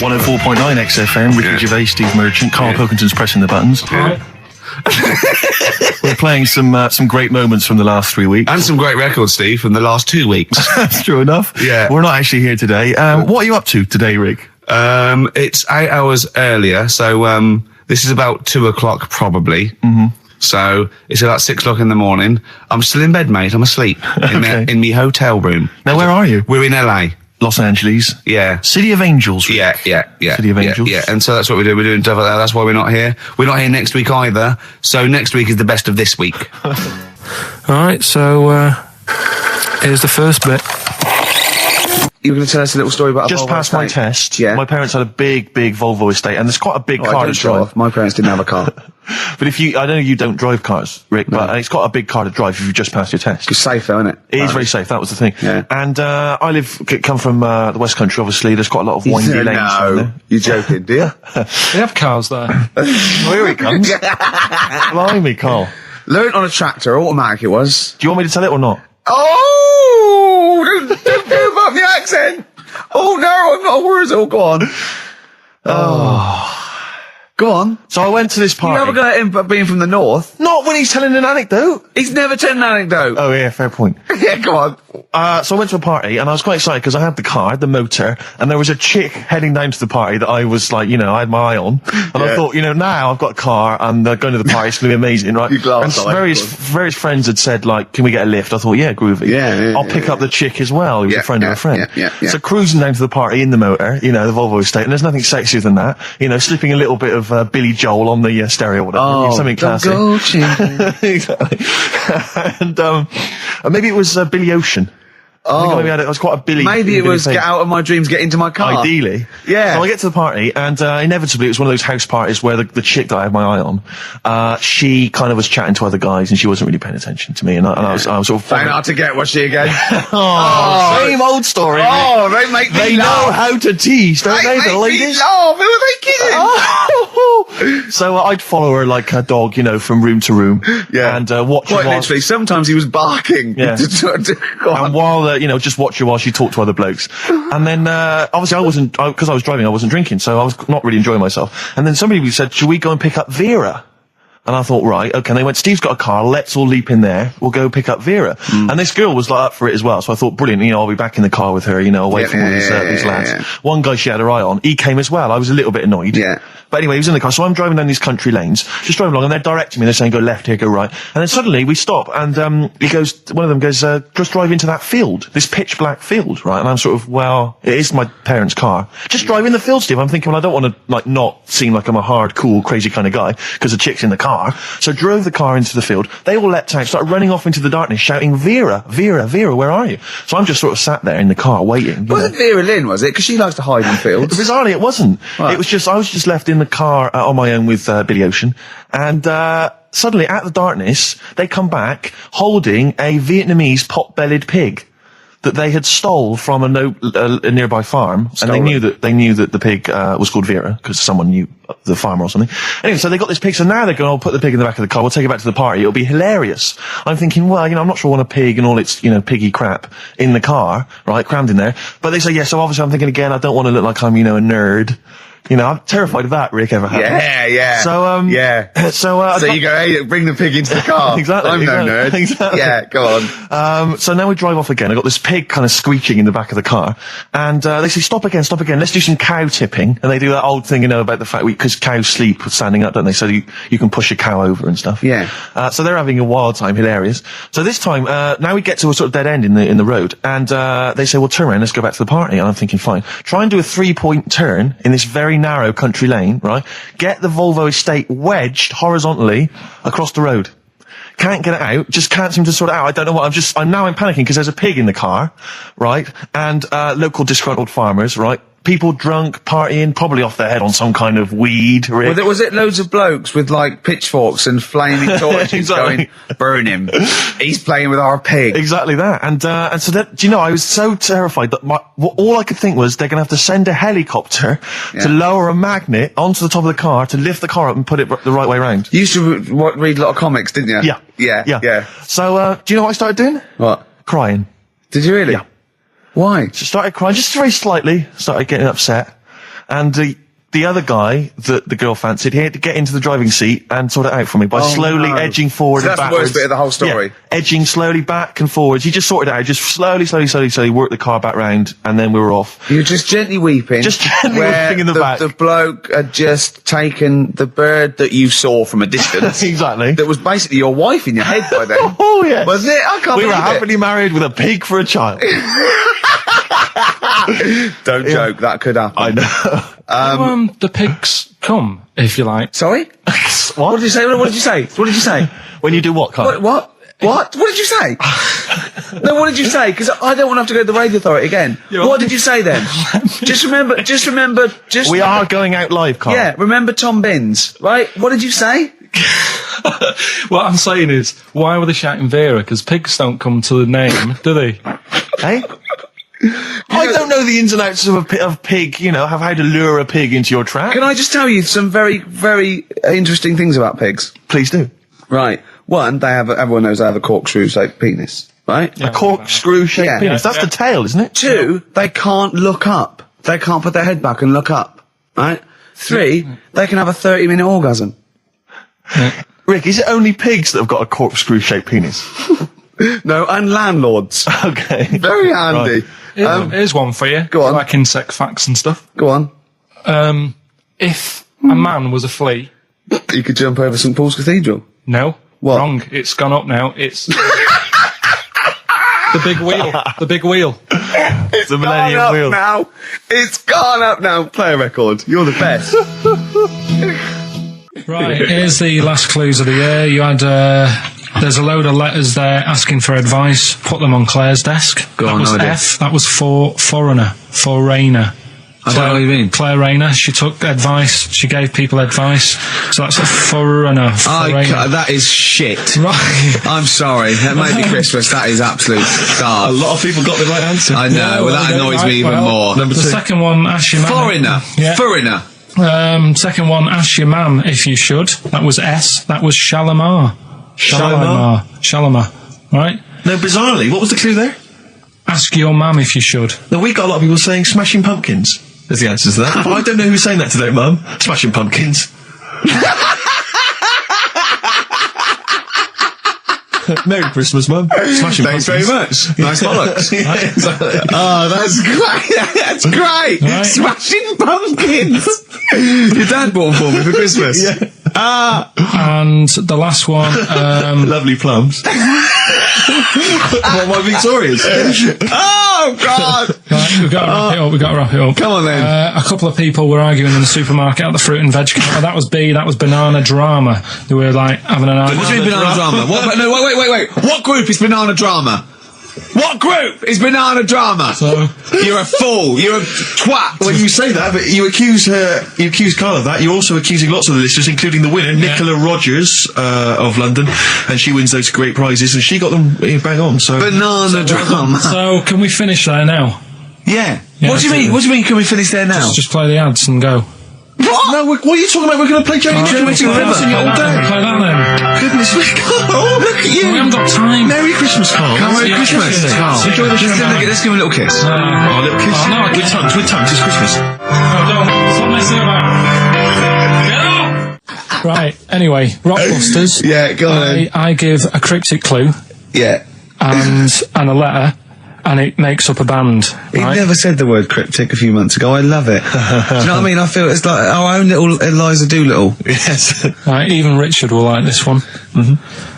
104.9 XFM, Ricky Gervais, Steve Merchant, Karl Pilkington's pressing the buttons. We're playing some great moments from the last 3 weeks. And some great records, Steve, from the last 2 weeks. That's true enough. Yeah. We're not actually here today. What are you up to today, Rick? It's 8 hours earlier, so this is about 2 o'clock probably. Mm-hmm. So it's about 6 o'clock in the morning. I'm still in bed, mate. I'm asleep in my hotel room. Now, where are you? We're in LA. Los Angeles. Yeah. City of Angels. Rick. Yeah. City of Angels. Yeah. And so that's what we do. We're doing stuff like that. That's why we're not here. We're not here next week either. So next week is the best of this week. All right, so here's the first bit. You were going to tell us a little story about Just passed my test. Yeah. My parents had a big Volvo estate, and there's quite a big car to drive. My parents didn't have a car. But I know you don't drive cars, Rick, but it's got a big car to drive if you just passed your test. It's safe though, isn't it? It is very safe, that was the thing. Yeah. And I come from the West Country, obviously. There's quite a lot of windy lanes. No, you're joking, do you? They have cars there. Here he comes. Blimey, Carl. Learned on a tractor, automatic it was. Do you want me to tell it or not? Oh! Don't give up the accent! Oh no, I'm not a word. Oh, go on. Go on. So I went to this party. You never got him being from the north. Not when he's telling an anecdote. He's never told an anecdote. Oh yeah, fair point. Yeah, go on. So I went to a party and I was quite excited because I had the car, the motor, and there was a chick heading down to the party that I was like, I had my eye on. And I thought, now I've got a car and going to the party, it's going to be amazing, right? You glass and eye, various friends had said, like, can we get a lift? I thought, yeah, groovy. Yeah, I'll pick up the chick as well, who was a friend of a friend. Yeah. So cruising down to the party in the motor, the Volvo estate, and there's nothing sexier than that. Slipping a little bit of Billy Joel on the stereo or whatever. Something classic. Exactly. And maybe it was Billy Ocean. I think maybe it was quite a Billy. Maybe it was Get Out of My Dreams, Get Into My Car. Ideally. Yeah. So I get to the party, and inevitably it was one of those house parties where the chick that I had my eye on, she kind of was chatting to other guys, and she wasn't really paying attention to me, and I was sort of... Trying hard to get, was she again? Same old story. Oh, they make me They know how to tease, don't they, the ladies? Who are they kidding? So I'd follow her like a dog, from room to room. Yeah. And watch her Quite literally, sometimes he was barking. Yeah. And while, just watch her while she talked to other blokes. And then, obviously because I was driving, I wasn't drinking, so I was not really enjoying myself. And then somebody said, should we go and pick up Vera? And I thought, right, okay. And they went, Steve's got a car, let's all leap in there, we'll go pick up Vera. And this girl was up for it as well, so I thought, brilliant, I'll be back in the car with her, away from all these lads. Yeah. One guy she had her eye on, he came as well, I was a little bit annoyed. Yeah. But anyway, he was in the car, so I'm driving down these country lanes, just driving along, and they're directing me, they're saying, go left here, go right. And then suddenly, we stop, and one of them goes, just drive into that field, this pitch black field, right? And I'm sort of, well, it is my parents' car. Just drive in the field, Steve. I'm thinking, well, I don't want to, not seem like I'm a hard, cool, crazy kind of guy, because the chick's in the car. So drove the car into the field. They all leapt out, started running off into the darkness, shouting, Vera, Vera, Vera, where are you? So I'm just sort of sat there in the car waiting. Wasn't Vera Lynn, was it? Because she likes to hide in fields. Bizarrely, it wasn't. Right. It was just, I was just left in the car on my own with Billy Ocean. And suddenly, out of the darkness, they come back holding a Vietnamese pot-bellied pig that they had stole from a nearby farm, and they knew that the pig was called Vera because someone knew the farmer or something. Anyway, so they got this pig, so now they're going, I'll put the pig in the back of the car, we'll take it back to the party, it'll be hilarious. I'm thinking, well, I'm not sure I want a pig and all its, piggy crap in the car, right, crammed in there. But they say, yeah, so obviously I'm thinking again, I don't want to look like I'm, a nerd. I'm terrified of that, Rick, ever happened. Yeah. So, So you go, hey, bring the pig into the car. Exactly. I'm no nerd. Exactly. Yeah, go on. So now we drive off again. I got this pig kind of squeaking in the back of the car. And, they say, stop again. Let's do some cow tipping. And they do that old thing, about the fact because cows sleep standing up, don't they? So you can push a cow over and stuff. Yeah. So they're having a wild time, hilarious. So this time, now we get to a sort of dead end in the road. And, they say, well, turn around, let's go back to the party. And I'm thinking, fine. Try and do a 3-point turn in this very narrow country lane, right? Get the Volvo estate wedged horizontally across the road. Can't get it out, just can't seem to sort it out. I don't know what, I'm panicking because there's a pig in the car, right? And, local disgruntled farmers, right? People drunk, partying, probably off their head on some kind of weed. Rick. Was it loads of blokes with pitchforks and flaming torches exactly. going, burn him. He's playing with our pig. Exactly that. And so that, I was so terrified that all I could think was they're going to have to send a helicopter to lower a magnet onto the top of the car to lift the car up and put it the right way around. You used to read a lot of comics, didn't you? Yeah. So, do you know what I started doing? What? Crying. Did you really? Yeah. Why? So started crying, just very slightly, started getting upset. and the other guy that the girl fancied, he had to get into the driving seat and sort it out for me by slowly edging forward and that's backwards. the worst bit of the whole story. Yeah, edging slowly back and forwards. He just sorted it out, just slowly worked the car back round, and then we were off. You were just gently weeping. Just gently weeping in the back. The bloke had just taken the bird that you saw from a distance. Exactly. That was basically your wife in your head by then. Oh, yeah. Was it? I can't We were believe it. happily married with a pig for a child. Don't joke, that could happen. I know. The pigs come, if you like. Sorry? What did you say? What did you say? What did you say? When you do what, Carl? What? What did you say? No, what did you say? Because I don't want to have to go to the radio authority again. What did you say then? just remember. We are going out live, Carl. Yeah, remember Tom Binns, right? What did you say? What I'm saying is, why were they shouting Vera? Because pigs don't come to the name, do they? Hey? I don't know the ins and outs of pig, of how to lure a pig into your trap. Can I just tell you some very, very interesting things about pigs? Please do. Right. One, everyone knows they have a corkscrew-shaped penis, right? A corkscrew-shaped penis. That's the tail, isn't it? Two, they can't look up. They can't put their head back and look up, right? Three, they can have a 30-minute orgasm. Rick, is it only pigs that have got a corkscrew-shaped penis? No, and landlords. Okay. Very handy. Right. Here's one for you. Go on. Like insect facts and stuff. Go on. If a man was a flea... You could jump over St Paul's Cathedral. No. What? Wrong. It's gone up now. It's... the big wheel. The big wheel. It's the Millennium Wheel. Now. It's gone up now. Play a record. You're the best. Right. Here's the last clues of the year. You had... there's a load of letters there asking for advice. Put them on Claire's desk. That was F. That was for foreigner. Foreigner. I don't know what you mean. Claire Rayner, she took advice, she gave people advice, so that's a foreigner. That is shit. Right. I'm sorry, that might be Christmas, that is absolute A start. lot of people got the right answer. I know, that annoys me even more. The second one, ask your man. Foreigner. Yeah. Foreigner. Second one, ask your mam if you should. That was S. That was Shalimar. Shalimar. Right? No, bizarrely, what was the clue there? Ask your mam if you should. No, we got a lot of people saying Smashing Pumpkins as the answer to that. But I don't know who's saying that to their mum. Smashing Pumpkins. Merry Christmas, Mum. Smashing Thanks Pumpkins. very much. Nice bollocks. Yeah, exactly. Oh, that's great. That's great. Right. Smashing Pumpkins. Your dad bought them for me for Christmas. Yeah. And the last one, Lovely plums. What, my Victorias? Oh, God. right, we've got to wrap it up. Come on, then. A couple of people were arguing in the supermarket at the fruit and veg counter. That was B, that was banana drama. They were like having an argument. What do you mean banana drama? What, no, wait. What group is banana drama? What group is banana drama? So, You're a fool. You're a twat. When you say that, but you accuse Carl of that, you're also accusing lots of the listeners, including the winner, Nicola Rogers, of London, and she wins those great prizes, and she got them bang on, so... Banana drama. so can we finish there now? Yeah. Yeah, What do you mean? What do you mean? Can we finish there now? Just play the ads and go. What? No, what are you talking about? We're going to play Jodie Johnson all day. Play that then. Goodness me, Carl, look at you. We haven't got time. Merry Christmas, Carl. Merry Yeah, Christmas. Christmas. Carl. Enjoy the show. Let's give him a little kiss. Oh, a little kiss. Oh, no, with tongues, it's Christmas. Stop messing about. Get up! Right, anyway, Rockbusters. Yeah, go on then. I give a cryptic clue Yeah. and a letter, and it makes up a band. He Right? never said the word cryptic a few months ago. I love it. Do you know what I mean? I feel it's like our own little Eliza Doolittle. Yes. Right, even Richard will like this one.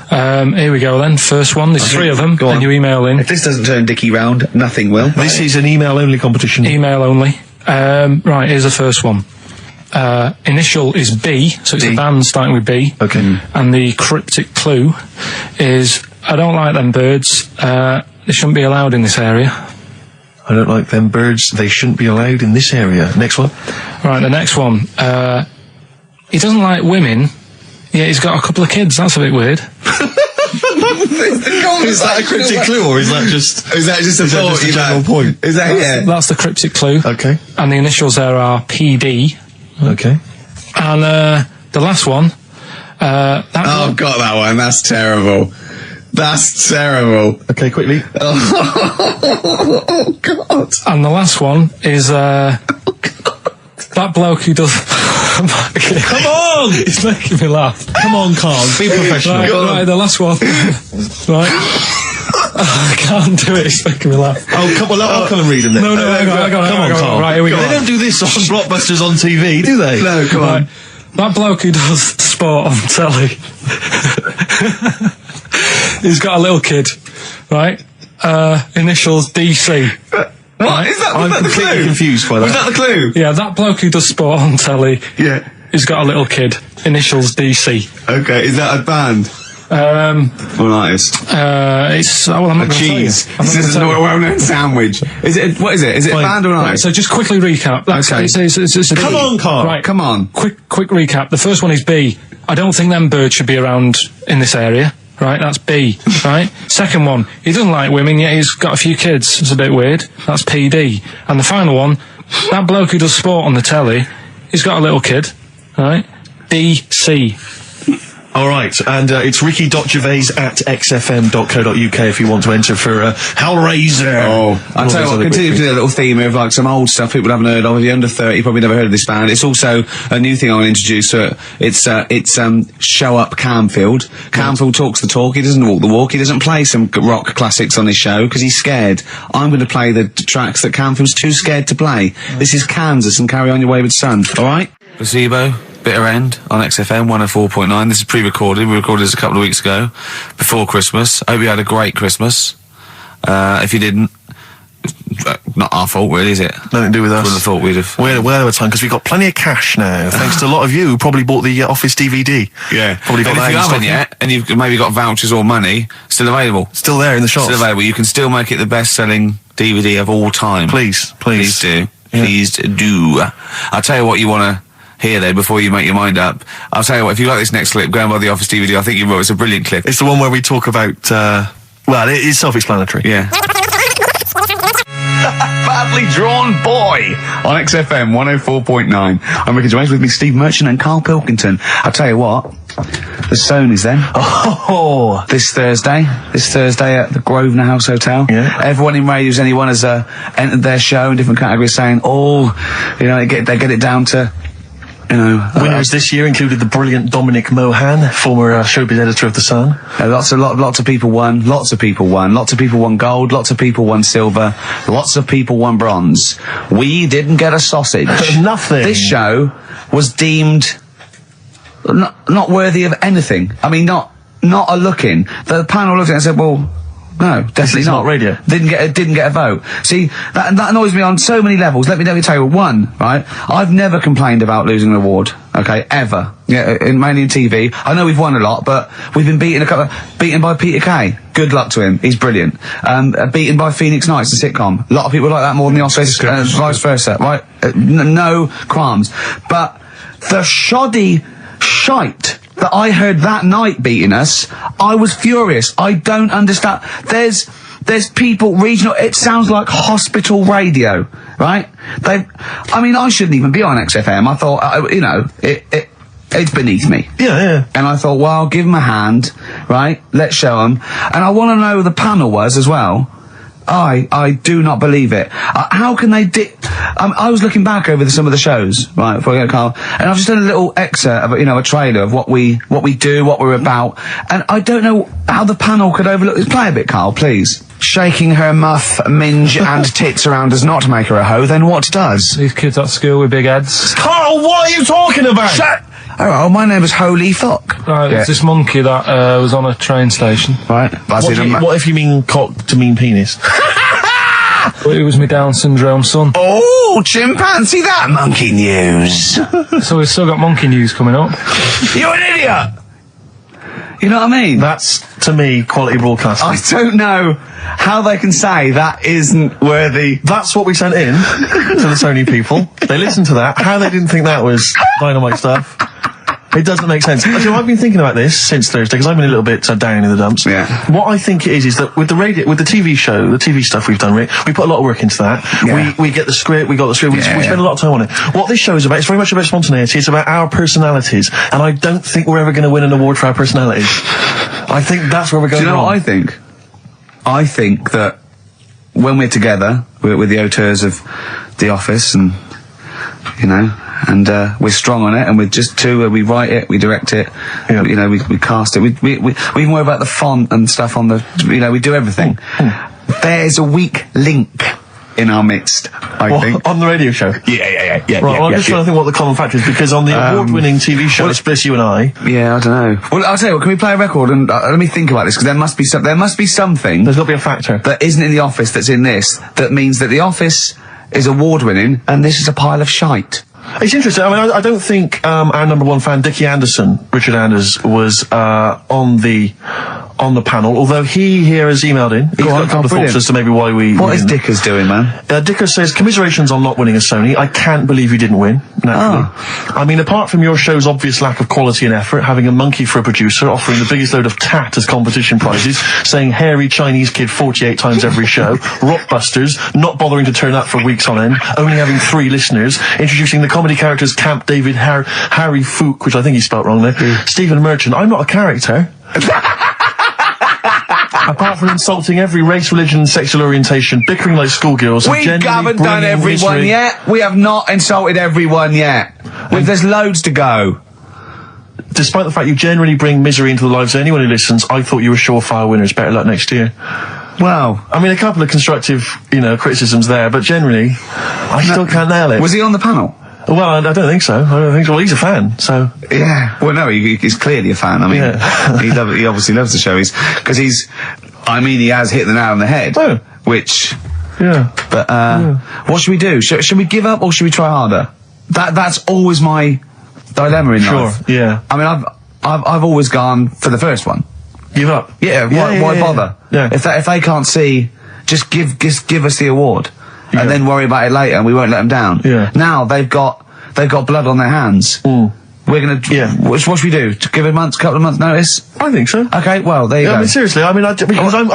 Here we go then. First one. There's three of them, Go on. and you email in. If this doesn't turn Dickie round, nothing will. This is an email-only competition. Email only. Right, here's the first one. Initial is B, so it's B. a band starting with B. Okay. And the cryptic clue is, I don't like them birds. They shouldn't be allowed in this area. I don't like them birds. They shouldn't be allowed in this area. Next one. Right, the next one. He doesn't like women. Yeah, he's got a couple of kids. That's a bit weird. Is that a cryptic clue, or is that just a thought? just a general point? Is that yeah? That's the cryptic clue. Okay. And the initials there are PD. Okay. And the last one. I've got that one. That's terrible. That's terrible. Okay, quickly. Oh God! And the last one is That bloke who does... Come on! He's making me laugh. Come on, Carl, be professional. Right, the last one. Right. I can't do it, it's making me laugh. Oh, come on, I'll come and read them then. No, hang on, Come on, Carl. Right, here we go. They don't do this on Blockbusters on TV, do they? No, come on. That bloke who does sport on telly, he's got a little kid, right? Initials DC. What? Is that I'm the completely clue? confused by that. Was that the clue? Yeah, that bloke who does sport on telly, Yeah. he's got a little kid. Initials DC. Okay, is that a band? Or an artist? It's well, I'm not going to tell you. Cheese. This is a well-known sandwich. Is it? What is it? Is it a band or an Right, artist? so just quickly recap. That's, Okay. it's a Come B. on, Carl. Right, Come on. Quick recap. The first one is B. I don't think them birds should be around in this area. Right, that's B. Right. Second one, he doesn't like women, yet he's got a few kids. It's a bit weird. That's PD. And the final one, that bloke who does sport on the telly, he's got a little kid. Right. DC. All right, and it's ricky.gervais@xfm.co.uk if you want to enter for Hellraiser. Oh, I'll tell you what, continue to do a little theme of like some old stuff people haven't heard of. If you're under 30, you probably never heard of this band. It's also a new thing I want to introduce. It's Show Up Camfield. Camfield talks the talk, he doesn't walk the walk, he doesn't play some rock classics on his show because he's scared. I'm going to play the tracks that Camfield's too scared to play. This is Kansas and Carry On Your Wayward Son, alright? Placebo. Bitter End on XFM 104.9. This is pre-recorded. We recorded this a couple of weeks ago, before Christmas. I hope you had a great Christmas. If you didn't, not our fault, really, is it? Nothing to do with us. Wouldn't have thought we'd have. We're of time because we've got plenty of cash now, thanks to a lot of you who probably bought the Office DVD. Yeah. Probably got But that if you in stock haven't yet, and you've maybe got vouchers or money, still available. Still there in the shops. Still available. You can still make it the best-selling DVD of all time. Please. Please do. Yeah. Please do. I'll tell you what you want to hear there before you make your mind up. I'll tell you what, if you like this next clip, go and buy the Office DVD. I think you will. It's a brilliant clip. It's the one where we talk about, well, it is self-explanatory. Yeah. Badly Drawn Boy on XFM 104.9. I'm Ricky Gervais, with me Steve Merchant and Karl Pilkington. I'll tell you what, the Sony's then. Oh! This Thursday at the Grosvenor House Hotel. Yeah. Everyone in Radio's Anyone has entered their show in different categories saying, they get it down to, Winners this year included the brilliant Dominic Mohan, former showbiz editor of The Sun. Lots of people won. Lots of people won gold. Lots of people won silver. Lots of people won bronze. We didn't get a sausage. Nothing. This show was deemed not worthy of anything. I mean, not a look in. The panel looked at it and said, well, no, definitely not radio. Didn't get a vote. See, that annoys me on so many levels. Let me tell you one, right? I've never complained about losing an award, okay, ever. Yeah, mainly in TV. I know we've won a lot, but we've been beaten by Peter Kay. Good luck to him. He's brilliant. Beaten by Phoenix Nights, the sitcom. A lot of people like that more than the Oscars, vice versa, right? No qualms. But the shoddy shite that I heard that night beating us, I was furious. I don't understand. There's people regional. It sounds like hospital radio, right? I shouldn't even be on XFM. I thought, it's beneath me. Yeah. And I thought, well, I'll give them a hand, right? Let's show them. And I want to know who the panel was as well. I do not believe it. How can they I was looking back over some of the shows, right, before I go, Carl, and I've just done a little excerpt of, a trailer of what we do, what we're about, and I don't know how the panel could overlook this. Play a bit, Carl, please. Shaking her muff, minge and tits around does not make her a hoe, then what does? These kids at school with big heads. Carl, what are you talking about? Shut! Oh, my name is Holy Fuck. Right, Yeah. it's this monkey that was on a train station. Right. What if you mean cock to mean penis? It was me Down syndrome son. Oh, chimpanzee, that monkey news. So we've still got monkey news coming up. You're an idiot! You know what I mean? That's, to me, quality broadcasting. I don't know how they can say that isn't worthy. That's what we sent in to the Sony people. They listened to that. How they didn't think that was dynamite stuff, it doesn't make sense. Actually, I've been thinking about this since Thursday because I've been a little bit down in the dumps. Yeah. What I think it is that with the TV show, the TV stuff we've done, Rick, we put a lot of work into that. Yeah. We get the script, we got the script, we spend a lot of time on it. What this show is about, it's very much about spontaneity, it's about our personalities, and I don't think we're ever going to win an award for our personalities. I think that's where we're going. Do you know wrong. what I think? I think that when we're together, we're the auteurs of The Office and, And we're strong on it, and we're just two. We write it, we direct it, we cast it. We even worry about the font and stuff on the. We do everything. There's a weak link in our midst, I think. On the radio show? Yeah. Right, well, I'm just trying to think what the common factor is, because on the award-winning TV show, Spliss You and I... Yeah, I don't know. Well, I'll tell you what, can we play a record and let me think about this, because there must be something... There's got to be a factor. ...that isn't in The Office that's in this, that means that The Office is award-winning, and this is a pile of shite. It's interesting. I mean, I don't think our number one fan, Dickie Anderson, Richard Anders, was on the panel, although he here has emailed in. He's got a couple of thoughts as to maybe why we... What is Dickers doing, man? Dickers says, commiserations on not winning a Sony. I can't believe you didn't win, naturally. I mean, apart from your show's obvious lack of quality and effort, having a monkey for a producer, offering the biggest load of tat as competition prizes, saying hairy Chinese kid 48 times every show, Rockbusters, not bothering to turn up for weeks on end, only having 3 listeners, introducing the comedy characters Camp David, Harry Fook, which I think he spelt wrong there, Stephen Merchant. I'm not a character. Apart from insulting every race, religion, and sexual orientation, bickering like schoolgirls. We haven't done everyone yet. We have not insulted everyone yet. There's loads to go. Despite the fact you generally bring misery into the lives of anyone who listens, I thought you were surefire winners. Better luck next year. Well, I mean, a couple of constructive, criticisms there, but generally, I still can't nail it. Was he on the panel? Well, I don't think so. Well, he's a fan, so... Yeah. Well, no, he's clearly a fan. I mean, he obviously loves the show. He has hit the nail on the head. Oh. Which... Yeah. But, what should we do? Should we give up, or should we try harder? That's always my dilemma in life. Sure, yeah. I mean, I've always gone for the first one. Give up? Yeah, why bother? Yeah. If they can't see, just give us the award. Yeah. And then worry about it later, and we won't let them down. Yeah. Now they've got blood on their hands. We're gonna. Yeah. What should we do? To give a couple of months' notice? I think so. Okay. Well, there you go. I mean, seriously. I mean, I think. I'm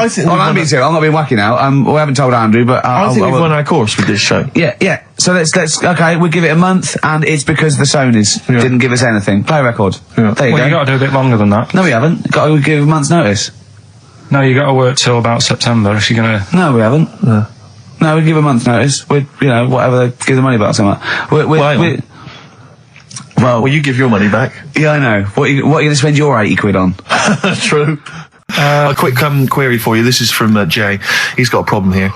being serious. I'm not being wacky now. We haven't told Andrew, but I think we've won our course with this show. Yeah. So let's. Okay, we'll give it a month, and it's because the Sonys didn't give us anything. Play a record. Yeah. There you go. You got to do a bit longer than that. No, we haven't. Got to give a month's notice. No, you got to work till about September if you're gonna. No, we haven't. No, we give a month's notice. Whatever they give the money back, something. Well, you give your money back. Yeah, I know. What are you going to spend your 80 quid on? True. A quick query for you. This is from Jay. He's got a problem here.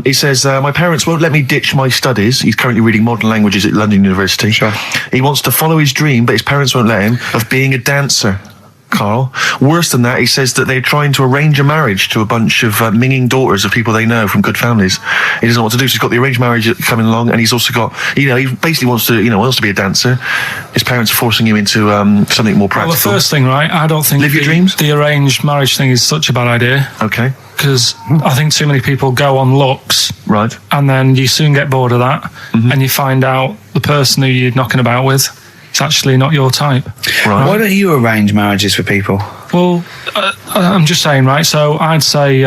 He says, my parents won't let me ditch my studies. He's currently reading modern languages at London University. Sure. He wants to follow his dream, but his parents won't let him, of being a dancer. Carl. Worse than that, he says that they're trying to arrange a marriage to a bunch of minging daughters of people they know from good families. He doesn't know what to do, so he's got the arranged marriage coming along, and he's also got, he basically wants to be a dancer. His parents are forcing him into something more practical. Well, the first thing, right, I don't think Live your dreams? The arranged marriage thing is such a bad idea. Okay. Because I think too many people go on looks. Right. And then you soon get bored of that, and you find out the person who you're knocking about with, it's actually not your type. Right. Why don't you arrange marriages for people? Well, I'm just saying, right, so I'd say,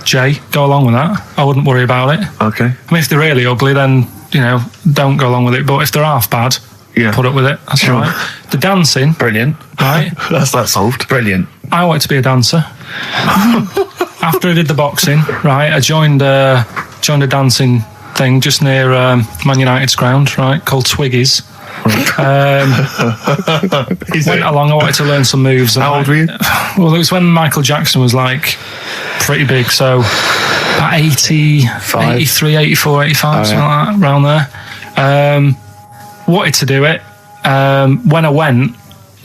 Jay, go along with that. I wouldn't worry about it. Okay. I mean, if they're really ugly, then, don't go along with it. But if they're half bad, put up with it. That's all right. The dancing. Brilliant. Right? That's that solved. Brilliant. I wanted to be a dancer. After I did the boxing, right, I joined a dancing thing just near Man United's ground, right, called Twiggy's. Went along, I wanted to learn some moves. How old were you? Well, it was when Michael Jackson was pretty big, so about 85, 83, 84, 85, something like that, around there. Wanted to do it. When I went,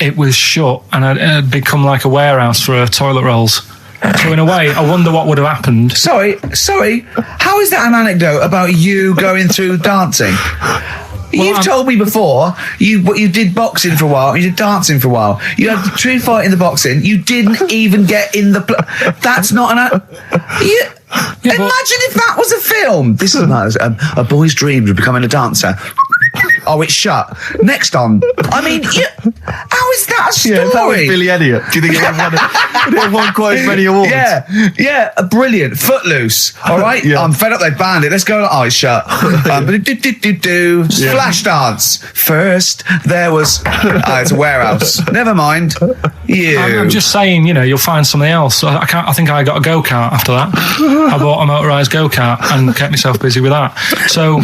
it was shut, and it had become like a warehouse for toilet rolls. So in a way, I wonder what would have happened. Sorry, how is that an anecdote about you going through dancing? You've told me before you did boxing for a while, you did dancing for a while. You had the true fight in the boxing. You didn't even get in the. That's not an. Imagine if that was a film. This is nice. A boy's dreams of becoming a dancer. Oh, it's shut. Next on. I mean, how is that a story? Yeah, that was Billy Elliot. Do you think it would won quite as many awards? Yeah, brilliant. Footloose. All right, yeah. I'm fed up. They banned it. Let's go. Oh, it's shut. Flash dance. First, there was. It's a warehouse. Never mind. I'm just saying, you'll find something else. I think I got a go-kart after that. I bought a motorised go-kart and kept myself busy with that. So.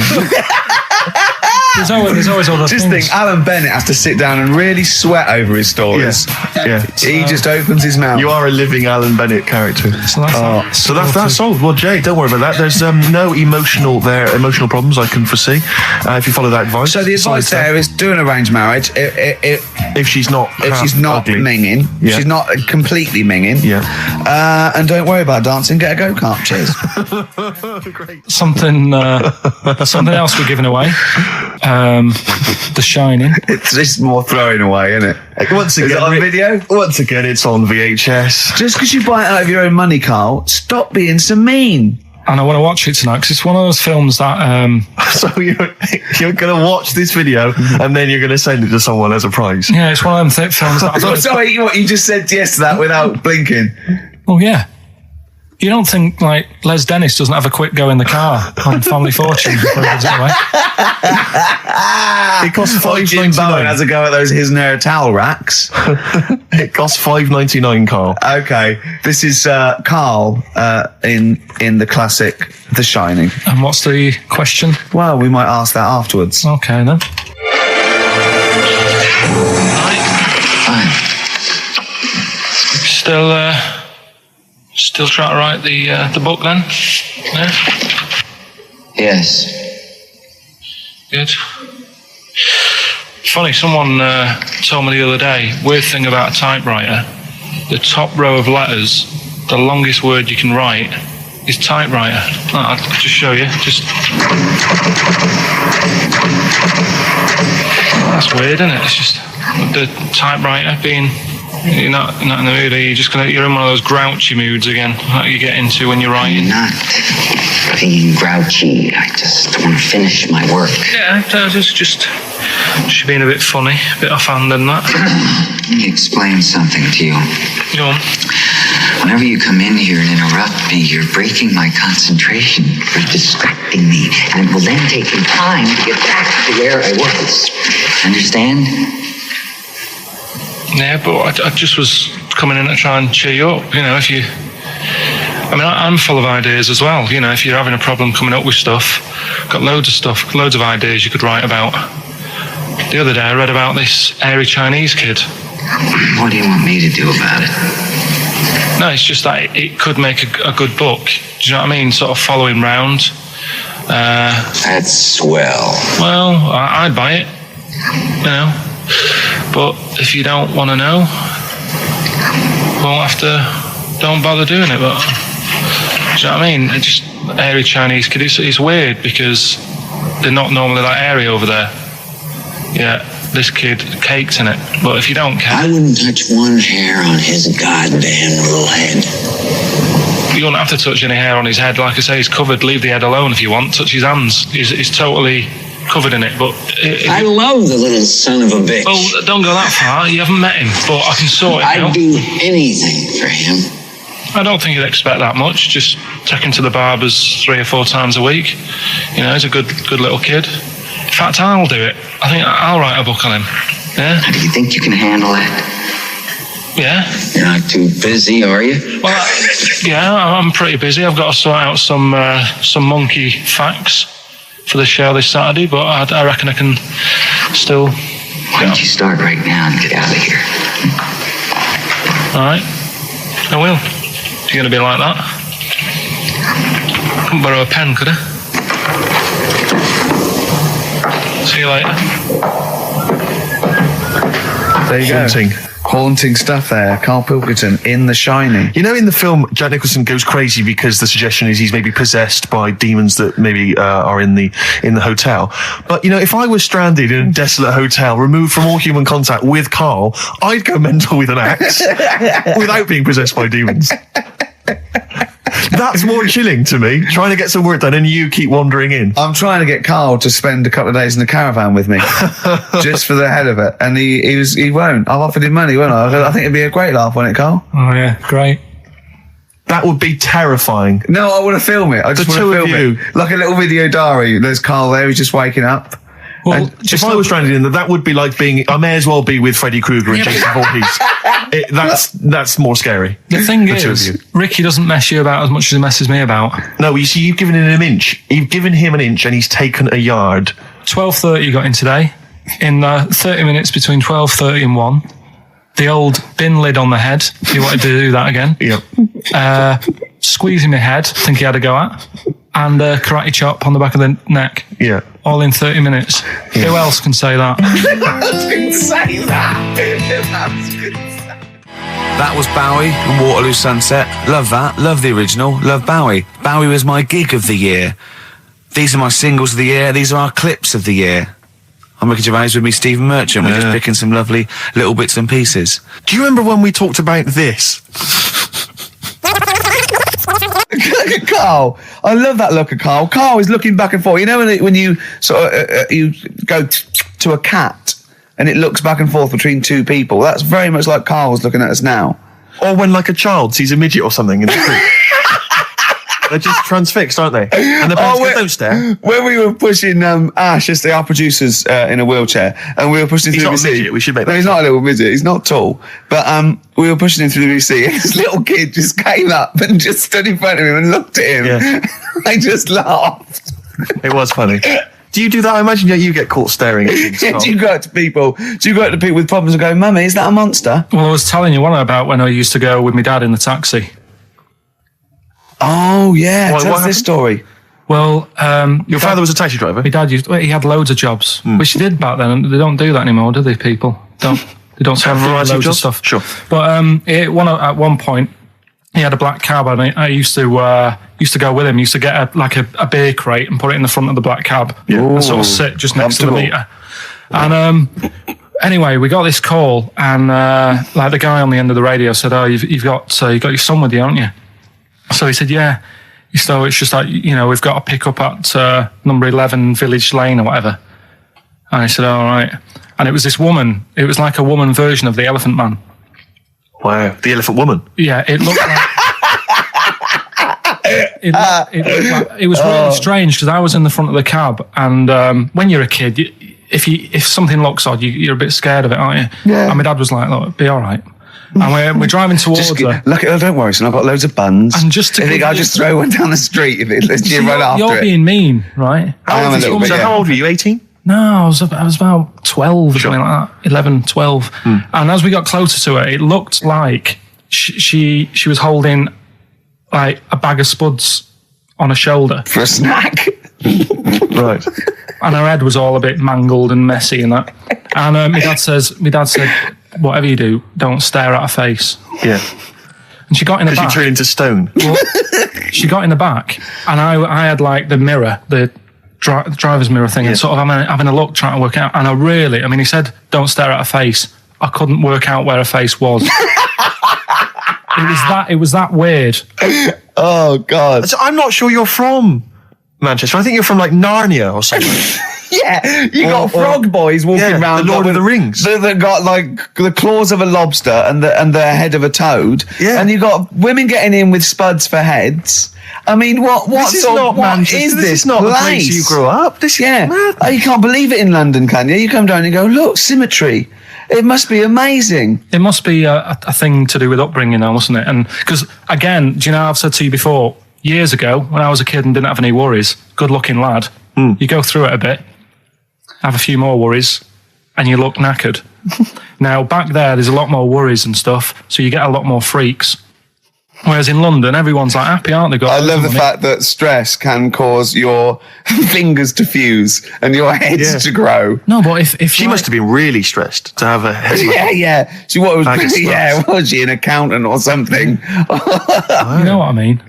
There's always other Just things. think, Alan Bennett has to sit down and really sweat over his stories. Yeah. He just opens his mouth. You are a living Alan Bennett character. So that's solved. Well, Jay, don't worry about that. There's no emotional problems I can foresee if you follow that advice. So the advice there is do an arranged marriage. If she's not ugly. minging, she's not completely minging. Yeah. And don't worry about dancing. Get a go-kart. Cheers. Great. Something else we're giving away. The Shining. It's more throwing away, isn't it? Once again, is it on video? Once again, it's on VHS. Just because you buy it out of your own money, Carl, stop being so mean. And I want to watch it tonight because it's one of those films that. So you're going to watch this video and then you're going to send it to someone as a prize. Yeah, it's one of them films that. Sorry, what you just said yes to that without blinking. Oh yeah. You don't think, like, Les Dennis doesn't have a quick go in the car on Family Fortune before he gives it away? It costs Jim Bowen has $5.99. a go at those his and her towel racks. It costs $5.99, Carl. Okay, this is Carl in the classic The Shining. And what's the question? Well, we might ask that afterwards. Okay, then. Still trying to write the book then? Yeah? Yes. Good. Funny, someone told me the other day, weird thing about a typewriter, the top row of letters, the longest word you can write is typewriter. I'll just show you. That's weird, isn't it? It's just the typewriter being... You're not in the mood, are you? You're in one of those grouchy moods again, like you get into when you're writing. I'm not being grouchy. I just want to finish my work. Yeah, just being a bit funny, a bit offhand and that. Let me explain something to you. Go on. Whenever you come in here and interrupt me, you're breaking my concentration. You're distracting me. And it will then take me time to get back to where I was. Understand? Yeah, but I just was coming in to try and cheer you up. You know, I'm full of ideas as well. You know, if you're having a problem coming up with stuff, got loads of ideas you could write about. The other day I read about this airy Chinese kid. What do you want me to do about it? No, it's just that it could make a good book. Do you know what I mean? Sort of following round. That's swell. Well, I'd buy it. You know. But if you don't want to know, don't bother doing it. But do you know what I mean? It's just airy Chinese kid. It's weird because they're not normally that airy over there. Yeah, this kid cakes in it. But if you don't care, I wouldn't touch one hair on his goddamn little head. You don't have to touch any hair on his head. Like I say, he's covered. Leave the head alone if you want. Touch his hands. He's totally covered in it. But I love the little son of a bitch. Well, don't go that far. You haven't met him, but I can sort it out. I'd do anything for him. I don't think you'd expect that much. Just take him to the barbers 3 or 4 times a week. You know, he's a good little kid. In fact, I'll do it. I think I'll write a book on him. Yeah? How do you think you can handle that? Yeah. You're not too busy, are you? Well, yeah, I'm pretty busy. I've got to sort out some monkey facts for the show this Saturday, but I reckon I can still... Why don't you start right now and get out of here? All right. I will. You're going to be like that? Couldn't borrow a pen, could I? See you later. There you go. Haunting stuff there. Karl Pilkington in The Shining. You know, in the film, Jack Nicholson goes crazy because the suggestion is he's maybe possessed by demons that maybe are in the hotel. But, you know, if I was stranded in a desolate hotel, removed from all human contact with Karl, I'd go mental with an axe without being possessed by demons. That's more chilling to me, trying to get some work done and you keep wandering in. I'm trying to get Karl to spend a couple of days in the caravan with me, just for the head of it. And he won't. I've offered him money, won't I? I think it'd be a great laugh, wouldn't it, Karl? Oh, yeah, great. That would be terrifying. No, I want to film it. I just want to film it. Like a little video diary. There's Karl there, he's just waking up. Well, if I was stranded in that would be like being... I may as well be with Freddy Krueger and Jason Voorhees. That's more scary. The thing is, Ricky doesn't mess you about as much as he messes me about. No, you see, you've given him an inch. You've given him an inch and he's taken a yard. 12:30 got in today. In 30 minutes between 12:30 and 1, the old bin lid on the head. He wanted to do that again. Yep. Squeezing my head, I think he had a go at. And karate chop on the back of the neck. Yeah. All in 30 minutes. Yeah. Who else can say that? That was Bowie and Waterloo Sunset. Love that. Love the original. Love Bowie. Bowie was my gig of the year. These are my singles of the year. These are our clips of the year. I'm Ricky Gervais with me, Stephen Merchant. We're just picking some lovely little bits and pieces. Do you remember when we talked about this? Look at Carl. I love that look at Carl. Carl is looking back and forth. You know when you sort of you go to a cat and it looks back and forth between two people? That's very much like Carl's looking at us now. Or when like a child sees a midget or something in the street. They're just transfixed, aren't they? And the parents go, don't stare. When we were pushing Ash, as our producer's in a wheelchair, and we were pushing him through the VC. He's not a midget, we should make that. No, he's not a little midget. He's not tall. But we were pushing him through the VC, and this little kid just came up and just stood in front of him and looked at him. Yeah. I just laughed. It was funny. Do you do that? I imagine you get caught staring at things. Do you go up to people? Do you go up to people with problems and go, "Mummy, is that a monster?" Well, I was telling you one about when I used to go with my dad in the taxi. Oh yeah, What tell us this story. Well, Your father was a taxi driver? my dad he had loads of jobs, which he did back then, and they don't do that anymore, do they? People they don't Have a variety of loads jobs? stuff. Sure. But at one point, he had a black cab, and I used to go with him. Used to get a beer crate and put it in the front of the black cab, and sort of sit just next to the meter. And anyway, we got this call, and the guy on the end of the radio said, "Oh, you've got your son with you, haven't you?" So he said, "Yeah." So it's just like, we've got to pick up at number 11 Village Lane or whatever. And I said, all right. And it was this woman. It was like a woman version of the Elephant Man. Wow, the Elephant Woman. Yeah, it looked like... it was really strange because I was in the front of the cab, and when you're a kid, if something looks odd, you're a bit scared of it, aren't you? Yeah. And my dad was like, "Look, be all right." And we're driving towards her. Look, don't worry, son. I've got loads of buns. And just to I'll just throw one down the street if it lets you run after it. You're being mean, right? I am a little bit. How old were you? 18? No, I was about 12 or something like that. 11, 12. And as we got closer to her, it looked like she was holding like a bag of spuds on her shoulder for a snack. Right. And her head was all a bit mangled and messy and that. And my dad said, whatever you do, don't stare at her face. Yeah. And she got in the back. Because you turned into stone. Well, she got in the back, and I had like the mirror, the driver's mirror thing, and sort of having a look, trying to work out. And he said, don't stare at her face. I couldn't work out where her face was. It was that weird. Oh, God. So I'm not sure you're from Manchester. I think you're from like Narnia or something. Yeah, you got frog boys walking around. The Lord of the Rings. That got like the claws of a lobster and the head of a toad. Yeah. And you got women getting in with spuds for heads. I mean, what is this? This is not the place you grew up. This is mad. You can't believe it in London, can you? You come down and you go, look, symmetry. It must be amazing. It must be a thing to do with upbringing now, mustn't it? And because, again, do you know, I've said to you before, years ago, when I was a kid and didn't have any worries, good-looking lad, you go through it a bit, have a few more worries, and you look knackered. Now, back there's a lot more worries and stuff, so you get a lot more freaks. Whereas in London, everyone's like happy, aren't they? I love the fact that stress can cause your fingers to fuse and your heads to grow. No, but if she must have been really stressed to have a head. Yeah. Was she an accountant or something? You know what I mean?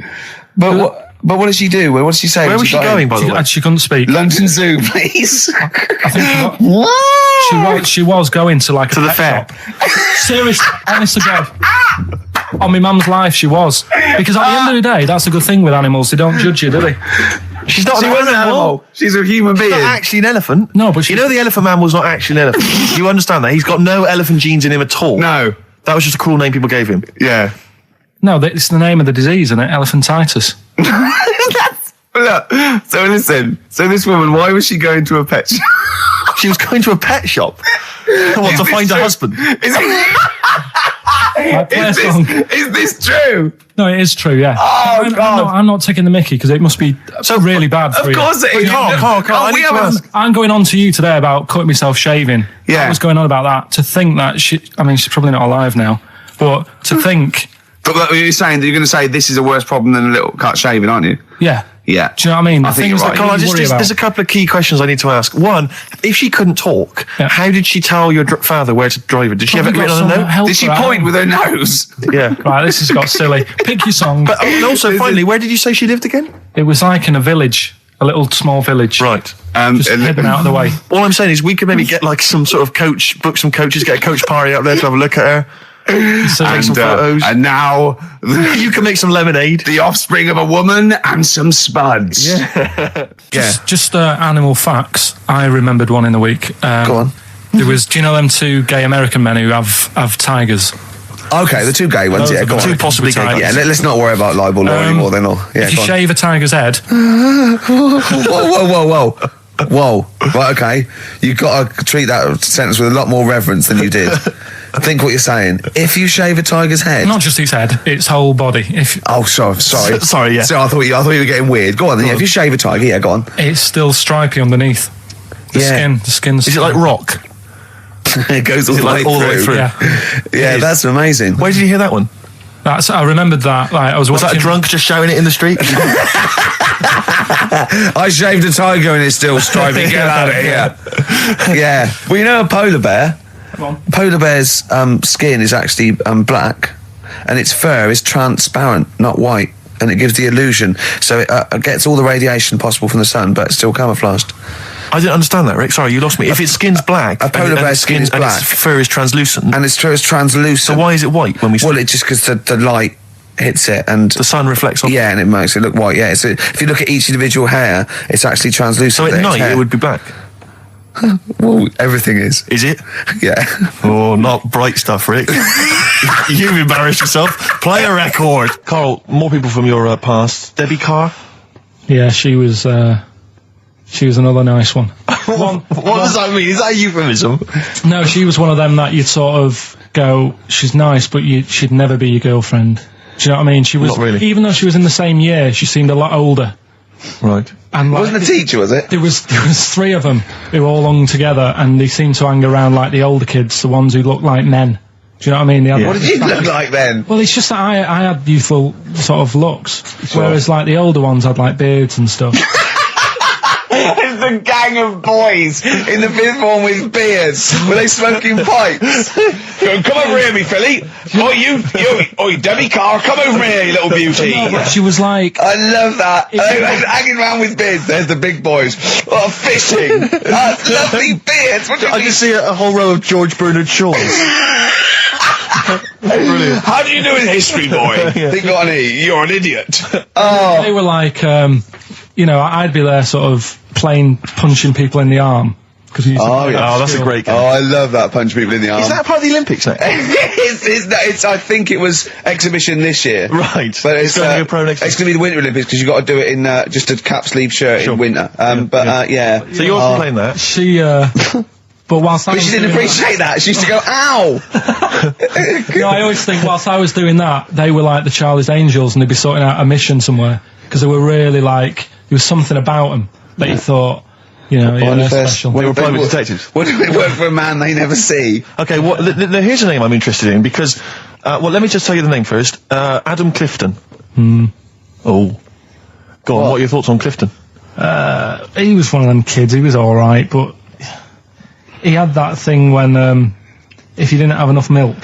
But what did she do? What did she say? Where was she going, by the way? She couldn't speak. London Zoo, please. I think she was going to like a the pet fair. shop. Seriously, honest to God. On my mum's life, she was. Because at the end of the day, that's a good thing with animals. They don't judge you, do they? She was an animal. She's a human being. She's not actually an elephant. No, but you know the Elephant Man was not actually an elephant. You understand that? He's got no elephant genes in him at all. No. That was just a cruel name people gave him. Yeah. No, it's the name of the disease, isn't it? Elephantitis. Look, so listen. So this woman, why was she going to a pet shop? She was going to a pet shop. To find a husband. Like, play a song. Is this true? No, it is true, yeah. Oh, God. I'm not taking the mickey because it must be so really bad for Of you. course it is. Carl, I need to ask. I'm going on to you today about cutting myself shaving. Yeah. I was going on about that. To think that she's probably not alive now, but to think... But you're saying that you're going to say this is a worse problem than a little cut shaving, aren't you? Yeah. Yeah. Do you know what I mean? I think you're right. Carl, there's a couple of key questions I need to ask. One, if she couldn't talk, how did she tell your father where to drive her? Did she have it written on a note? Did she point with her nose? Yeah. Right, this has got silly. Pick your song. But also, finally, where did you say she lived again? It was like in a village, a little small village. Right. Just hidden out of the way. All I'm saying is we could maybe get like some sort of coach, book some coaches, get a coach party up there to have a look at her. Take some photos. And now you can make some lemonade. The offspring of a woman and some spuds. Yeah. Just animal facts. I remembered one in the week. Go on. There was, do you know them two gay American men who have tigers? Okay, the two gay ones, Those yeah, are go the on. two possibly gay guys. Yeah, let's not worry about libel law anymore then. Yeah, if you shave a tiger's head... Whoa. Right, okay. You've got to treat that sentence with a lot more reverence than you did. Think what you're saying. If you shave a tiger's head... Not just its head, its whole body. Sorry. Sorry, yeah. So I thought you were getting weird. Go on then. Yeah, if you shave a tiger, yeah, go on. It's still stripy underneath. The skin's... Is it like rock? It goes all the way through. Yeah, that's amazing. Where did you hear that one? I remembered that. Like, was that a drunk just shouting it in the street? I shaved a tiger and it's still stripy. Get out of here. Yeah. Well, you know a polar bear? Polar bear's skin is actually black, and its fur is transparent, not white, and it gives the illusion. So it gets all the radiation possible from the sun, but it's still camouflaged. I didn't understand that, Rick. Sorry, you lost me. If its skin's black, a polar bear's skin is black, and its fur is translucent, and its fur is translucent. So why is it white when we? Well, it's just because the light hits it and the sun reflects on it. Yeah, and it makes it look white. Yeah, so if you look at each individual hair, it's actually translucent. So at night it would be black. Well, everything is. Is it? Yeah. Oh, not bright stuff, Rick. You've embarrassed yourself. Play a record. Carl, more people from your past. Debbie Carr? Yeah, she was another nice one. What does that mean? Is that a euphemism? No, she was one of them that you'd sort of go, she's nice, but she'd never be your girlfriend. Do you know what I mean? She was, not really. Even though she was in the same year, she seemed a lot older. Right. And like, wasn't a teacher, was it? There was three of them who all hung together, and they seemed to hang around like the older kids, the ones who looked like men. Do you know what I mean? What did you look like then? Well, it's just that I had youthful sort of looks, whereas like the older ones had like beards and stuff. It's the gang of boys in the fifth form with beards. Were they smoking pipes? Come over here, me filly. Oi, Debbie Carr, come over here, you little beauty. No, but she was like... I love that. Hanging around with beards. There's the big boys. Oh, fishing. Lovely beards. I just see a whole row of George Bernard Shaws. Brilliant. How do you do in history, boy? Think on E. You're an idiot. Oh. They were like, I'd be there sort of punching people in the arm. That's a great game. Oh, I love that, punch people in the arm. Is that part of the Olympics now? it's I think it was exhibition this year. Right. But it's going to be a pro next year. It's going to be the Winter Olympics because you've got to do it in just a cap sleeve shirt in winter. Yeah. So you wasn't playing that? She, but whilst But she didn't appreciate that. She used to go, ow! No, I always think whilst I was doing that, they were like the Charlie's Angels and they'd be sorting out a mission somewhere. Because they were really like, there was something about them that you thought, they're special. They were private detectives. What do we work for a man they never see? Okay, well, here's a name I'm interested in because, let me just tell you the name first. Adam Clifton. Oh. Go on, what are your thoughts on Clifton? He was one of them kids, he was alright, but he had that thing when, if you didn't have enough milk,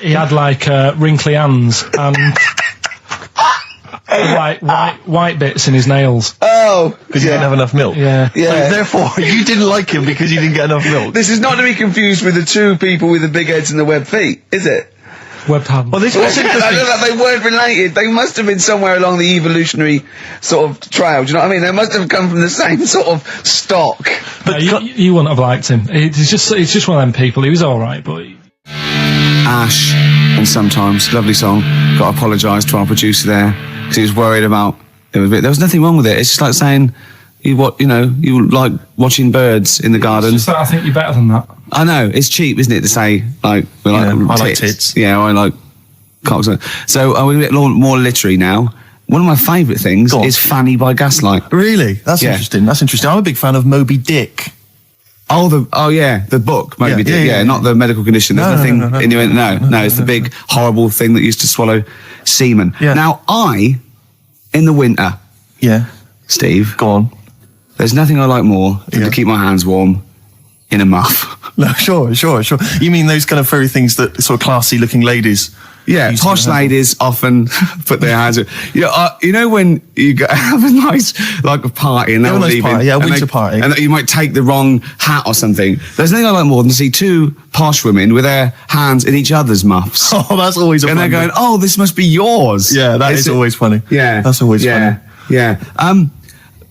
he had like, wrinkly hands and like white bits in his nails. Oh, because he didn't have enough milk. Yeah. So therefore, you didn't like him because you didn't get enough milk. This is not to be confused with the two people with the big heads and the webbed feet, is it? Webbed hands. Well, this was interesting. I know that they weren't related. They must have been somewhere along the evolutionary sort of trail. Do you know what I mean? They must have come from the same sort of stock. But you wouldn't have liked him. It's just one of them people. He was all right, but. Ash, and sometimes lovely song. Got to apologise to our producer there because he was worried about. There was nothing wrong with it. It's just like saying you like watching birds in the garden. It's just that I think you're better than that. I know, it's cheap, isn't it, to say, like, I like tits. Yeah, I like cocks. So we're a bit more literary now. One of my favourite things is Fanny by Gaslight. Really? That's interesting. That's interesting. I'm a big fan of Moby Dick. The book, Moby Dick. Yeah, not the medical condition. There's nothing innuendo. No, it's the big, horrible thing that used to swallow semen. Yeah. Now, in the winter... Yeah. Steve. Go on. There's nothing I like more than to keep my hands warm in a muff. No, sure. You mean those kind of furry things that sort of classy-looking ladies... Yeah, posh ladies often put their hands... You know when you have a nice, like, a party and they're leaving... Party, a winter party. And you might take the wrong hat or something. There's nothing I like more than to see two posh women with their hands in each other's muffs. Oh, that's always And they're going, oh, this must be yours. Yeah, that is always funny. Yeah. That's always funny. Yeah.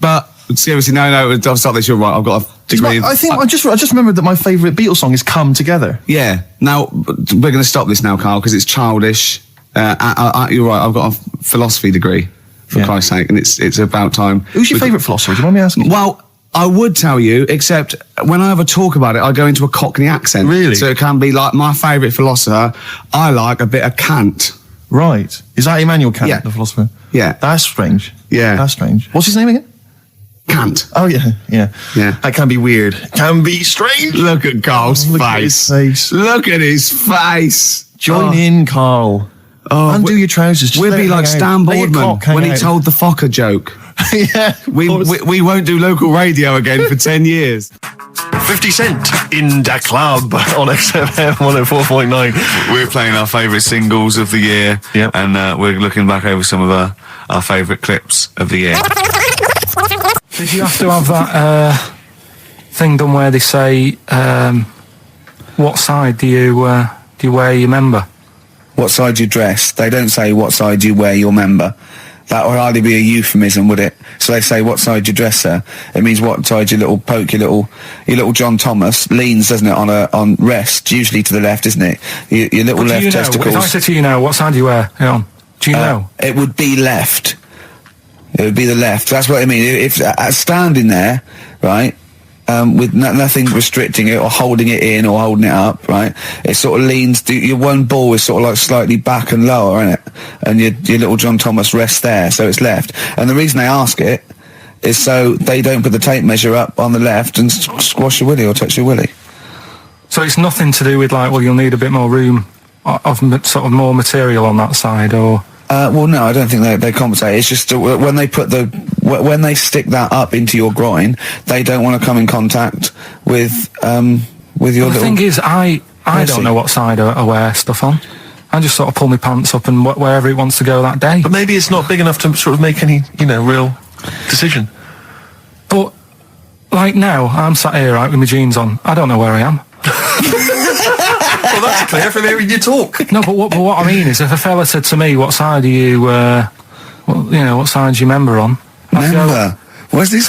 But... Seriously, no, I'll stop this. You're right. I've got a degree. I just remembered that my favourite Beatles song is "Come Together." Yeah. Now we're going to stop this now, Carl, because it's childish. You're right. I've got a philosophy degree, for Christ's sake, and it's about time. Who's your favourite philosopher? Do you mind me asking? Well, I would tell you, except when I have a talk about it, I go into a Cockney accent. Really? So it can be like my favourite philosopher. I like a bit of Kant. Right. Is that Immanuel Kant, the philosopher? Yeah. That's strange. Yeah. That's strange. What's his name again? Kant. Oh, yeah. That can be weird. Can be strange. Look at Carl's face. Look at his face. Join in, Carl. Undo your trousers. We'll be like Stan Boardman when he told the Fokker joke. Yeah. We won't do local radio again for 10 years. 50 Cent in Da Club on XFM 104.9. We're playing our favourite singles of the year. Yep. And we're looking back over some of our favourite clips of the year. Did you have to have that thing done where they say, what side do you wear your member? What side you dress? They don't say what side you wear your member. That would hardly be a euphemism, would it? So they say what side you dress, sir. It means what side your little John Thomas leans, doesn't it, on rest, usually to the left, isn't it? Your little left testicles. If I said to you now, what side do you wear? Hang on. Do you know? It would be left. It would be the left. That's what I mean. If standing there, right, with nothing restricting it or holding it in or holding it up, right, it sort of leans. Your one ball is sort of like slightly back and lower, isn't it? And your little John Thomas rests there, so it's left. And the reason they ask it is so they don't put the tape measure up on the left and squash your willy or touch your willy. So it's nothing to do with like, well, you'll need a bit more room of sort of more material on that side, or... Well, no, I don't think they compensate. It's just when they when they stick that up into your groin, they don't want to come in contact with your. The thing is, I don't know what side I wear stuff on. I just sort of pull my pants up and wherever it wants to go that day. But maybe it's not big enough to sort of make any, real decision. But like now, I'm sat here right with my jeans on. I don't know where I am. Well, that's clear from hearing you talk. No, but what I mean is, if a fella said to me, "What side are you? What side's your member on?" Member. What is this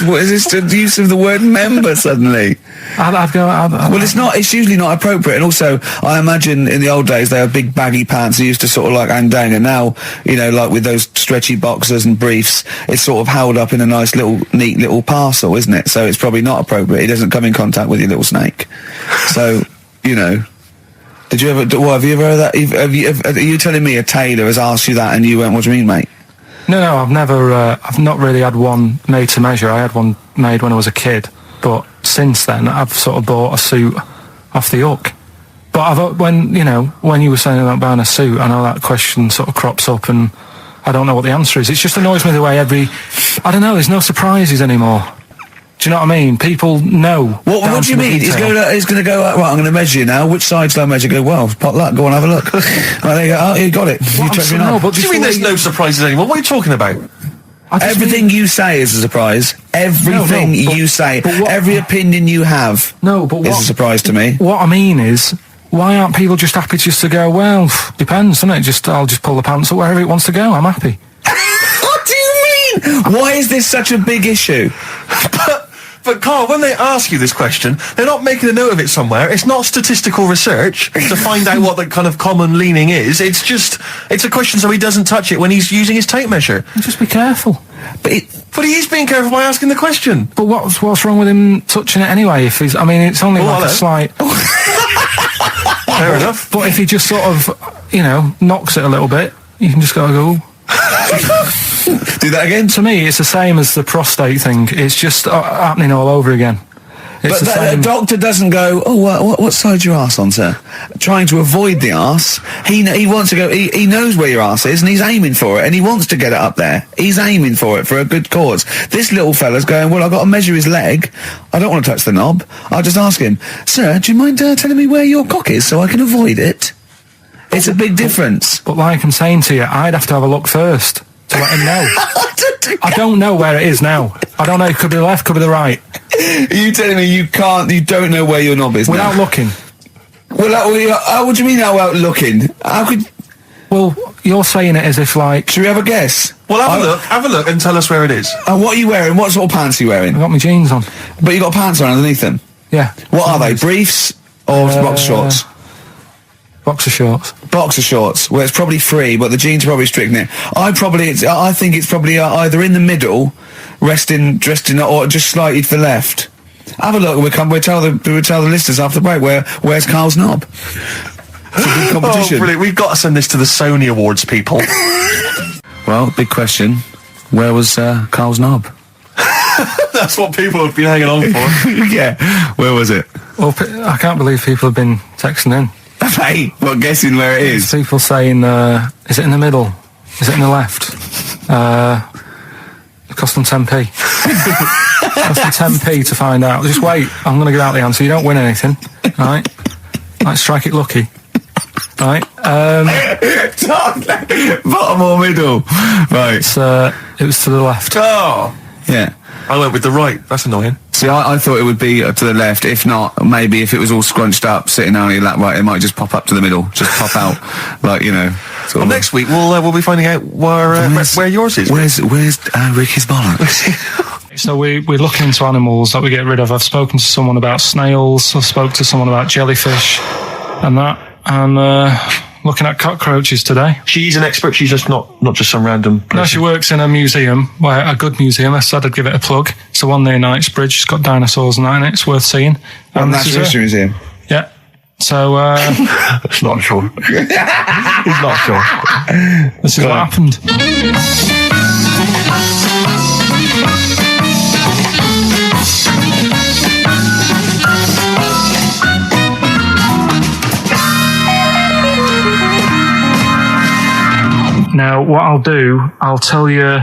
the use of the word member suddenly? I'd go. Well, it's not. It's usually not appropriate. And also, I imagine in the old days they had big baggy pants that used to sort of like hang down. And now, like with those stretchy boxers and briefs, it's sort of held up in a nice neat little parcel, isn't it? So it's probably not appropriate. It doesn't come in contact with your little snake. So, Did you ever? What have you ever heard that? Are you telling me a tailor has asked you that and you went, "What do you mean, mate?" No, I've never. I've not really had one made to measure. I had one made when I was a kid, but since then I've sort of bought a suit off the hook. But when you were saying about buying a suit, I know that question sort of crops up, and I don't know what the answer is. It just annoys me the way I don't know. There's no surprises anymore. Do you know what I mean? People know. What do you mean? He's going to go, right, I'm going to measure you now. Which side shall I measure? Go, well, pot luck, go on, have a look. Right, there you go. Oh, you got it. What do you mean there's no surprises anymore? What are you talking about? Everything you say is a surprise. Everything you say. Every opinion you have is a surprise to me. What I mean is, why aren't people just happy just to go, well, depends, doesn't it? I'll just pull the pants up wherever it wants to go. I'm happy. What do you mean? Why is this such a big issue? But Carl, when they ask you this question, they're not making a note of it somewhere. It's not statistical research to find out what the kind of common leaning is. It's a question so he doesn't touch it when he's using his tape measure. Just be careful. But he is being careful by asking the question. But what's wrong with him touching it anyway? If he's, I mean, it's only like a slight. Fair enough. But if he just sort of, knocks it a little bit, you can just go. Do that again? To me, it's the same as the prostate thing. It's just happening all over again. But the doctor doesn't go, what side's your arse on, sir? Trying to avoid the arse. He wants to go, he knows where your arse is and he's aiming for it and he wants to get it up there. He's aiming for it for a good cause. This little fella's going, well, I've got to measure his leg. I don't want to touch the knob. I'll just ask him, sir, do you mind telling me where your cock is so I can avoid it? It's a big difference. But like I'm saying to you, I'd have to have a look first to let him know. I don't know where it is now. I don't know. It could be the left, could be the right. Are you telling me you don't know where your knob is without now? looking? Well, what do you mean without looking? How could... Well, you're saying it as if like... Should we have a guess? Well, have a look and tell us where it is. What are you wearing? What sort of pants are you wearing? I've got my jeans on. But you got pants on underneath them? Yeah. What are they? Briefs or boxer shorts? Boxer shorts. Boxer shorts. Well, it's probably free, but the jeans are probably restricting it. I think it's probably either in the middle, dressed in, or just slightly to the left. Have a look. We'll tell the listeners after the break where's Carl's knob. It's a good competition. Oh, brilliant! We've got to send this to the Sony Awards people. Well, big question. Where was Carl's knob? That's what people have been hanging on for. Yeah. Where was it? Well, I can't believe people have been texting in. Hey, well, guessing where it is. People saying, is it in the middle? Is it in the left? It cost them 10p. It cost them 10p to find out. Just wait, I'm going to give out the answer. You don't win anything, right? Like, strike it lucky. Right? Bottom or middle? Right. It was to the left. Oh! Yeah. I went with the right. That's annoying. See, I thought it would be to the left. If not, maybe if it was all scrunched up, sitting on your lap right, it might just pop up to the middle. Just pop out, like, Well, next week we'll be finding out where yours is. Where's Ricky's bollocks? So we're looking into animals that we get rid of. I've spoken to someone about snails. I've spoken to someone about jellyfish and that. And looking at cockroaches today. She's an expert. She's just not just some random person. No, she works in a museum, a good museum. I said I'd give it a plug. It's the one near Knightsbridge. It's got dinosaurs and that in it. It's worth seeing. Natural History Museum. Yeah. So, It's not sure. He's not sure. This is what happened. Now, what I'll do, I'll tell you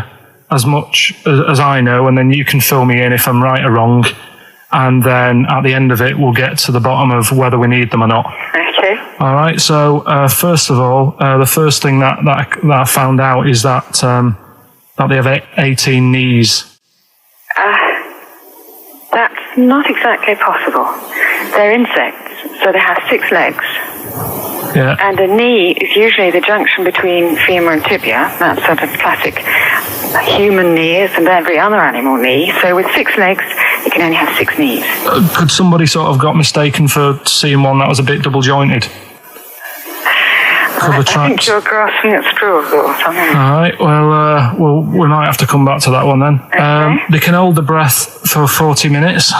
as much as I know, and then you can fill me in if I'm right or wrong. And then at the end of it, we'll get to the bottom of whether we need them or not. Okay. All right. So, first of all, the first thing that I found out is that they have 18 knees. That's not exactly possible. They're insects, so they have 6 legs. Yeah. And a knee is usually the junction between femur and tibia. That's sort of classic human knees and every other animal knee. So with 6 legs, you can only have 6 knees. Could somebody sort of got mistaken for seeing one that was a bit double jointed? I think you're grasping at straws or something. All right. Well, we might have to come back to that one then. Okay. They can hold the breath for 40 minutes.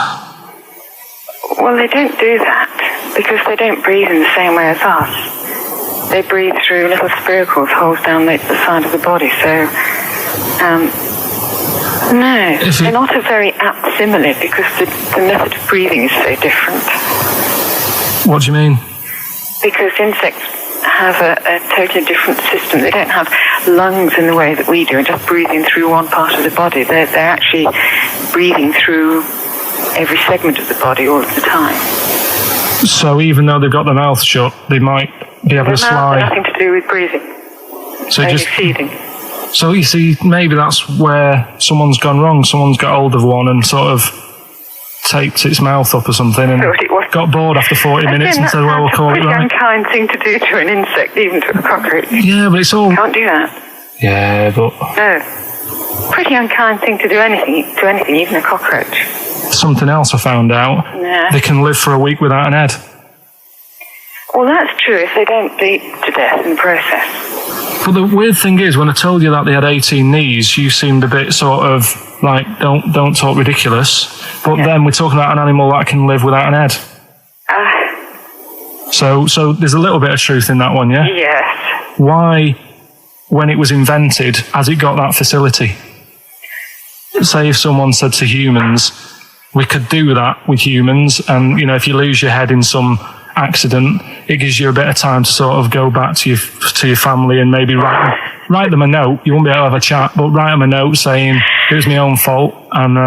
Well, they don't do that because they don't breathe in the same way as us. They breathe through little spiracles, holes down the side of the body. So, no, they're not a very apt simile because the method of breathing is so different. What do you mean? Because insects have a totally different system. They don't have lungs in the way that we do and just breathing through one part of the body. They're actually breathing through every segment of the body all of the time. So even though they've got their mouth shut, they might be able to slide. Nothing to do with breathing. So only just feeding. So you see, maybe that's where someone's gone wrong. Someone's got hold of one and sort of taped its mouth up or something and got bored after 40 minutes and said, well, we'll call it right. It's a pretty unkind thing to do to an insect, even to a cockroach. Yeah, but it's all... You can't do that. Yeah, but... No. Pretty unkind thing to do to anything, even a cockroach. something else I found out. Yeah. They can live for a week without an head. Well, that's true if they don't bleed to death in the process. But the weird thing is, when I told you that they had 18 knees, you seemed a bit sort of like, don't talk ridiculous. But then we're talking about an animal that can live without an head. So there's a little bit of truth in that one, yeah? Yes. Why, when it was invented, has it got that facility? Say if someone said to humans, we could do that with humans, and, you know, if you lose your head in some accident, it gives you a bit of time to sort of go back to your family and maybe write them a note. You won't be able to have a chat, but write them a note saying, it was my own fault, and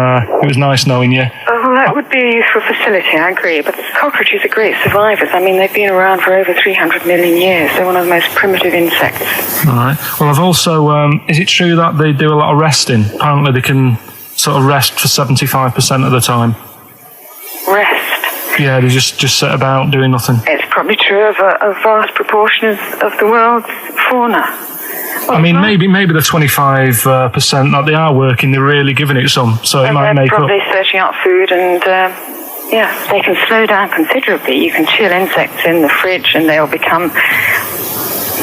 it was nice knowing you. Well, that would be a useful facility, I agree, but cockroaches are great survivors. I mean, they've been around for over 300 million years. They're one of the most primitive insects. All right. Well, I've also, is it true that they do a lot of resting? Apparently they can sort of rest for 75% of the time. Rest? Yeah, they just sit about doing nothing. It's probably true of a vast proportion of the world's fauna. I mean, maybe the 25% that they are working, they're really giving it some, so it might make up. They're probably searching out food, and they can slow down considerably. You can chill insects in the fridge, and they'll become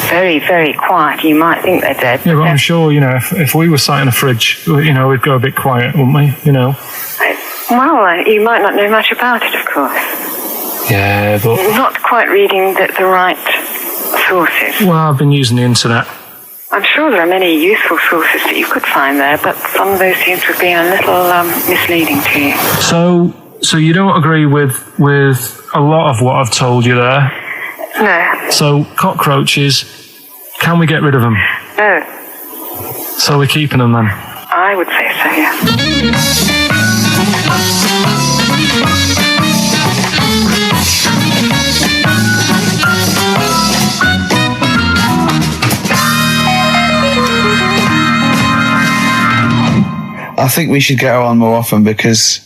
very, very quiet. You might think they're dead. Yeah, but I'm sure, you know, if we were sat in a fridge, you know, we'd go a bit quiet, wouldn't we? You know. Well, you might not know much about it, of course. Yeah, but not quite reading the right sources. Well, I've been using the internet. I'm sure there are many useful sources that you could find there, but some of those seem to have been a little misleading to you. So you don't agree with a lot of what I've told you there? No. So cockroaches, can we get rid of them? No. So we're keeping them then? I would say so, yeah. I think we should get her on more often, because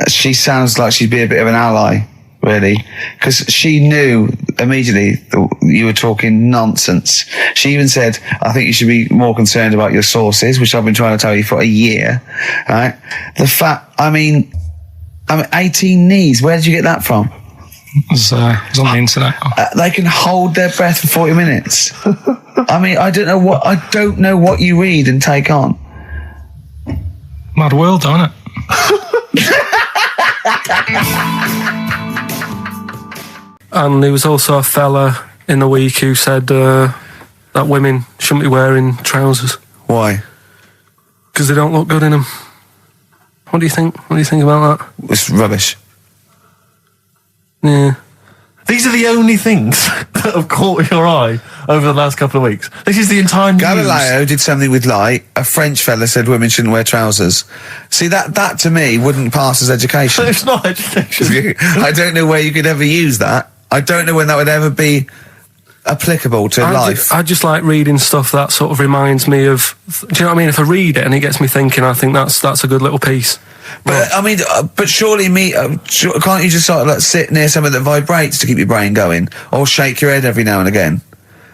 she sounds like she'd be a bit of an ally, really. Because she knew immediately that you were talking nonsense. She even said, I think you should be more concerned about your sources, which I've been trying to tell you for a year. Right? The fact, I mean 18 knees, where did you get that from? It was on the internet. They can hold their breath for 40 minutes. I mean, I don't know what you read and take on. Mad world, isn't it? And there was also a fella in the week who said that women shouldn't be wearing trousers. Why? Because they don't look good in them. What do you think? What do you think about that? It's rubbish. Yeah. These are the only things that have caught your eye over the last couple of weeks. This is the entire news. Galileo did something with light. A French fella said women shouldn't wear trousers. See, that to me wouldn't pass as education. It's not education. I don't know where you could ever use that. I don't know when that would ever be applicable to life. I just like reading stuff that sort of reminds me of... Do you know what I mean? If I read it and it gets me thinking, I think that's a good little piece. But I mean, but surely can't you just sort of like sit near something that vibrates to keep your brain going, or shake your head every now and again?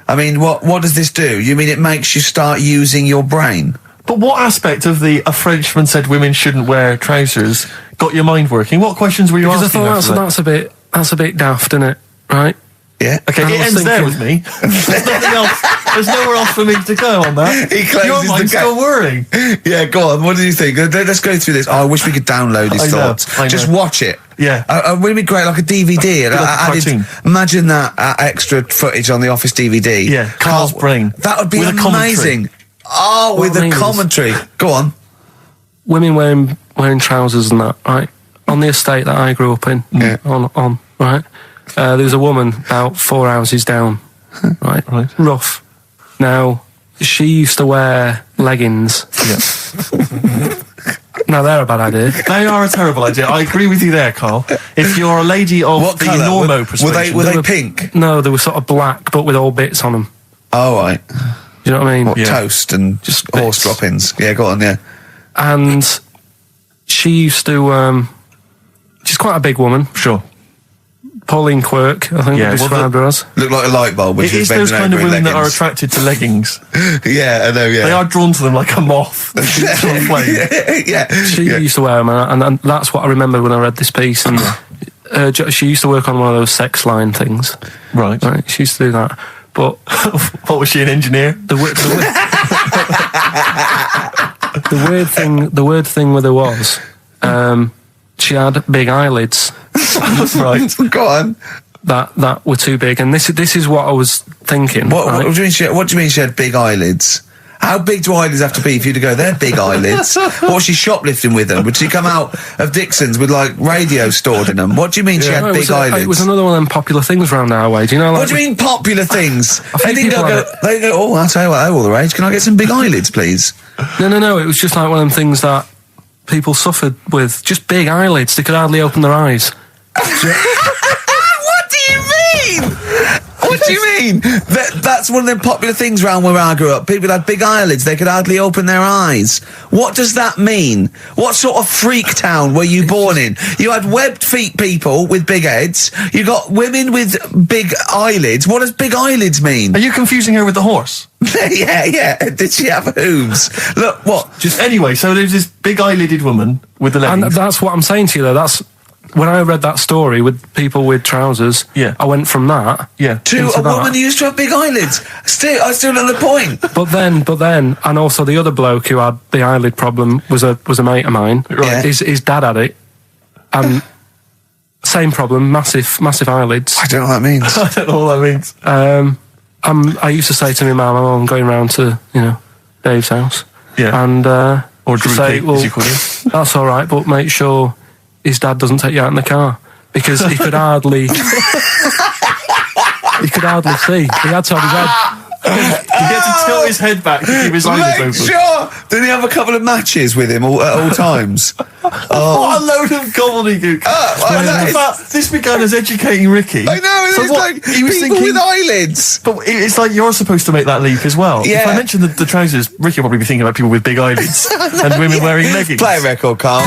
I mean, what does this do? You mean it makes you start using your brain? But what aspect of a Frenchman said women shouldn't wear trousers got your mind working? What questions were you asking? Because I thought that's a bit daft, isn't it? Right? Yeah. Okay, it ends there with me. There's nothing else. There's nowhere else for me to go on that. He closes your mind's still whirring. Yeah, go on. What do you think? Let's go through this. Oh, I wish we could download his thoughts. I know. Just watch it. Yeah. Wouldn't it be great, like a DVD? Like a cartoon. Imagine that extra footage on the Office DVD. Yeah, Carl's brain. That would be with amazing. Oh, with the commentary. Go on. Women wearing trousers and that, right? On the estate that I grew up in, on right? There was a woman about 4 houses down, right? Rough. Now, she used to wear leggings. Yeah. Now, they're a bad idea. They are a terrible idea. I agree with you there, Carl. If you're a lady of what the colour? normo persuasion... Were they pink? No, they were sort of black, but with all bits on them. Oh, right. Do you know what I mean? What, toast and just horse droppings? Yeah, go on, yeah. And she used to... she's quite a big woman. Sure. Pauline Quirk, I think Yeah, we described her as. Look like a light bulb. It is those kind of women that are attracted to leggings. Yeah, I know, yeah. They are drawn to them like a moth. Yeah. She used to wear them, and that's what I remember when I read this piece. And she used to work on one of those sex line things. Right. She used to do that. But what, was she, an engineer? The weird thing with her was, she had big eyelids. Right. Go on. That were too big, and this is what I was thinking. What do you mean she had big eyelids? How big do eyelids have to be for you to go, they're big eyelids? What was she shoplifting with them? Would she come out of Dixon's with, like, radio stored in them? What do you mean she had big eyelids? It was another one of them popular things around our way. Do you know? Like, what do you mean popular things? They go, oh, I'll tell you what, they're all the rage. Can I get some big eyelids, please? No. It was just like one of them things that people suffered with. Just big eyelids. They could hardly open their eyes. What do you mean? What do you mean? That's one of them popular things around where I grew up. People had big eyelids. They could hardly open their eyes. What does that mean? What sort of freak town were you born in? You had webbed feet people with big heads. You got women with big eyelids. What does big eyelids mean? Are you confusing her with the horse? Yeah. Did she have hooves? Look, what? Anyway, so there's this big eyelidded woman with the leggings. And that's what I'm saying to you, though. That's when I read that story with people with trousers. Yeah. I went from that to a woman who used to have big eyelids. I still don't know the point. But then, and also the other bloke who had the eyelid problem was a mate of mine. Right. His dad had it, and same problem, massive eyelids. I don't know what that means. I don't know what that means. I used to say to my mum, I'm going round to Dave's house. Yeah. And or Drew say, King, as you call him. That's all right, but make sure his dad doesn't take you out in the car, because he could hardly see. He had to have his head. He had to tilt his head back to keep his eyes open. Make sure! Did he have a couple of matches with him at all times? What a load of gobbledygook. This began as educating Ricky. I know, So it's what, like he was people thinking, with eyelids. But it's like you're supposed to make that leap as well. Yeah. If I mentioned the trousers, Ricky will probably be thinking about people with big eyelids and women wearing leggings. Play a record, Carl.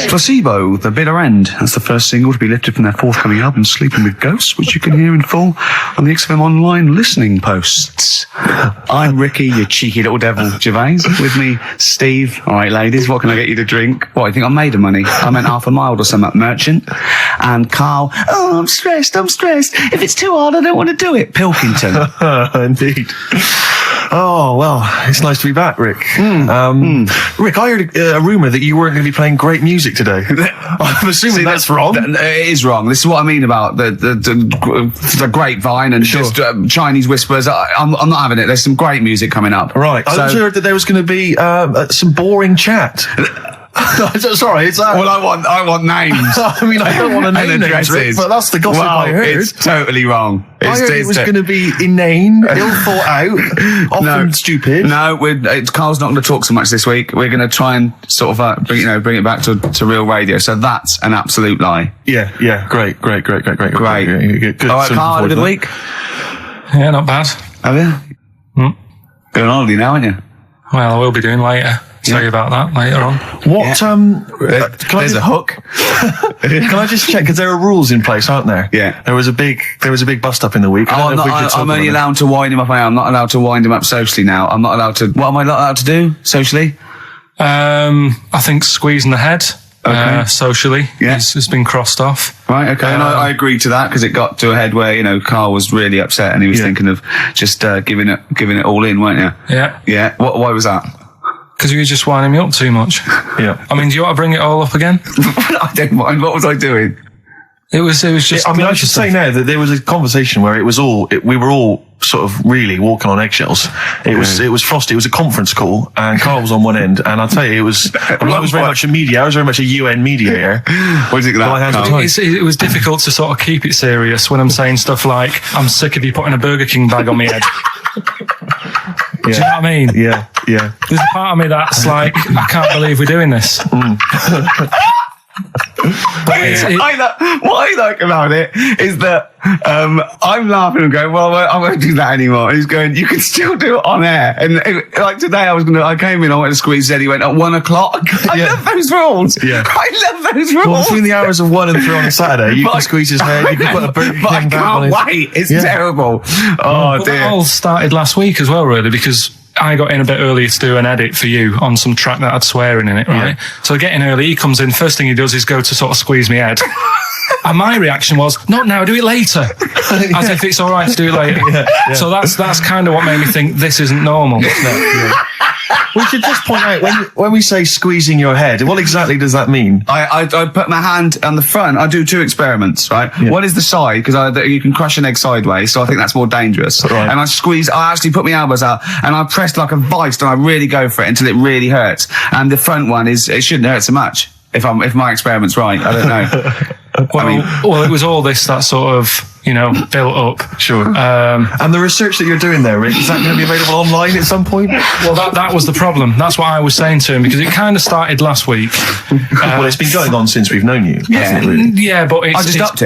Placebo, The Bitter End. That's the first single to be lifted from their forthcoming album, Sleeping with Ghosts, which you can hear in full on the XFM online listening posts. I'm Ricky, you cheeky little devil, Gervais. With me, Steve. All right, ladies, what can I get you to drink? What, you think I'm made of money? I meant half a mile or something, merchant. And Karl, I'm stressed. If it's too hard, I don't want to do it. Pilkington. Indeed. Oh, well, it's nice to be back, Rick. Rick, I heard a rumour that you weren't going to be playing great music today. I'm assuming that's wrong. It is wrong. This is what I mean about the grapevine and just Chinese whispers. I'm not having it. There's some great music coming up. Right. I also heard that there was going to be some boring chat. Sorry, it's well, I want names. I mean, I don't want to name names, Rick, but that's the gossip I heard. It's totally wrong. I heard it was going to be inane, ill thought out, often stupid. No, Carl's not going to talk so much this week. We're going to try and sort of bring it back to real radio. So that's an absolute lie. Yeah. Great. Good. All right, Carl, had a good week. Yeah, not bad. Have you? Going on holiday now, aren't you? Well, I will be doing later. Tell you about that later on. What? There's a hook. Can I just check? Because there are rules in place, aren't there? Yeah. There was a big bust up in the week. I'm only allowed to wind him up. I'm not allowed to wind him up socially now. I'm not allowed to. What am I not allowed to do socially? I think squeezing the head. Okay. Socially, yeah, it's been crossed off. Right, okay, and I agreed to that because it got to a head where Carl was really upset and he was thinking of just giving it all in, weren't you? Yeah. Why was that? Because you were just winding me up too much. Yeah. I mean, do you want to bring it all up again? I don't mind. What was I doing? It was just. I mean, I should say now that there was a conversation where we were all sort of really walking on eggshells. It was frosty. It was a conference call, and Carl was on one end. And I'll tell you, I was very much a media. I was very much a UN mediator. What is it that? It was difficult to sort of keep it serious when I'm saying stuff like, "I'm sick of you putting a Burger King bag on my head." Do you know what I mean? Yeah. There's a part of me that's like, I can't believe we're doing this. What I like about it is that I'm laughing and going, well, I won't do that anymore. And he's going, you can still do it on air. And like today, I came in, I went to squeeze Eddie, went at 1 o'clock. I love those rules. Yeah. I love those rules. Well, between the hours of 1 and 3 on a Saturday, you can squeeze his head, you can put a Burger King But I back on can't his... wait. It's terrible. Oh, Well, dear. that all started last week as well, really, because I got in a bit earlier to do an edit for you on some track that had swearing in it, right? So I get in early, he comes in, first thing he does is go to sort of squeeze me head. And my reaction was, not now, do it later. As if it's all right to do it later. So that's kind of what made me think this isn't normal. We should just point out, when we say squeezing your head, what exactly does that mean? I put my hand on the front. I do 2 experiments, right? Yeah. One is the side, because you can crush an egg sideways, so I think that's more dangerous. Right. And I actually put my elbows out, and I press like a vice, and I really go for it until it really hurts. And the front one it shouldn't hurt so much, if my experiment's right. I don't know. Well, it was all this that sort of, built up. Sure. And the research that you're doing there, Rick, is that going to be available online at some point? Well, that was the problem. That's what I was saying to him, because it kind of started last week. Well, it's been going on since we've known you. hasn't it, really? Yeah, but I just upped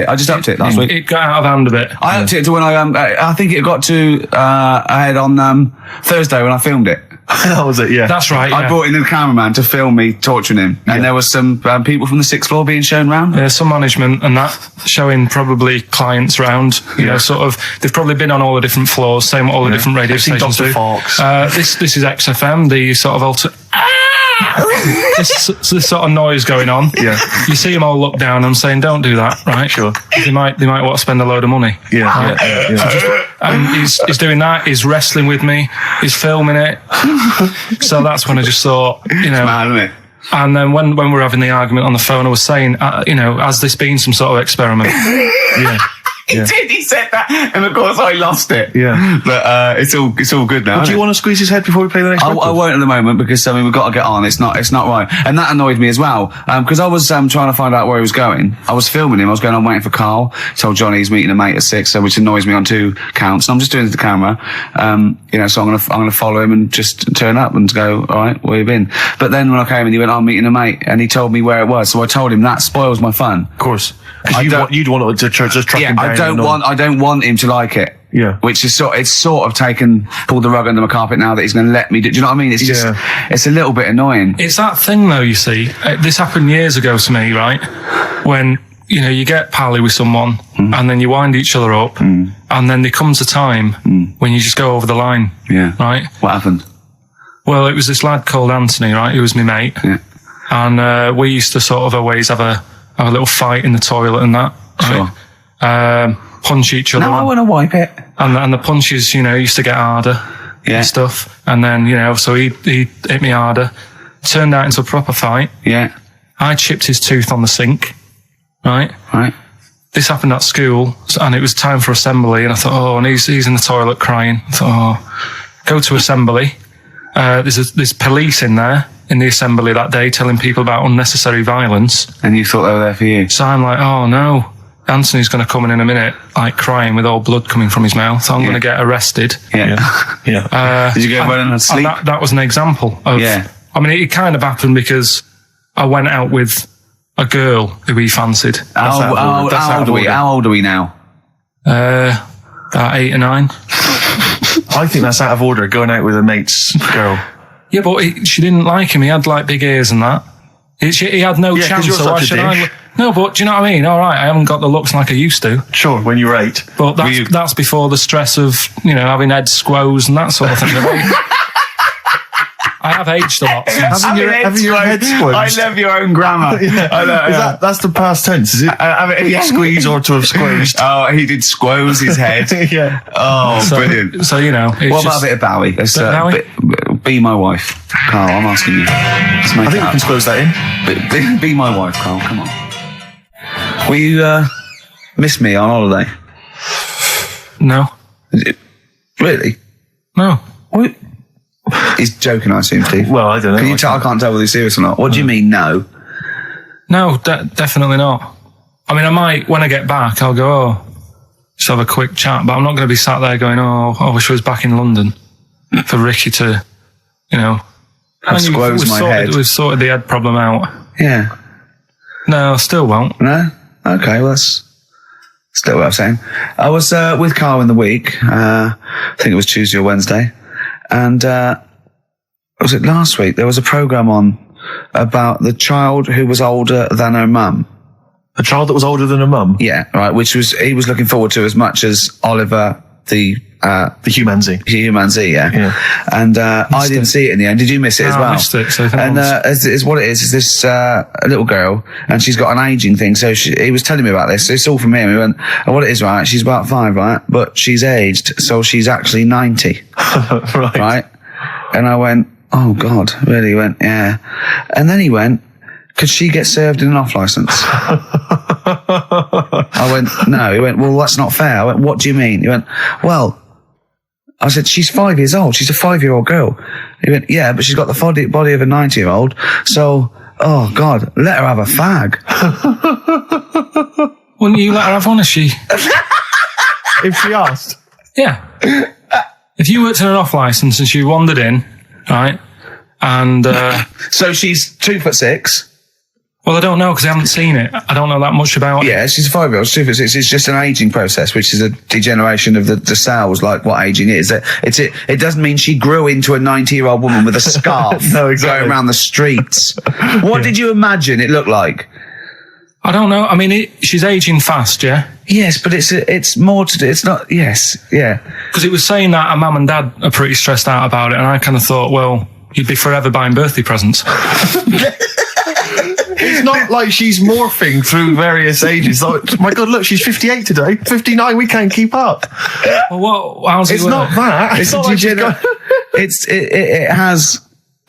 it last week. It got out of hand a bit. I upped it to when I think it got to ahead on Thursday when I filmed it. That was it, yeah. That's right. I brought in a cameraman to film me torturing him, and there was some people from the 6th floor being shown round. Yeah, some management and that, showing probably clients round. Sort of. They've probably been on all the different floors, saying what all the different radio I've seen stations Dr. do. Fox. This is XFM, the sort of this sort of noise going on. Yeah. You see them all look down and saying, "Don't do that," right? Sure. They might want to spend a load of money. Yeah. And he's doing that. He's wrestling with me. He's filming it. So that's when I just thought, Mad, isn't it? And then when we were having the argument on the phone, I was saying, has this been some sort of experiment? Yeah. He did. He said that, and of course I lost it. Yeah. But it's all good now. Do you want to squeeze his head before we play the next one? I won't at the moment, because we've got to get on. It's not right, and that annoyed me as well. Because I was trying to find out where he was going. I was filming him. I was going on waiting for Carl. Told Johnny he's meeting a mate at 6, which annoys me on 2 counts. And I'm just doing it to the camera. So I'm gonna follow him and just turn up and go, all right, where you been? But then when I came in, he went, I'm meeting a mate, and he told me where it was. So I told him that spoils my fun. Of course. Because you'd want to just track him down. I don't want him to like it. Yeah. Which is sort of pulled the rug under my carpet now that he's going to let me do. Do you know what I mean? It's just, it's a little bit annoying. It's that thing though, you see. This happened years ago to me, right? When, you get pally with someone and then you wind each other up and then there comes a time when you just go over the line. Yeah. Right? What happened? Well, it was this lad called Anthony, right? Who was my mate. Yeah. And we used to sort of always have a little fight in the toilet and that. Sure. Right? Punch each other. No, I want to wipe it. And the punches, used to get harder. Yeah. And stuff. And then, so he hit me harder. Turned out into a proper fight. Yeah. I chipped his tooth on the sink. Right? Right. This happened at school, and it was time for assembly, and I thought, and he's in the toilet crying. I thought, go to assembly. There's police in there in the assembly that day telling people about unnecessary violence. And you thought they were there for you? So I'm like, oh no, Anthony's going to come in a minute, like crying with all blood coming from his mouth. I'm going to get arrested. Yeah. Did you go running and sleep? And that was an example of. Yeah. I mean, it kind of happened because I went out with a girl who he fancied. How old are we now? About 8 or 9. I think that's out of order, going out with a mate's girl. Yeah, but she didn't like him. He had like big ears and that. He had no chance. You're so why such a should dick. No, but do you know what I mean? All right, I haven't got the looks like I used to. Sure, when you were 8. But that's before the stress of, having head squoes and that sort of thing. I have aged a lot since. Having your head squeezed. I love your own grammar. That's the past tense, is it? Squeeze or to have squeezed. Oh, he did squoze his head. Yeah. Oh, brilliant. So, what about a bit of Bowie? Let's, be my wife. Carl, I'm asking you. I think we can squeeze that in. Be my wife, Carl. Come on. Will you miss me on holiday? No. Really? No. What? He's joking, I assume, Steve. Well, I don't know. Can you tell? I can't tell whether he's serious or not. What do you mean, no? No, definitely not. I mean, I might, when I get back, I'll go, just have a quick chat, but I'm not going to be sat there going, I wish I was back in London for Ricky to, squoze my head. We've sorted the head problem out. Yeah. No, still won't. No? Okay, well, that's still what I'm saying. I was with Carl in the week. I think it was Tuesday or Wednesday. And was it last week? There was a programme on about the child who was older than her mum. A child that was older than her mum? Yeah, right, which he was looking forward to as much as Oliver, the Humanzee. Humanzee, yeah. And I didn't see it in the end. Did you miss it as well? I missed it. So and is what it is this little girl, and she's got an ageing thing. So he was telling me about this. It's all from him. He went, and what it is, right? She's about 5, right? But she's aged, so she's actually 90. Right? And I went, oh God, really? He went, yeah. And then he went, could she get served in an off licence? I went, no. He went, well, that's not fair. I went, what do you mean? He went, well, I said, she's 5 years old. She's a 5-year-old girl. He went, yeah, but she's got the body of a 90-year-old. So, oh God, let her have a fag. Wouldn't you let her have one if she... If she asked? Yeah. If you worked in an off licence and she wandered in, right, and... So she's 2'6". Well, I don't know because I haven't seen it. I don't know that much about it. Yeah, she's a 5-year-old. She's 2'6". It's just an ageing process, which is a degeneration of the cells, like what ageing is. It doesn't mean she grew into a 90-year-old woman with a scarf No, exactly. going around the streets. What did you imagine it looked like? I don't know. I mean, she's ageing fast, yeah? Yes, but it's more to do. It's not. Yes, yeah. Because it was saying that her mum and dad are pretty stressed out about it, and I kind of thought, well, you'd be forever buying birthday presents. It's not like she's morphing through various ages. Like, my God, look, she's 58 today. 59, we can't keep up. Well, how's it It's work? not that. It's not like she's got... it has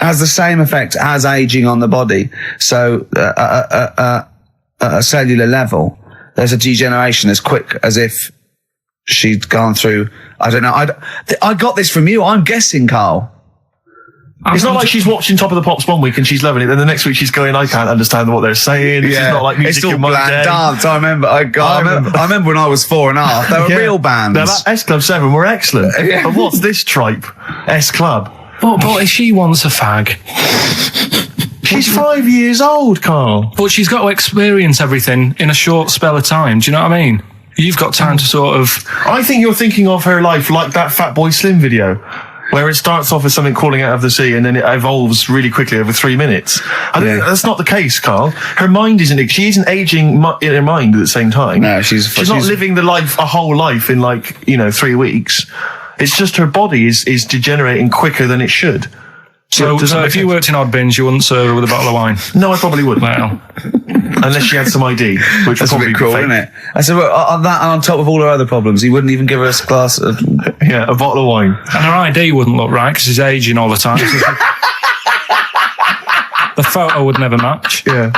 the same effect as aging on the body. So at a cellular level, there's a degeneration as quick as if she'd gone through. I don't know. I got this from you. I'm guessing, Carl. It's not like she's watching Top of the Pops one week and she's loving it, then the next week she's going, I can't understand what they're saying. It's not like music it's all in my bland day. dance. I remember. I remember when I was 4.5. They were real bands. Now, that S Club 7 were excellent. Yeah. But what's this tripe? S Club. But if she wants a fag... She's 5 years old, Carl. But she's got to experience everything in a short spell of time. Do you know what I mean? You've got time to sort of... I think you're thinking of her life like that Fatboy Slim video, where it starts off as something crawling out of the sea and then it evolves really quickly over 3 minutes. I think that's not the case, Carl. Her mind isn't... She isn't aging in her mind at the same time. No, she's not living a whole life in 3 weeks. It's just her body is degenerating quicker than it should. So if you worked in odd bins, you wouldn't serve her with a bottle of wine? No, I probably wouldn't. Well... Unless she had some ID, which That's would a probably bit cruel, be fake. isn't it? I said, well, on that and on top of all her other problems, he wouldn't even give her a glass of... Yeah, a bottle of wine. And her ID wouldn't look right because she's aging all the time. The photo would never match. Yeah.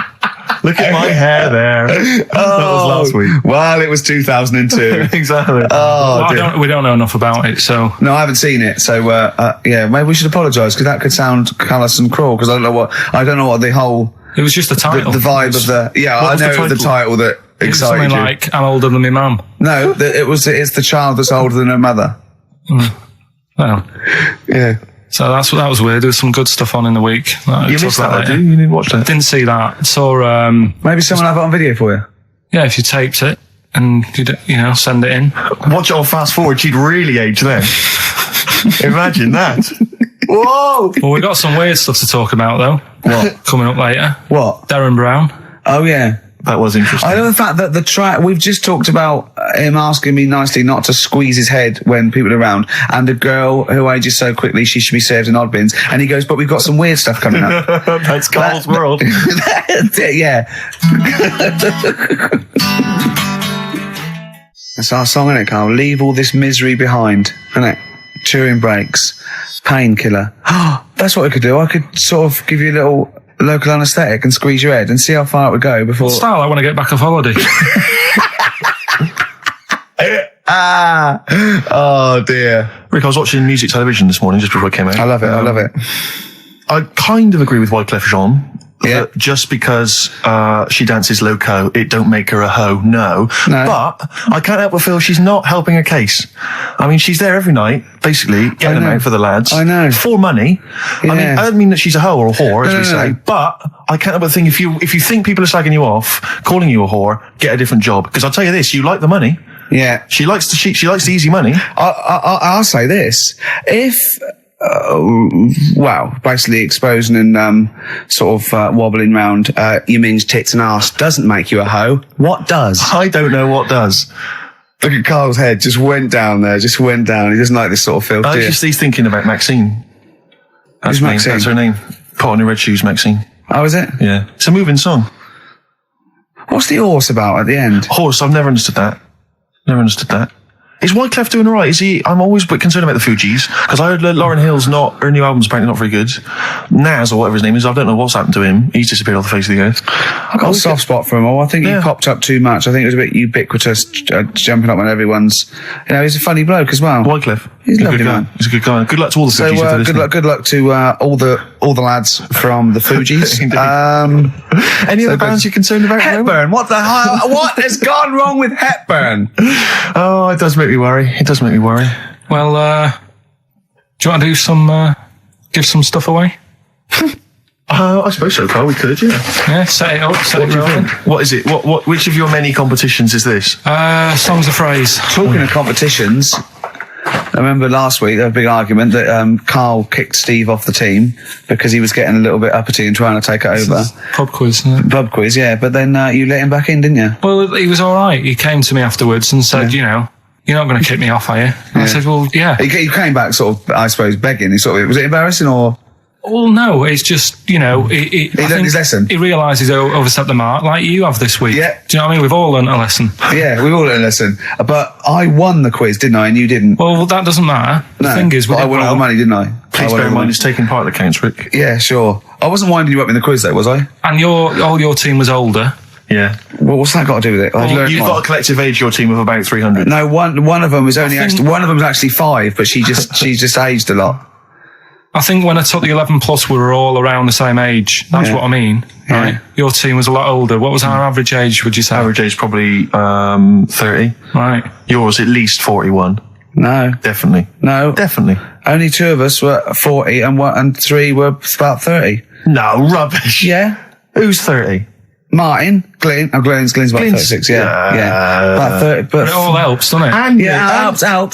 Look at my hair there. That was last week. Well, it was 2002. Exactly. Well, we don't know enough about it, so... No, I haven't seen it, so yeah, maybe we should apologise because that could sound callous and cruel because I don't know what the whole... It was just the title. The vibe of the... Yeah, I know the title that It's excited something you. like, I'm older than my mum. No, it's the child that's older than her mother. Well, Yeah. so that was weird. There was some good stuff on in the week. You missed that, did you? You didn't watch that? Didn't see that. Saw, Maybe someone have it on video for you. yeah, if you taped it and, send it in. Watch it on fast forward. She'd really age then. Imagine that. Whoa! Well, we got some weird stuff to talk about, though. What? Coming up later. What? Darren Brown. Oh, yeah. That was interesting. I know the fact that the track, we've just talked about him asking me nicely not to squeeze his head when people are around, and a girl who ages so quickly she should be served in odd bins. And he goes, but we've got some weird stuff coming up. That's Carl's world. Yeah. That's our song, isn't it, Carl? Leave all this misery behind, isn't it? Chewing breaks, painkiller. That's what I could do. I could sort of give you a little local anaesthetic and squeeze your head and see how far it would go before... Style, I want to get back off holiday. Oh dear. Rick, I was watching music television this morning just before I came out. I love it. I kind of agree with Wyclef Jean. that just because she dances loco, it don't make her a hoe. No. But I can't help but feel she's not helping her case. I mean, she's there every night, basically, getting them out for the lads. I know. For money. Yeah. I mean, I don't mean that she's a hoe or a whore, as we say, but I can't help but think if you think people are slagging you off, calling you a whore, get a different job. Because I'll tell you this, you like the money. Yeah. She likes the easy money. I'll say this. If, basically exposing and sort of wobbling round you means tits and arse doesn't make you a hoe, what does? I don't know what does. Look at Carl's head, just went down there, He doesn't like this sort of filth, He's thinking about Maxine. Who's Maxine? That's her name. Put on your red shoes, Maxine. Oh, is it? Yeah. It's a moving song. What's the horse about at the end? Horse, I've never understood that. Is Wyclef doing all right? Is he? I'm always a bit concerned about the Fugees because I heard Lauryn Hill's her new album's apparently not very good. Nas or whatever his name is, I don't know what's happened to him. He's disappeared off the face of the earth. I've got a soft spot for him all. I think he popped up too much. I think it was a bit ubiquitous, jumping up on everyone's. He's a funny bloke as well. Wyclef, he's a lovely man. He's a good guy. Good luck to all the Fugees. Good luck to all the lads from the Fugees. Any other bands you're concerned about? Hepburn. What the hell? What has gone wrong with Hepburn? Oh, it does make me worry. Well, do you want to do give some stuff away? I suppose so, Carl. We could, Yeah, set it up, set it rolling. What is it? Which of your many competitions is this? Songs of Phrase. Talking of competitions, I remember last week there was a big argument that Carl kicked Steve off the team because he was getting a little bit uppity and trying to take it over. Pub quiz, isn't it? Pub quiz, yeah. But then you let him back in, didn't you? Well, he was all right. He came to me afterwards and said, you're not going to kick me off, are you? And I said, well, yeah. He came back sort of, I suppose, begging. Was it embarrassing or? Well, no, it's just, he learned his lesson. He realises he overstepped the mark, like you have this week. Yeah. Do you know what I mean? We've all learnt a lesson. Yeah, we've all learned a lesson. But I won the quiz, didn't I? And you didn't. Well, that doesn't matter. The thing is, I won all the money, didn't I? Please bear in mind it's taking part that counts, Rick. Yeah, sure. I wasn't winding you up in the quiz, though, was I? And all your team was older. Yeah. Well, what's that got to do with it? You've got a collective age, your team, of about 300. No, one of them was one of them was actually 5, but she just aged a lot. I think when I took the 11 plus, we were all around the same age. That's what I mean. Yeah. Right? Your team was a lot older. What was our average age, would you say? Average age probably 30. Right. Yours at least 41. No. Definitely. No. Definitely. Only 2 of us were 40 and 3 were about 30. No, rubbish. Yeah. Who's 30? Martin, Glenn's about 36, yeah. About 30, but it all helps, doesn't it? And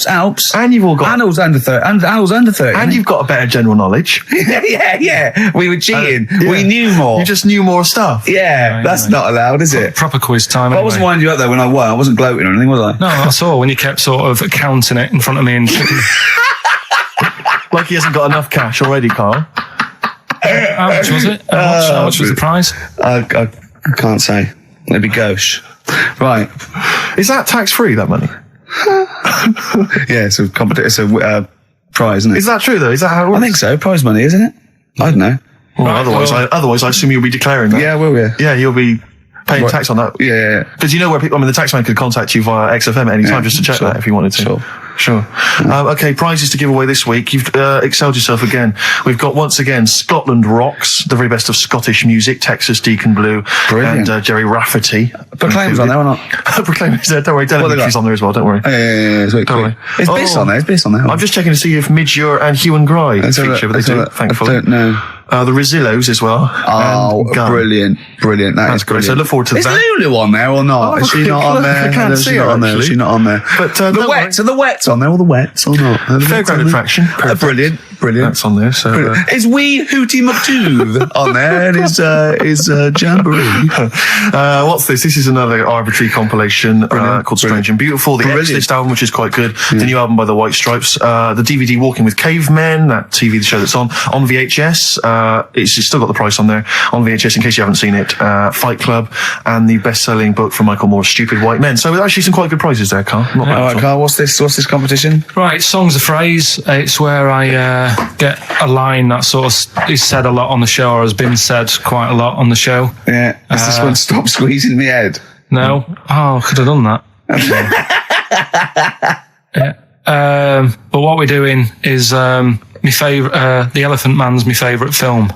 helps. And you've all got... Anil's under 30. Anil's under 30. And you've got a better general knowledge. yeah. We were cheating. We knew more. You just knew more stuff. Yeah, that's not allowed, is it? Proper quiz time, But I wasn't winding you up, though, when I won. I wasn't gloating or anything, was I? No, I saw when you kept sort of counting it in front of me and... Like he hasn't got enough cash already, Carl. How much was it? How much was the prize? I can't say. It'd be gauche. Right. Is that tax-free, that money? Yeah, it's a prize, isn't it? Is that true, though? Is that how it works? I think so. Prize money, isn't it? I don't know. Well, otherwise, I assume you'll be declaring that. Yeah, will we? Yeah, you'll be paying tax on that. Yeah. Because you know where people... I mean, the taxman could contact you via XFM at any time just to check that if he wanted to. Sure. Okay, prizes to give away this week. You've excelled yourself again. We've got, once again, Scotland Rocks, the very best of Scottish music, Texas Deacon Blue, brilliant. And Jerry Rafferty. Proclaim's on there or not? Proclaim's there, don't worry. She's on there as well, don't worry. Yeah, it's don't worry. It's Biss on there, I'm just checking to see if Midge and Hugh and Gry feature, but they do, thankfully. I don't know. The Rosillos as well. Oh, brilliant. That's great. So I look forward to that. Is Lulu on there or not? Is she not on there? I can't see her, actually. Is she not on there? But the Wets, are the Wets on there? All the Wets or not? Fairground attraction. Brilliant. That's on there. So is Wee Hootie McTooth on there? And is Jamboree? What's this? This is another arbitrary compilation called Strange and Beautiful. The X-List album, which is quite good. The new album by the White Stripes. The DVD Walking with Cavemen, that TV show that's on VHS. It's still got the price on there on VHS in case you haven't seen it. Fight Club and the best-selling book from Michael Moore's Stupid White Men. So actually some quite good prizes there, Carl. Not bad. All right, Carl. What's this competition? Right, Songs of Phrase. It's where I get a line that sort of is said a lot on the show, or has been said quite a lot on the show. Yeah. Is this one Stop Squeezing Me Head? No. Oh, I could have done that. Yeah. But what we're doing is my favourite. The Elephant Man's my favourite film.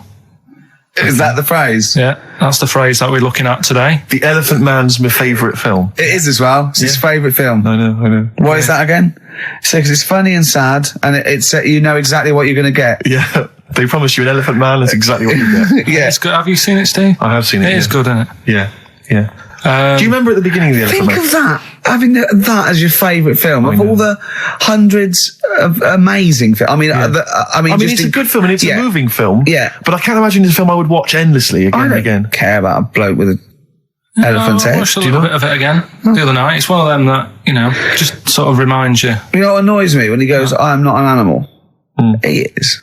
Is that the phrase? Yeah, that's the phrase that we're looking at today. The Elephant Man's my favourite film. It is as well. It's his favourite film. I know. What is that again? So, 'cause it's funny and sad, and it's you know exactly what you're going to get. Yeah. They promise you an Elephant Man, that's exactly what you get. Yeah. It's good. Have you seen it, Steve? I have seen it. It is good, isn't it? Yeah. Do you remember at the beginning of the Elephant Think Man? of that. Having that as your favourite film of all the hundreds of amazing films. I mean, It's a good film and it's a moving film. Yeah. But I can't imagine it's a film I would watch endlessly again I and don't again. care about a bloke with an elephant's I head. watched a little bit of it again the other night. It's one of them that, just sort of reminds you. You know what annoys me when he goes, "I'm not an animal." He is.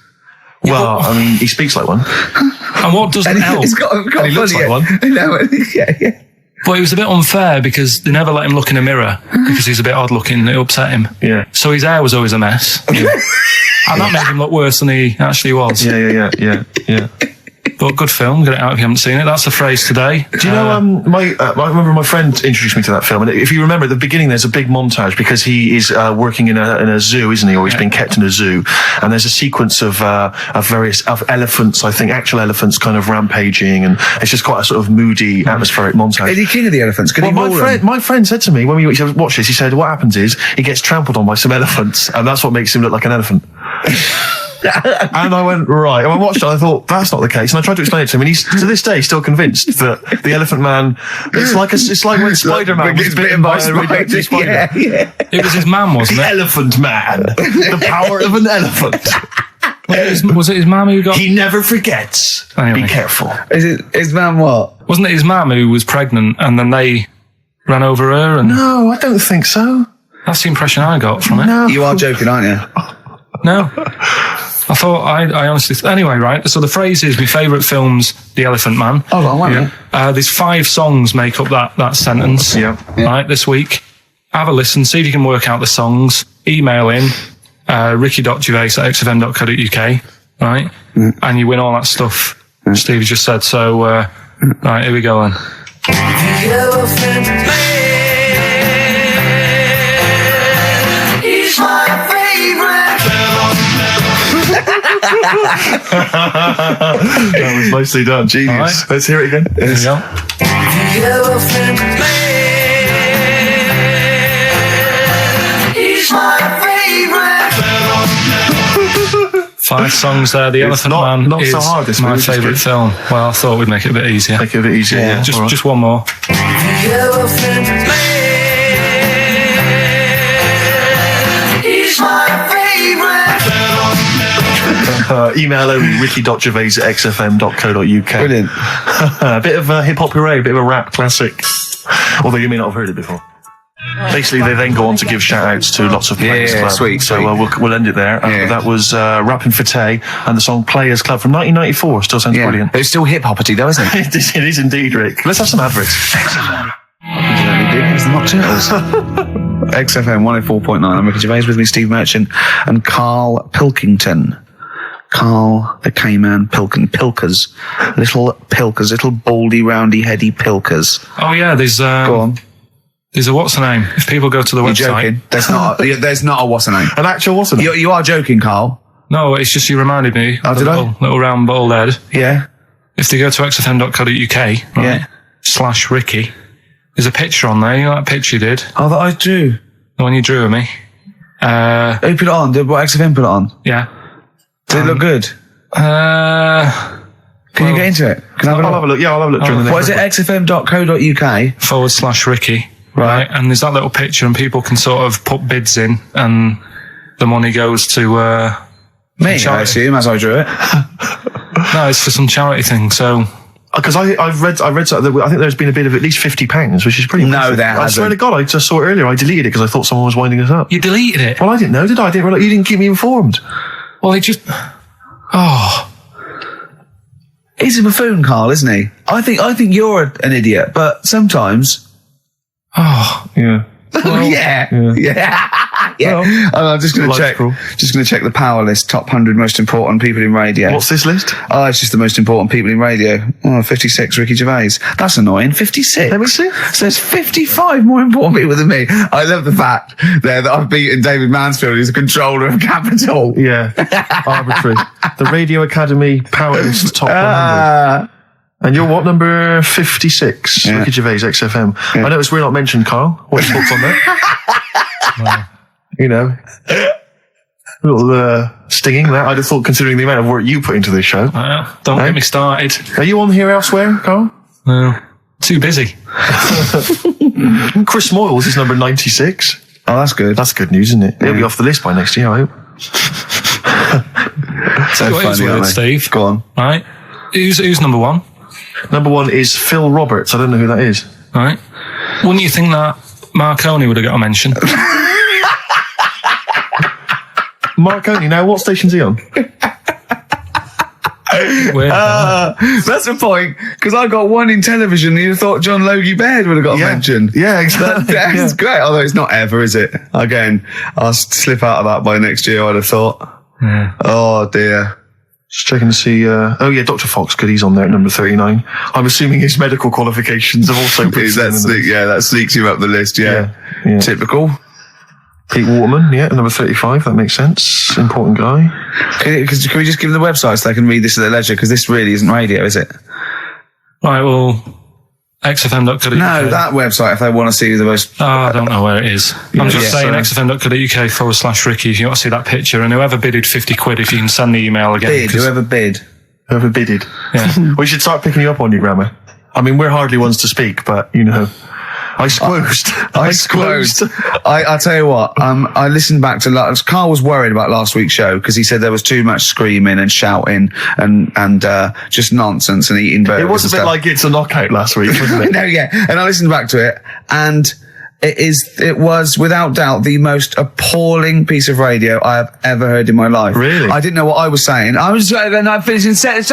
Well, I mean, he speaks like one. And what doesn't help? He's got And he looks like one. No, yeah. But it was a bit unfair because they never let him look in a mirror because he's a bit odd looking. It upset him. Yeah. So his hair was always a mess. And that made him look worse than he actually was. Yeah. But good film. Get it out if you haven't seen it. That's the phrase today. Do you know, I remember my friend introduced me to that film, and if you remember at the beginning, there's a big montage because he is working in a zoo, isn't he? Or he's being kept in a zoo, and there's a sequence of various elephants, I think, actual elephants, kind of rampaging, and it's just quite a sort of moody, atmospheric montage. Is he king of the elephants? Could he rule them? My friend said to me when we watched this, he said, what happens is he gets trampled on by some elephants, and that's what makes him look like an elephant. And I went, right. And I watched it, and I thought, that's not the case. And I tried to explain it to him, and he's, to this day, still convinced that the Elephant Man, it's like when Spider-Man was bitten by a radioactive spider. Yeah. It was his mum, wasn't The it? Elephant Man. The power of an elephant. Was it his mum who got... He never forgets. Anyway. Be careful. Is it his man? What? Wasn't it his mum who was pregnant and then they ran over her? And No, I don't think so. that's the impression I got from it. No. You are joking, aren't you? No. I thought, I honestly... Anyway, right, so the phrase is, my favourite film's The Elephant Man. Hold on, wait a minute. There's 5 songs make up that sentence. Yeah. Right, this week. Have a listen, see if you can work out the songs. Email in, ricky.gervais@xfm.co.uk, right? And you win all that stuff Steve just said. So, right, here we go then. He's my favorite. That was nicely done. Genius. All right. Let's hear it again. Here we go. He's my favorite. 5 songs there. The Elephant not- Man not is so hard, this my one, which is favourite good. film. Well, I thought we'd make it a bit easier. Make it a bit easier. Yeah. All right. Just one more. He's my favorite. Email only ricky.gervais@xfm.co.uk. Brilliant. A bit of hip hop hooray, a bit of a rap classic. Although you may not have heard it before. Basically, they then go on to give shout-outs to lots of Players Yeah, Club. sweet, So sweet. we'll end it there. Yeah. That was Rappin' for Tay and the song Players Club from 1994. Still sounds brilliant. It's still hip hoppity though, isn't it? It is indeed, Rick. Let's have some adverts. It's the Mock Turtles. XFM 104.9. I'm Ricky Gervais, with me Steve Merchant and Karl Pilkington. Karl the K-Man Pilkers. Little baldy, roundy, heady Pilkers. Oh, yeah, there's... Go on. There's a what's the name? If people go to the You're website... joking. There's not a what's the name. An actual wasn't it? You are joking, Karl. No, it's just you reminded me. Oh, of did the I? little round bald head. Yeah. If they go to xfm.co.uk, right, Yeah. /Ricky, there's a picture on there. You know that picture you did? Oh, that I drew. The one you drew of me? Who put it on? Did what XFM put it on? Yeah. Did it look good? Can you get into it? Can I I'll have a look. Yeah, I'll have a look during the What is it? xfm.co.uk. /Ricky. Right. And there's that little picture and people can sort of put bids in and the money goes to, Me, I charity. assume, as I drew it. No, it's for some charity thing, so... Because I read something that I think there's been a bid of at least £50, which is pretty No, impressive. there I swear hasn't. to God, I just saw it earlier. I deleted it because I thought someone was winding us up. You deleted it? Well, I didn't know, did I? I didn't realize you didn't keep me informed. Well, it just... Oh... He's a buffoon, Karl, isn't he? I think you're an idiot, but sometimes... Oh... Yeah. Yeah. Yeah. Well, And I'm just going to check. logical. Just going to check the power list. Top 100 most important people in radio. What's this list? Oh, it's just the most important people in radio. Oh, 56, Ricky Gervais. That's annoying. 56. Let me see. So there's 55 more important people than me. I love the fact there that I've beaten David Mansfield, who's a controller of Capital. Yeah. Arbitrary. The Radio Academy Power List Top 100. And you're what, number 56? Yeah. Ricky Gervais, XFM. I noticed we're not mentioned, Carl. What's your thoughts on that? You know, a little stinging that. I'd have thought, considering the amount of work you put into this show. Don't get me started. Are you on here elsewhere, Carl? No. Too busy. Chris Moyles is number 96. Oh, that's good. That's good news, isn't it? He'll be off the list by next year, I hope. So What is funny, with aren't it, they? Steve? Go on. Right. Who's number one? Number 1 is Phil Roberts. I don't know who that is. Right. Wouldn't you think that Marconi would have got a mention? Marconi, now what station's he on? Weird. That's the point, because I got one in television and you thought John Logie Baird would have got a mention. Yeah, exactly. That's great, although it's not ever, is it? Again, I'll slip out of that by next year, I'd have thought. Yeah. Oh, dear. Just checking to see, oh yeah, Dr. Fox, good, he's on there at number 39. I'm assuming his medical qualifications have also put him in the That sneaks you up the list, yeah. Yeah. Typical. Pete Waterman, yeah, number 35, that makes sense. Important guy. Can we just give them the website so they can read this at their leisure? Because this really isn't radio, is it? Right, well, xfm.co.uk. No, that website, if they want to see the most... I don't know where it is. I'm just saying sorry. xfm.co.uk/Ricky if you want to see that picture, and whoever bidded 50 quid, if you can send the email again. Bid, whoever bid. Whoever bidded. Yeah. We should start picking you up on your grammar. I mean, we're hardly ones to speak, but, you know, I squoosed. I'll tell you what, I listened back to, Carl was worried about last week's show because he said there was too much screaming and shouting and just nonsense and eating burgers. It was a bit like It's a Knockout last week, wasn't it? No, yeah. And I listened back to it and it was without doubt the most appalling piece of radio I have ever heard in my life. Really? I didn't know what I was saying. I was and I'm finishing set.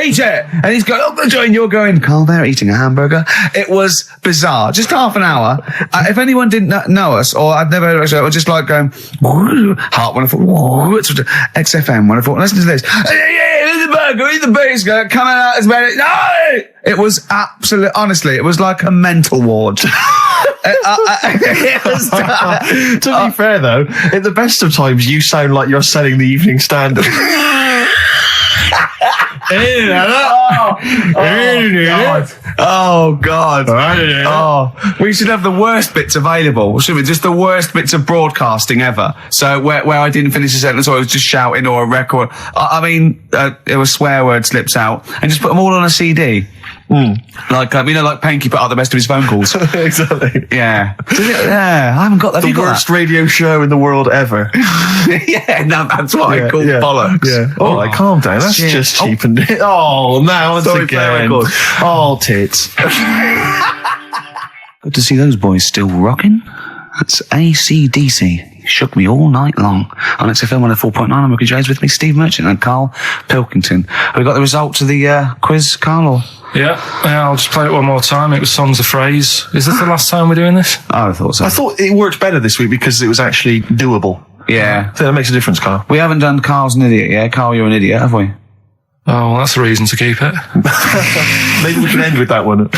Eat it! And he's going, oh, Joy, and you're going, Carl, they're eating a hamburger. It was bizarre. Just half an hour. If anyone didn't know us, or I'd never heard of us, it was just like going, Heart when I thought, XFM when I thought, listen to this. Eat the burger, eat the burger, coming out as many. No! It was absolute, honestly, it was like a mental ward. It was, to be fair, though, at the best of times, you sound like you're selling the Evening Standard. Oh God! Oh, we should have the worst bits available. Shouldn't we? Just the worst bits of broadcasting ever. So where I didn't finish a sentence, or I was just shouting, or a record. I mean, it was swear word slips out, and just put them all on a CD. Like like Panky put out the best of his phone calls. Exactly. Yeah. Yeah, I haven't got that. The worst radio show in the world ever. Yeah, no, that's what I call bollocks. Yeah. All right, calm down. That's shit. just cheapened it. Oh, now once Sorry, again. Oh, tits. Good to see those boys still rocking. That's AC/DC. Shook me all night long. On XFM 104.9, I'm Ricky Gervais, with me, Steve Merchant and Karl Pilkington. Have we got the results of the quiz, Karl? Or? Yeah, I'll just play it one more time. It was Songs of Phrase. Is this the last time we're doing this? I thought so. I thought it worked better this week because it was actually doable. Yeah. I think that makes a difference, Carl. We haven't done Carl's an idiot, yeah? Carl, you're an idiot, have we? Oh, well, that's a reason to keep it. Maybe we can end with that one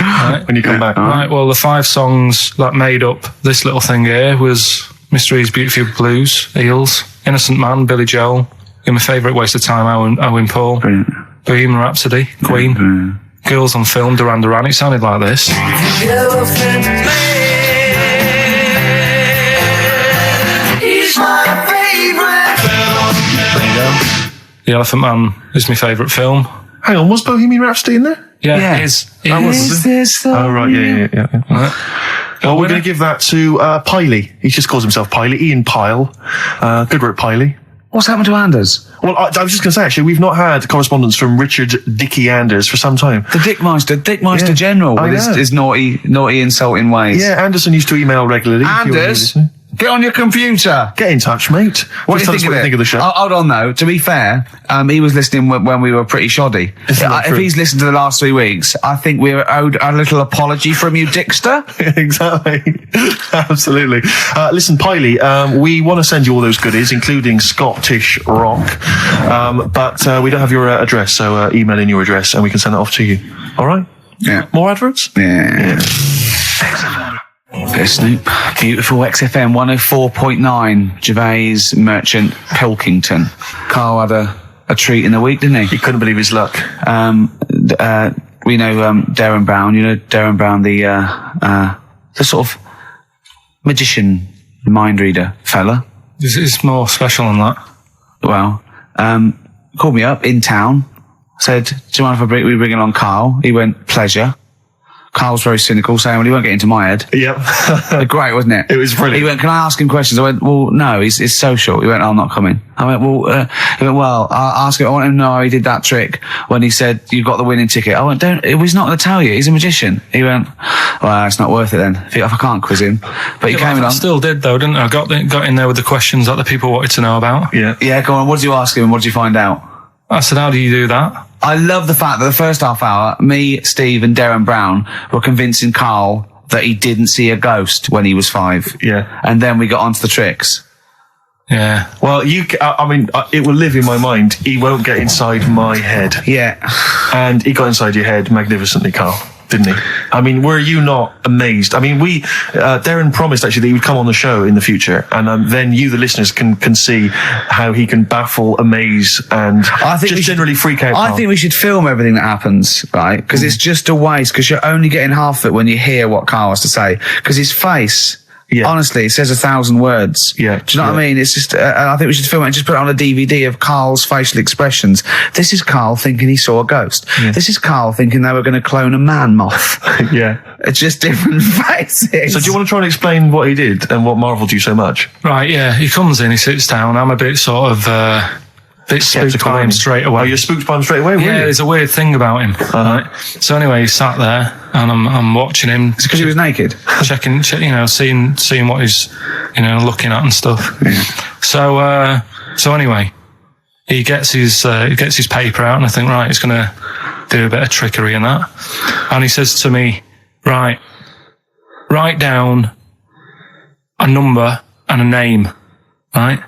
when you come back. Right, well, the 5 songs that made up this little thing here was Mr. E's Beautiful Blues, Eels, Innocent Man, Billy Joel, and my favourite Waste of Time, Owen Paul, Brilliant. Bohemian Rhapsody, Queen, Girls on Film, Duran Duran. It sounded like this. He's my favorite. The Elephant Man is my favourite film. Hang on, was Bohemian Rhapsody in there? Yeah, it is. That was Oh, right, yeah. Right. Well, we're going to give that to Piley. He just calls himself Piley. Ian Pyle. Good work, Piley. What's happened to Anders? Well, I was just going to say, actually, we've not had correspondence from Richard Dickie Anders for some time. The Dickmeister General, with his naughty, insulting ways. Yeah, Anderson used to email regularly. Anders, Get on your computer. Get in touch, mate. What Just do you think of the show. Hold on, though. To be fair, he was listening when we were pretty shoddy. If he's listened to the last 3 weeks, I think we're owed a little apology from you, Dixter. Exactly. Absolutely. Listen, Piley, we want to send you all those goodies, including Scottish rock, but we don't have your address, so email in your address and we can send it off to you. All right? Yeah. More adverts? Yeah. Go Snoop. Beautiful XFM 104.9. Gervais, Merchant, Pilkington. Carl had a treat in the week, didn't he? He couldn't believe his luck. We know Darren Brown. You know Darren Brown, the sort of magician, mind reader fella. It's more special than that. Well, called me up in town. Said, do you mind if we bring along Carl? He went, pleasure. Carl's very cynical, saying, well, he won't get into my head. Yep. Great, wasn't it? It was brilliant. He went, can I ask him questions? I went, well, no, he's social. He went, I'm not coming. I went, well, he went, well, I'll ask him. I want him to know how he did that trick when he said, you got the winning ticket. I went, he's not going to tell you. He's a magician. He went, well, it's not worth it then. If I can't quiz him. But he came along. I still did though, didn't I? I got in there with the questions that the people wanted to know about. Yeah, go on. What did you ask him and what did you find out? I said, how do you do that? I love the fact that the first half hour, me, Steve and Darren Brown were convincing Carl that he didn't see a ghost when he was 5. Yeah. And then we got onto the tricks. Yeah. Well, it will live in my mind. He won't get inside my head. Yeah. And he got inside your head magnificently, Carl, didn't he? I mean, were you not amazed? I mean, Darren promised actually that he would come on the show in the future, and then you, the listeners, can see how he can baffle, amaze, and generally freak out. I think we should film everything that happens, right? Because it's just a waste, because you're only getting half of it when you hear what Carl has to say. Because his face... Yeah. Honestly, it says 1,000 words. Yeah. Do you know what I mean? It's just, I think we should film it and just put it on a DVD of Carl's facial expressions. This is Carl thinking he saw a ghost. Yeah. This is Carl thinking they were going to clone a man moth. Yeah. It's just different faces. So do you want to try and explain what he did and what marvelled you so much? Right, yeah. He comes in, he sits down. I'm a bit sort of, bit spooked by him straight away. Oh, you're spooked by him straight away? Yeah, really? there's a weird thing about him. Right? So anyway, he sat there and I'm watching him. It's because he was naked? Checking, seeing what he's, looking at and stuff. Yeah. So anyway, he gets his paper out and I think, right, he's going to do a bit of trickery and that. And he says to me, right, write down a number and a name, right?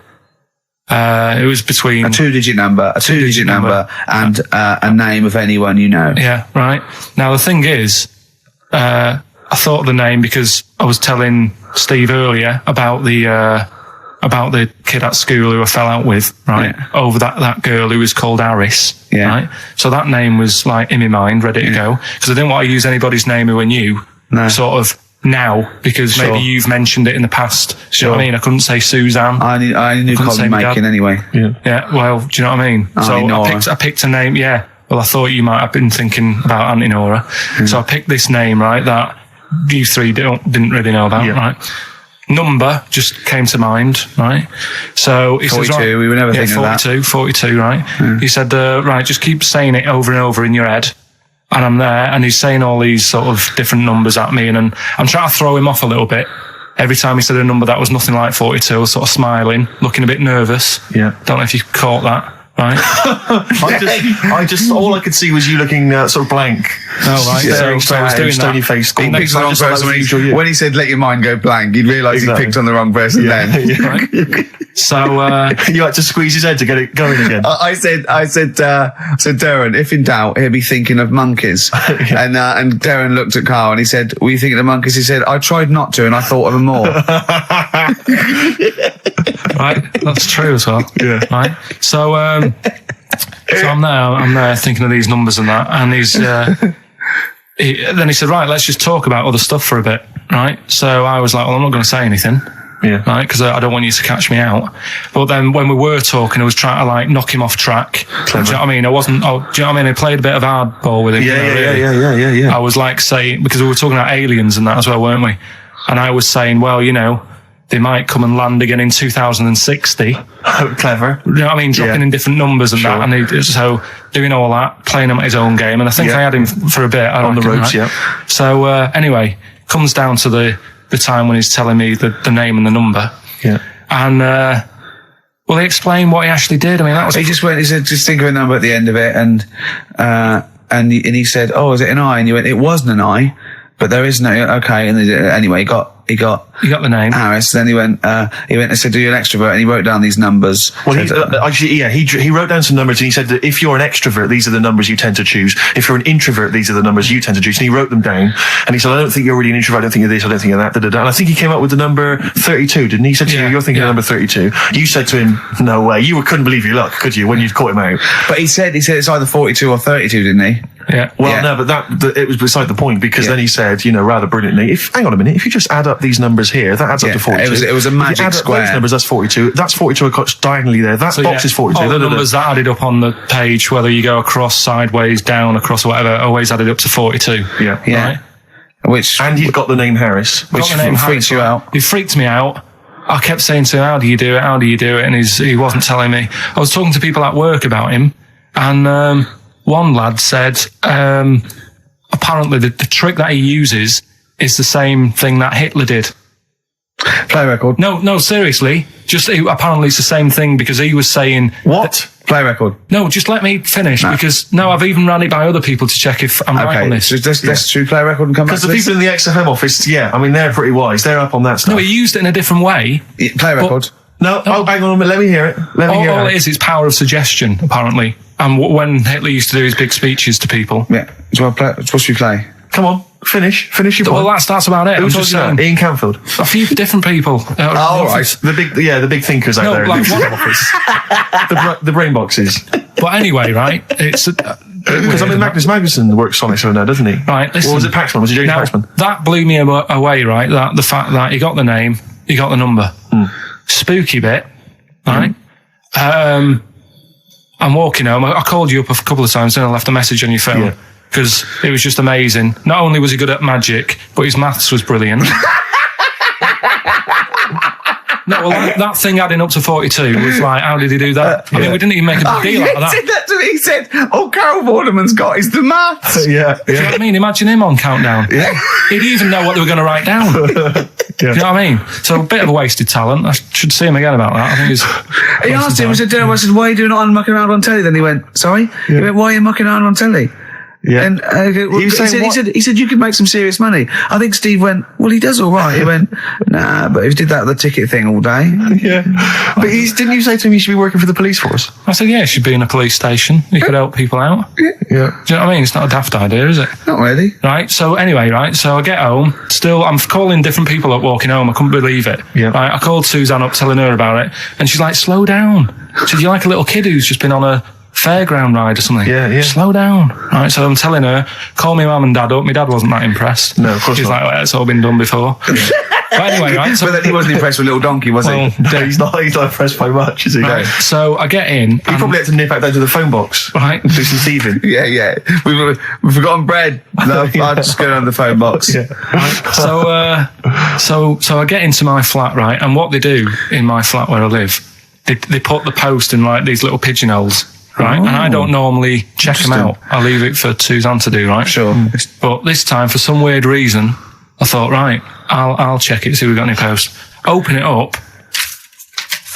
It was between a two-digit number, and a name of anyone you know. Yeah, right. Now the thing is, I thought of the name because I was telling Steve earlier about the kid at school who I fell out with, right? Yeah. Over that girl who was called Aris, right? So that name was like in my mind, ready to go, because I didn't want to use anybody's name who I knew, sort of. Now, because maybe you've mentioned it in the past. Do you know what I mean? I couldn't say Suzanne. I knew Colin Makin anyway. Yeah, well, do you know what I mean? I picked a name, yeah. Well, I thought you might have been thinking about Auntie Nora. So I picked this name, right, that you three didn't really know about, right? Number just came to mind, right? So he 42, says, right, we were never thinking of that. 42, right? Yeah. He said, right, just keep saying it over and over in your head. And I'm there, and he's saying all these sort of different numbers at me, and I'm trying to throw him off a little bit. Every time he said a number that was nothing like 42, I was sort of smiling, looking a bit nervous. Yeah. Don't know if you caught that, right? I just, all I could see was you looking sort of blank. Oh, right. So I was doing stony that. face. He picked the wrong person when he said, let your mind go blank. You'd realise he picked on the wrong person then. Right. So, you had to squeeze his head to get it going again. I said, Darren, if in doubt, he'll be thinking of monkeys. And Darren looked at Carl and he said, were you thinking of monkeys? He said, I tried not to and I thought of them more. Right. That's true as well. Yeah. Right. So I'm there thinking of these numbers and that, and then he said, right, let's just talk about other stuff for a bit, right? So I was like, well, I'm not going to say anything. Yeah. Right, because I don't want you to catch me out. But then when we were talking, I was trying to like knock him off track. Do you know what I mean? I wasn't. Do you know what I mean? I played a bit of hardball with him. Yeah. I was like saying, because we were talking about aliens and that as well, weren't we? And I was saying, well, they might come and land again in 2060. Oh, clever. You know what I mean? Dropping in different numbers and that. And so doing all that, playing him at his own game. And I think I had him for a bit. On the ropes, right? So anyway, comes down to the the time when he's telling me the name and the number. Yeah. And, well, he explained what he actually did. I mean, that was... He said, just think of a number at the end of it, and he said, oh, is it an I? And you went, it wasn't an I, but there is no, okay. And anyway, he got the name. Harris. Then he went and said, "Do you an extrovert?" And he wrote down these numbers. Well, he wrote down some numbers, and he said that if you're an extrovert, these are the numbers you tend to choose. If you're an introvert, these are the numbers you tend to choose. And he wrote them down, and he said, "I don't think you're really an introvert. I don't think you're this. I don't think you're that." And I think he came up with the number 32, didn't he? He said to you, "You're thinking of number 32." You said to him, "No way." You couldn't believe your luck, could you, when you'd caught him out? But he said it's either 42 or 32, didn't he? Yeah. Well, no, but it was beside the point, because then he said, rather brilliantly, hang on a minute, if you just add up these numbers here, that adds up to 42. It was a magic if you add square. Up those numbers, that's 42. That's 42 across diagonally there. That box is 42. All the numbers that added up on the page, whether you go across, sideways, down, across, whatever, always added up to 42. Yeah. Right? And you've got the name Harris. Which freaks you out. He freaked me out. I kept saying to him, how do you do it? How do you do it? And he wasn't telling me. I was talking to people at work about him, and one lad said, apparently the trick that he uses is the same thing that Hitler did. Play record. No, seriously. Apparently it's the same thing, because he was saying... What? Play record. No, just let me finish, because I've even ran it by other people to check if I'm right on this. So let's do play record and come back to this. Because the people in the XFM office, they're pretty wise. They're up on that stuff. No, he used it in a different way. Play record. No, hang on a minute. Let me hear it. All it is power of suggestion, apparently. And when Hitler used to do his big speeches to people. Yeah. So what should we play? Come on. Finish your point. Well, that's about it. Who told you that? Ian Canfield. A few different people. All right. The big thinkers out there. Like in the office. the brain boxes. But anyway, right? It's because Magnus Magnuson works Sonic so now, doesn't he? Right. Listen, or was it Paxman? Was it James Paxman? That blew me away, right? That the fact that he got the name, he got the number. Spooky bit, right? I'm walking home. I called you up a couple of times and I left a message on your phone. Yeah. Because it was just amazing. Not only was he good at magic, but his maths was brilliant. That thing adding up to 42 was like, how did he do that? I mean, we didn't even make a big deal out of that. He said that to me. He said, all Carol Vorderman's got is the maths. Yeah. Do you know what I mean? Imagine him on Countdown. Yeah. He'd even know what they were going to write down. Do you know what I mean? So a bit of a wasted talent. I should see him again about that. I think he asked him, I said, why are you doing it on mucking around on telly? Then he went, sorry? Yeah. He went, why are you mucking around on telly? Yeah. And he said you could make some serious money. I think Steve went, well, he does all right. He went, nah, but if he did that with the ticket thing all day. Yeah. But didn't you say to him you should be working for the police force? I said, yeah, you should be in a police station. You could help people out. Yeah. Do you know what I mean? It's not a daft idea, is it? Not really. Right. So anyway, right. So I get home. Still, I'm calling different people up walking home. I couldn't believe it. Yeah. Right. I called Suzanne up telling her about it. And she's like, slow down. She said, you're like a little kid who's just been on a fairground ride or something. Yeah. Slow down. Right, so I'm telling her, call me mum and dad up. My dad wasn't that impressed. No, of course He's not. like, well, it's all been done before. But anyway, right. So, but then he wasn't impressed with Little Donkey, was he? No, he's not impressed by much, is he? Right, so I get in. He probably had to nip back down to the phone box. Right. Do some thieving. Yeah. We've forgotten bread. No, I'll just go down to the phone box. Yeah. Right, so I get into my flat, right, and what they do in my flat where I live, they put the post in like these little pigeonholes. Right, and I don't normally check them out. I leave it for Suzanne to do, right? Sure. But this time, for some weird reason, I thought, right, I'll check it, see if we've got any posts. Open it up.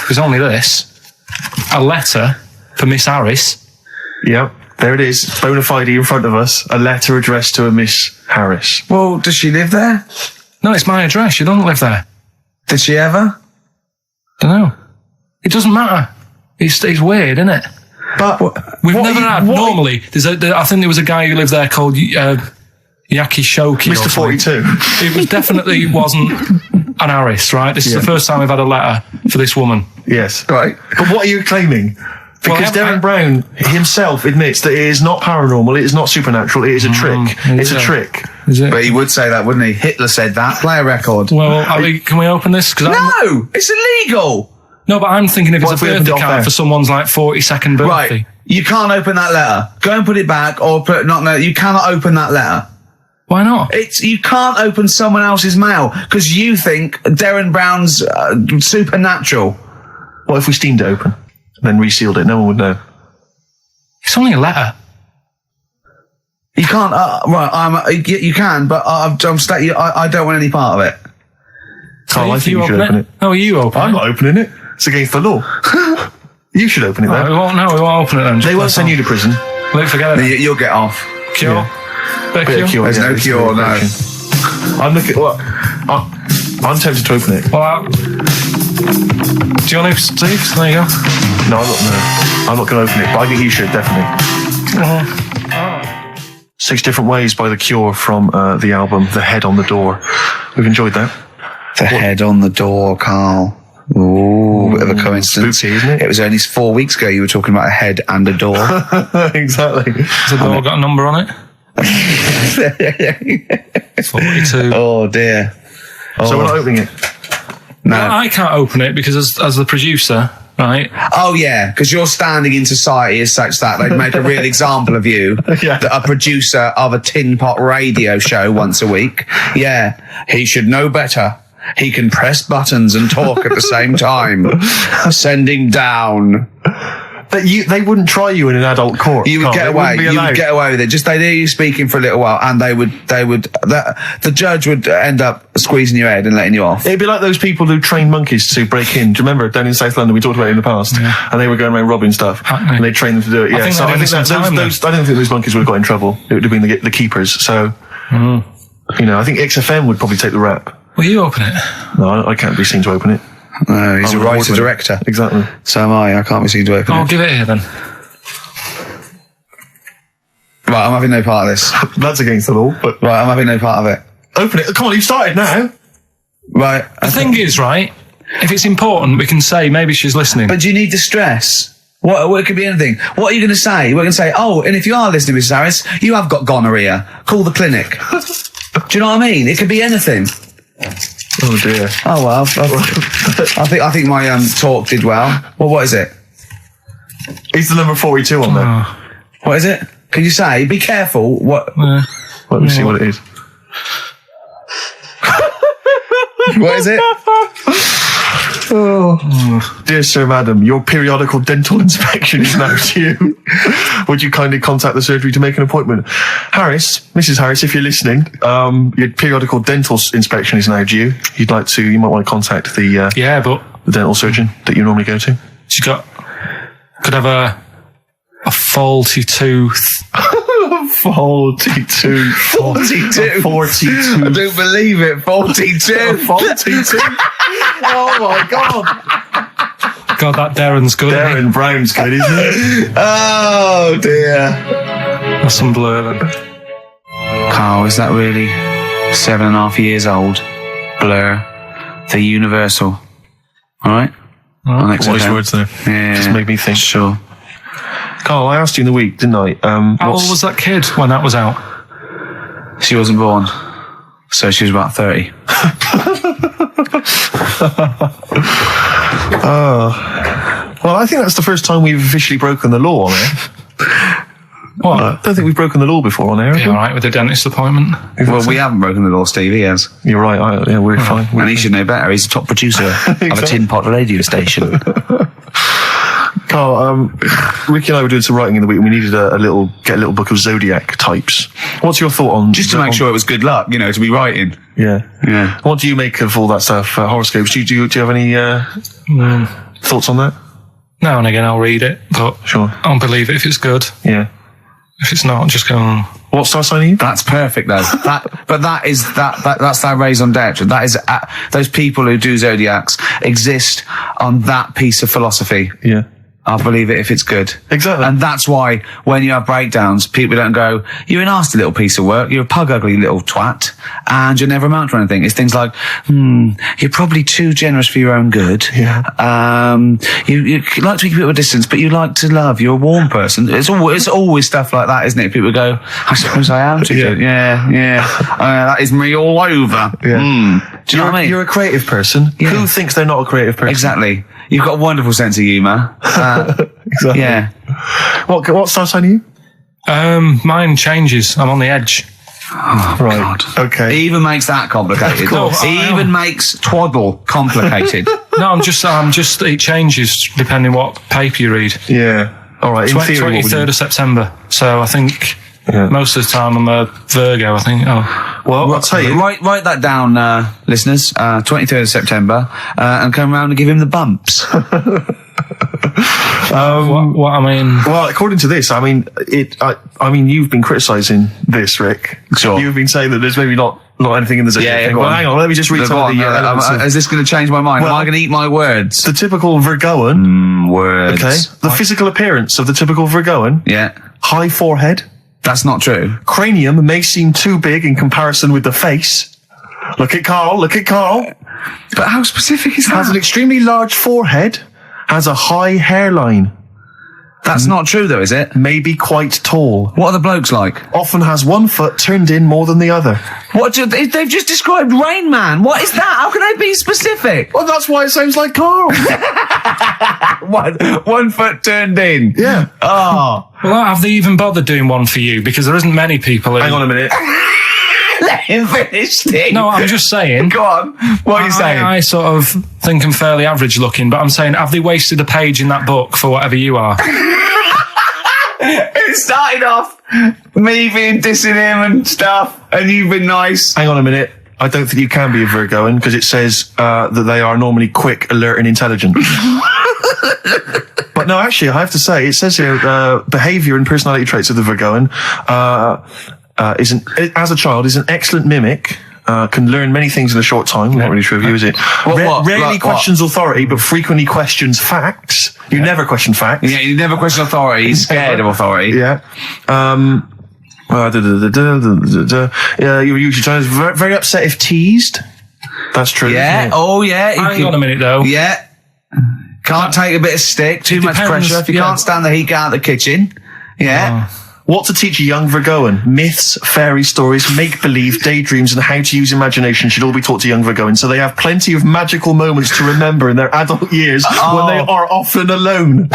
There's only this. A letter for Miss Harris. Yep, there it is. Bona fide in front of us. A letter addressed to a Miss Harris. Well, does she live there? No, it's my address. She doesn't live there. Did she ever? Don't know. It doesn't matter. It's weird, isn't it? But we've never had. Normally, I think there was a guy who lived there called Yaki Shoki. Mr. 42. It definitely wasn't an Harris, right? This is the first time we've had a letter for this woman. Yes. Right. But what are you claiming? Because Darren Brown himself admits that it is not paranormal, it is not supernatural, it is a trick. It's a trick. Is it? But he would say that, wouldn't he? Hitler said that. Play a record. Well, can we open this? No! It's illegal! No, but I'm thinking if it's a birthday card for someone's like 42nd birthday. Right. You can't open that letter. Go and put it back or put you cannot open that letter. Why not? You can't open someone else's mail because you think Darren Brown's supernatural. What if we steamed it open and then resealed it? No one would know. It's only a letter. You can't. You can, but I don't want any part of it. Carl, I think you should open open it. Oh, you open I'm it? not opening it. It's against the law. You should open it Right, then. we won't open it then. They won't send you to prison. Luke, forget it. You'll get off. Cure? Bit of cure? There's no it's cure, no. I'm looking. Well, I'm tempted to open it. Well, do you want to, Steve? There you go. No, I'm not going to open it. But I think you should definitely. 6 Different Ways by The Cure from the album The Head on the Door. We've enjoyed that. The head on the door, Carl. Ooh, bit of a coincidence. Spooky, isn't it? It was only 4 weeks ago you were talking about a head and a door. Exactly. Has the door got a number on it? 42. Oh dear. So we're not opening it. No. Well, I can't open it because as the producer, right? Oh yeah, because your standing in society is such that they'd make a real example of you. Yeah. A producer of a tin pot radio show once a week. Yeah, he should know better. He can press buttons and talk at the same time. Sending down. But they wouldn't try you in an adult court. You would Carl. get They away. wouldn't be You would allowed. get away with it. Just they hear you speaking for a little while, and the judge would end up squeezing your head and letting you off. It'd be like those people who train monkeys to break in. Do you remember down in South London? We talked about it in the past, and they were going around robbing stuff, Hackney. and they trained them to do it. Yeah, think so they're I think doing that some time those I don't think those monkeys would have got in trouble. It would have been the keepers. So, I think XFM would probably take the rap. Will you open it? No, I can't be seen to open it. No, he's I'm a an writer award-winner. director. Exactly. So am I. I can't be seen to open I'll it. give it here then. Right, I'm having no part of this. That's against the law, but Right, I'm having no part of it. open it. Come on, you've started now. Right. The thing is, right, if it's important, we can say maybe she's listening. But do you need to stress? What it could be anything. What are you going to say? We're going to say, oh, and if you are listening, Mrs. Harris, you have got gonorrhea. Call the clinic. Do you know what I mean? It could be anything. Oh dear. Oh well, I think my talk did well. Well, what is it? Is the number 42 on there? What is it? Can you say? Be careful. What? Let me see what it is. What is it? Dear Sir, Madam, your periodical dental inspection is now due. Would you kindly contact the surgery to make an appointment? Mrs. Harris, if you're listening, your periodical dental inspection is now due. You might want to contact the dental surgeon that you normally go to. She's could have a faulty tooth. 42. 42. 42. I don't believe it. 42. 42. Oh my God. God, that Darren's good. isn't he? Darren Brown's good, isn't it? Oh dear. That's some blur then. Carl, is that really 7.5 years old? Blur. The Universal. All right. On Wise XFM. words there. Yeah. Just made me think. Sure. Carl, I asked you in the week, didn't I? How old was that kid when that was out? She wasn't born, so she was about 30. Well, I think that's the first time we've officially broken the law on air. What? I don't think we've broken the law before on air. Be all right with the dentist appointment. Well, we haven't broken the law, Steve. He has. You're right. We're fine. And he should know better. He's the top producer of a tin pot radio station. Carl, Ricky and I were doing some writing in the week, and we needed get a little book of zodiac types. What's your thought on Just to make sure it was good luck, to be writing. Yeah. Yeah. What do you make of all that stuff? Horoscopes? Do you have any thoughts on that? Now and again I'll read it, but Sure. I'll believe it if it's good. Yeah. If it's not, just go on. What star sign are you? That's perfect, though. That's their raison d'etre. That is those people who do zodiacs exist on that piece of philosophy. Yeah. I'll believe it if it's good. Exactly. And that's why when you have breakdowns, people don't go, you're a nasty little piece of work, you're a pug ugly little twat, and you'll never amount to anything. It's things like, you're probably too generous for your own good. Yeah. You like to keep people at a distance, but you like to love. You're a warm person. It's always stuff like that, isn't it? People go, I suppose I am too good. Yeah. That is me all over. Yeah. Do you know what I mean? You're a creative person. Yeah. Who thinks they're not a creative person? Exactly. You've got a wonderful sense of humour. Exactly. Yeah. What star sign are you? Mine changes. I'm on the edge. Oh, Right. God. Okay. He even makes that complicated. Of course. He even makes twaddle complicated. No, I'm just. It changes depending what paper you read. Yeah. All right. In theory, what would 23rd you... of September. So I think Yeah. Most of the time I'm a Virgo, I think. Oh. Well, I'll tell you. Write that down, listeners. 23rd of September, and come round and give him the bumps. What I mean... Well, according to this, I mean, you've been criticising this, Rick. Sure. You've been saying that there's maybe not anything in the zodiac thing. go Well, on. hang on, let me just read some of the elements of- Is this going to change my mind? Well, Am I going to eat my words? the typical Virgoan. Words. Okay. The physical appearance of the typical Virgoan. Yeah. High forehead. That's not true. Cranium may seem too big in comparison with the face. Look at Carl. But how specific is Has an that? extremely large forehead. Has a high hairline. That's not true, though, is it? May be quite tall. What are the blokes like? Often has one foot turned in more than the other. They've just described Rain Man. What is that? How can they be specific? Well, that's why it sounds like Carl. One foot turned in. Yeah. Oh. Well, have they even bothered doing one for you? Because there isn't many people who... Hang on a minute. Let him finish, Steve. No, I'm just saying... Go on. What are you saying? I sort of think I'm fairly average looking, but I'm saying, have they wasted a page in that book for whatever you are? It started off me being dissing him and stuff, and you've been nice. Hang on a minute. I don't think you can be a Virgoan because it says that they are normally quick, alert, and intelligent. But no, actually, I have to say, it says here behaviour and personality traits of the Virgoan as a child is an excellent mimic. Can learn many things in a short time. Not really sure of you, is it? Rarely Like questions authority, but frequently questions facts. You never question facts. Yeah, you never question authority. He's scared of authority. Yeah. You're usually very upset if teased. That's true. Yeah. Isn't it? Oh, yeah. Hang on a minute, though. Yeah. Can't take a bit of stick. Too much depends, pressure. If you yeah. can't stand the heat, get out of the kitchen. Yeah. What to teach a young Virgoan? Myths, fairy stories, make-believe, daydreams, and how to use imagination should all be taught to young Virgoans, so they have plenty of magical moments to remember in their adult years when they are often alone.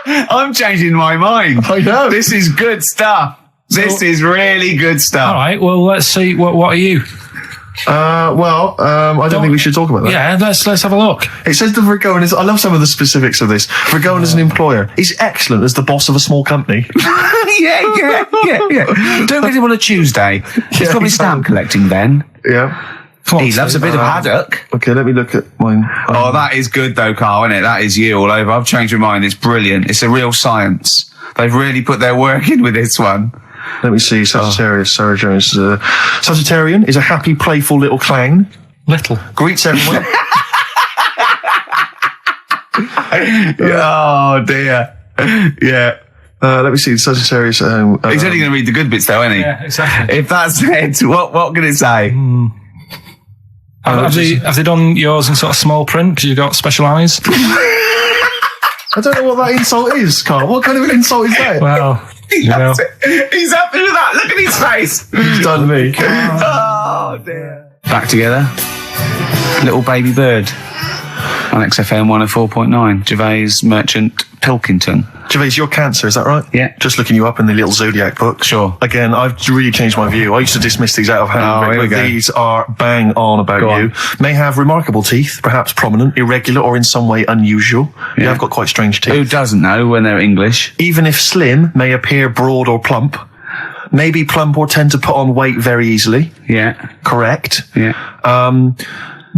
I'm changing my mind. I know. This is good stuff. This is really good stuff. All right, well, let's see. What are you? I don't think we should talk about that. Yeah, let's have a look. It says the Virgoan is, I love some of the specifics of this. Virgoan is an employer. He's excellent as the boss of a small company. yeah. Don't get him on a Tuesday. He's probably stamp collecting then. Yeah. He loves a bit of haddock. Okay, let me look at mine. Oh, that is good though, Carl, isn't it? That is you all over. I've changed my mind. It's brilliant. It's a real science. They've really put their work in with this one. Let me see. Sagittarius. Sarah Jones. Sagittarian is a happy, playful little clown. Little. Greets everyone. Oh dear. Yeah. Let me see. Sagittarius. He's only going to read the good bits though, isn't he? Yeah, exactly. If that's it, what can it say? Have they done yours in sort of small print because you've got special eyes? I don't know what that insult is, Carl. What kind of an insult is that? Well, you know. He's happy with that. Look at his face. He's done me. Oh dear. Back together. Little baby bird on XFM 104.9. Gervais, Merchant, Pilkington. Gervais, you're Cancer, is that right? Yeah. Just looking you up in the little zodiac book. Sure. Again, I've really changed my view. I used to dismiss these out of hand. Oh, here we but go. these are bang on about Go you. on. May have remarkable teeth, perhaps prominent, irregular, or in some way unusual. You have got quite strange teeth. Who doesn't know when they're English? Even if slim, may appear broad or plump. May be plump or tend to put on weight very easily. Yeah. Correct. Yeah.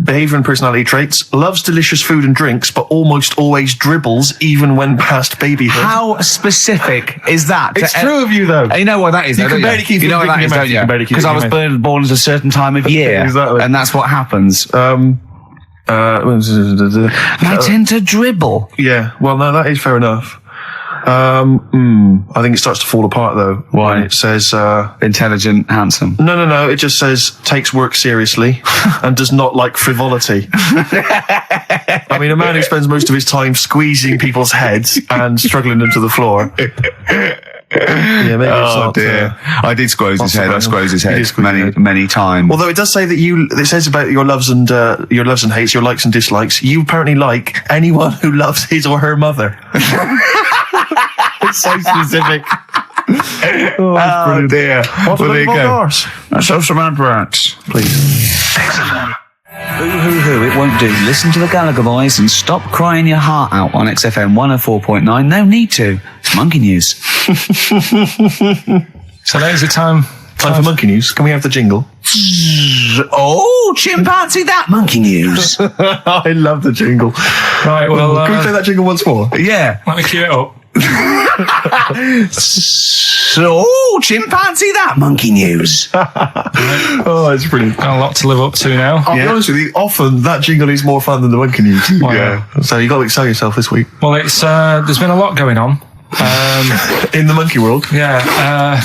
Behaviour and personality traits. Loves delicious food and drinks, but almost always dribbles, even when past babyhood. How specific is that? It's true of you, though. You know what that is, You though, can don't barely keep you it know what in that your is, mouth. don't You you? can barely keep it Because in I your was mouth. born at a certain time of year. Exactly. And that's what happens. I I tend to dribble. Yeah, well, no, that is fair enough. I think it starts to fall apart, though. Why? When it says, Intelligent, handsome. no, it just says, takes work seriously and does not like frivolity. I mean, a man who spends most of his time squeezing people's heads and struggling them to the floor. Yeah, maybe it's not. I did squeeze his head. I squeezed his You head did squeeze his head. many times. Although it does say that it says about your loves and hates, your likes and dislikes. You apparently like anyone who loves his or her mother. It's so specific. Oh dear. What Well, there you go. Arse? Let's have some adverts. Please. Hoo, it won't do. Listen to the Gallagher Boys and stop crying your heart out on XFM 104.9. No need to. It's monkey news. So there's the time. Time for monkey news. Can we have the jingle? Oh, chimpanzee, that monkey news. I love the jingle. Right, well... Can we play that jingle once more? Yeah. Let me cue it up. So, chimpanzee, that monkey news. Oh, it's brilliant. Got a lot to live up to now. I'll be honest with you, often that jingle is more fun than the monkey news. Wow. Yeah. So you've got to excel yourself this week. Well, it's there's been a lot going on. In the monkey world. Yeah,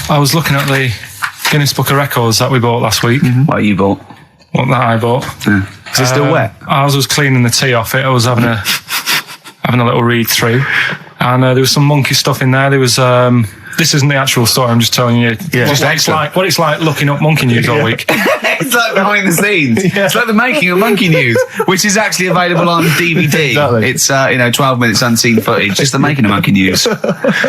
I was looking at the Guinness Book of Records that we bought last week. What you bought? What that I bought. Is it still wet? As I was cleaning the tea off it, I was having a little read through, and there was some monkey stuff in there. There was this isn't the actual story. I'm just telling you what it's like looking up monkey news all week. It's like behind the scenes. It's like the making of Monkey News, which is actually available on DVD. Exactly. It's 12 minutes unseen footage, just the making of Monkey News,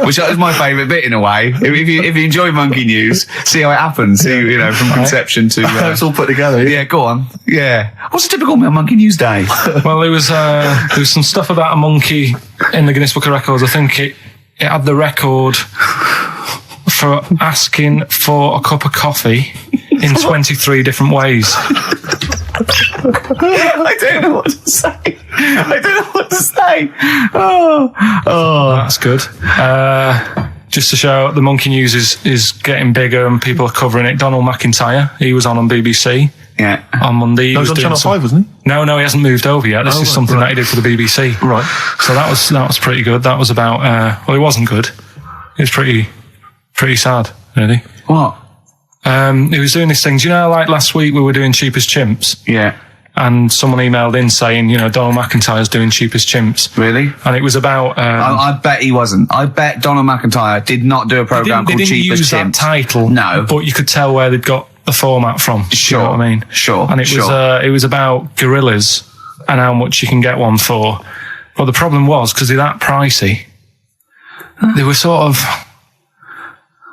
which is my favourite bit in a way. If you enjoy Monkey News, see how it happens. See, from conception to It's all put together. yeah. Go on. Yeah. What's a typical Monkey News day? Well, there was some stuff about a monkey in the Guinness Book of Records. I think it had the record for asking for a cup of coffee in 23 different ways. I don't know what to say. Oh. That's good. Just to show the monkey news is getting bigger and people are covering it. Donald McIntyre, he was on BBC. Yeah. On Monday. That was on Channel 5, wasn't he? No, he hasn't moved over yet. This is something that he did for the BBC. Right. So that was pretty good. That was about, well, it wasn't good. It was pretty sad, really. What? He was doing this thing. Do you know, like last week we were doing Cheapest Chimps? Yeah. And someone emailed in saying, Donald McIntyre's doing Cheapest Chimps. Really? And it was about... I bet he wasn't. I bet Donald McIntyre did not do a programme called Cheapest Chimps. They didn't use that title. No. But you could tell where they'd got the format from. Sure. You know what I mean? Sure. And it was about gorillas and how much you can get one for. But the problem was, because they're that pricey, they were sort of...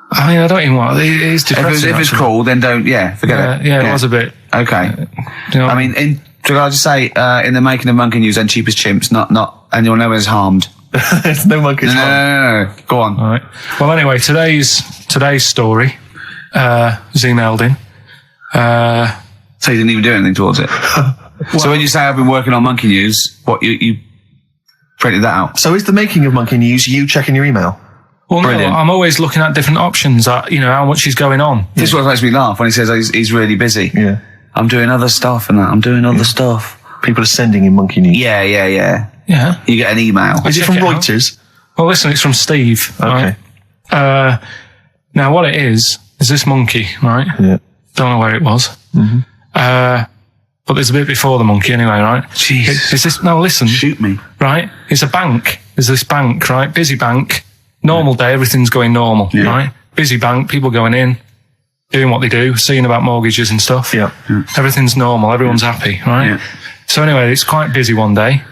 I mean, I don't even want... It is depressing. If it's cool, then don't... Yeah, forget it. Yeah, it was a bit... Okay. I mean, should I just say, in the making of Monkey News and Cheapest Chimps, not anyone no one's harmed. There's no monkeys. No. Go on. All right. Well, anyway, today's story was emailed in. So you didn't even do anything towards it. So when you say I've been working on Monkey News, what you printed that out? So is the making of monkey news you checking your email? Well, Brilliant. no, I'm always looking at different options, how much is going on. This is what makes me laugh when he says he's really busy. Yeah. I'm doing other stuff and that. I'm doing other stuff. People are sending in monkey news. Yeah. Yeah. You get an email. Is it check from it out. Reuters? Well, listen, it's from Steve. Okay. Right? Now, what it is this monkey, right? Yeah. Don't know where it was. Mm-hmm. But there's a bit before the monkey anyway, right? Jeez. It's this, no, listen. Shoot me. Right? It's a bank. There's this bank, right? Busy bank. Normal day, everything's going normal, right? Busy bank, people going in, doing what they do, seeing about mortgages and stuff. Yeah. Everything's normal, everyone's happy, right? Yeah. So anyway, it's quite busy one day.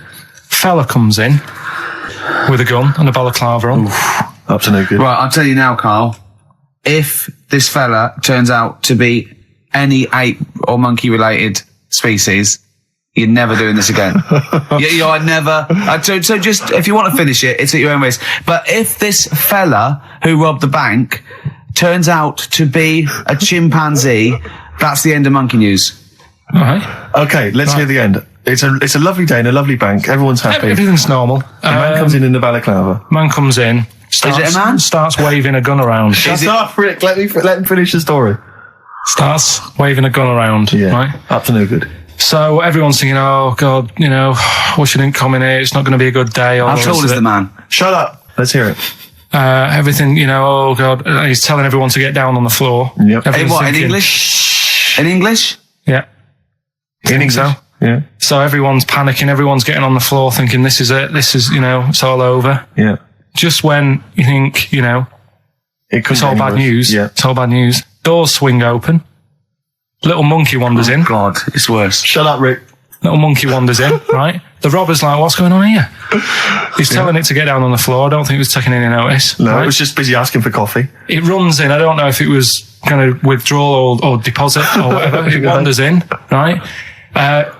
Fella comes in with a gun and a balaclava on. Up to no good. Right, I'll tell you now, Carl. If this fella turns out to be any ape or monkey related species, you're never doing this again. You're never. So just, if you want to finish it, it's at your own risk. But if this fella who robbed the bank turns out to be a chimpanzee, that's the end of Monkey News. All right. Okay, let's hear the end. It's a lovely day in a lovely bank. Everyone's happy. Everything's normal. A man comes in the balaclava. Man comes in. Is it a man? Starts waving a gun around. Shut up, Rick. Let him finish the story. Starts waving a gun around. Yeah. Right? Up to no good. So everyone's thinking, oh, God, wish I didn't come in here. It's not going to be a good day. How tall is the man? Shut up. Let's hear it. Everything, oh, God. He's telling everyone to get down on the floor. Yep. Hey, what, in English? In English? Yeah. In English? So? Yeah. So everyone's panicking. Everyone's getting on the floor thinking, this is it. This is, it's all over. Yeah. Just when you think, it's all bad news. Yeah. It's all bad news. Doors swing open. Little monkey wanders in. God, it's worse. Shut up, Rick. Little monkey wanders in, right? The robber's like, what's going on here? He's telling it to get down on the floor. I don't think it was taking any notice. No, right? it was just busy asking for coffee. It runs in. I don't know if it was kind of withdrawal or deposit or whatever. It wanders in, right?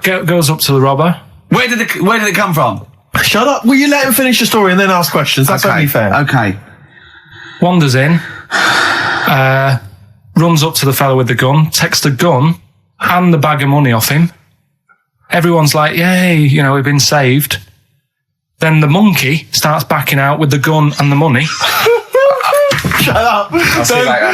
Goes up to the robber. Where did it come from? Shut up. Will you let him finish the story and then ask questions? That's only fair. Okay. wanders in, runs up to the fella with the gun, takes the gun and the bag of money off him. Everyone's like, yay, you know, we've been saved. Then the monkey starts backing out with the gun and the money. Shut up.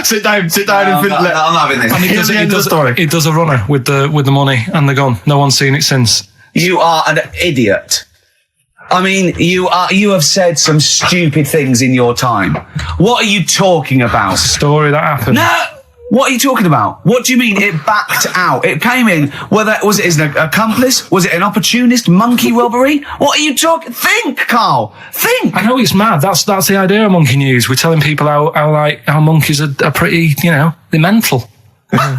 Sit down. I'm not having this. And he does a runner with the money and the gun. No one's seen it since. You are an idiot. I mean, you have said some stupid things in your time. What are you talking about? It's a story that happened. No! What are you talking about? What do you mean it backed out? It came in, was it an accomplice? Was it an opportunist monkey robbery? What are you talking? Think, Carl. Think. I know it's mad. That's the idea of Monkey News. We're telling people how monkeys are pretty, you know, they're mental.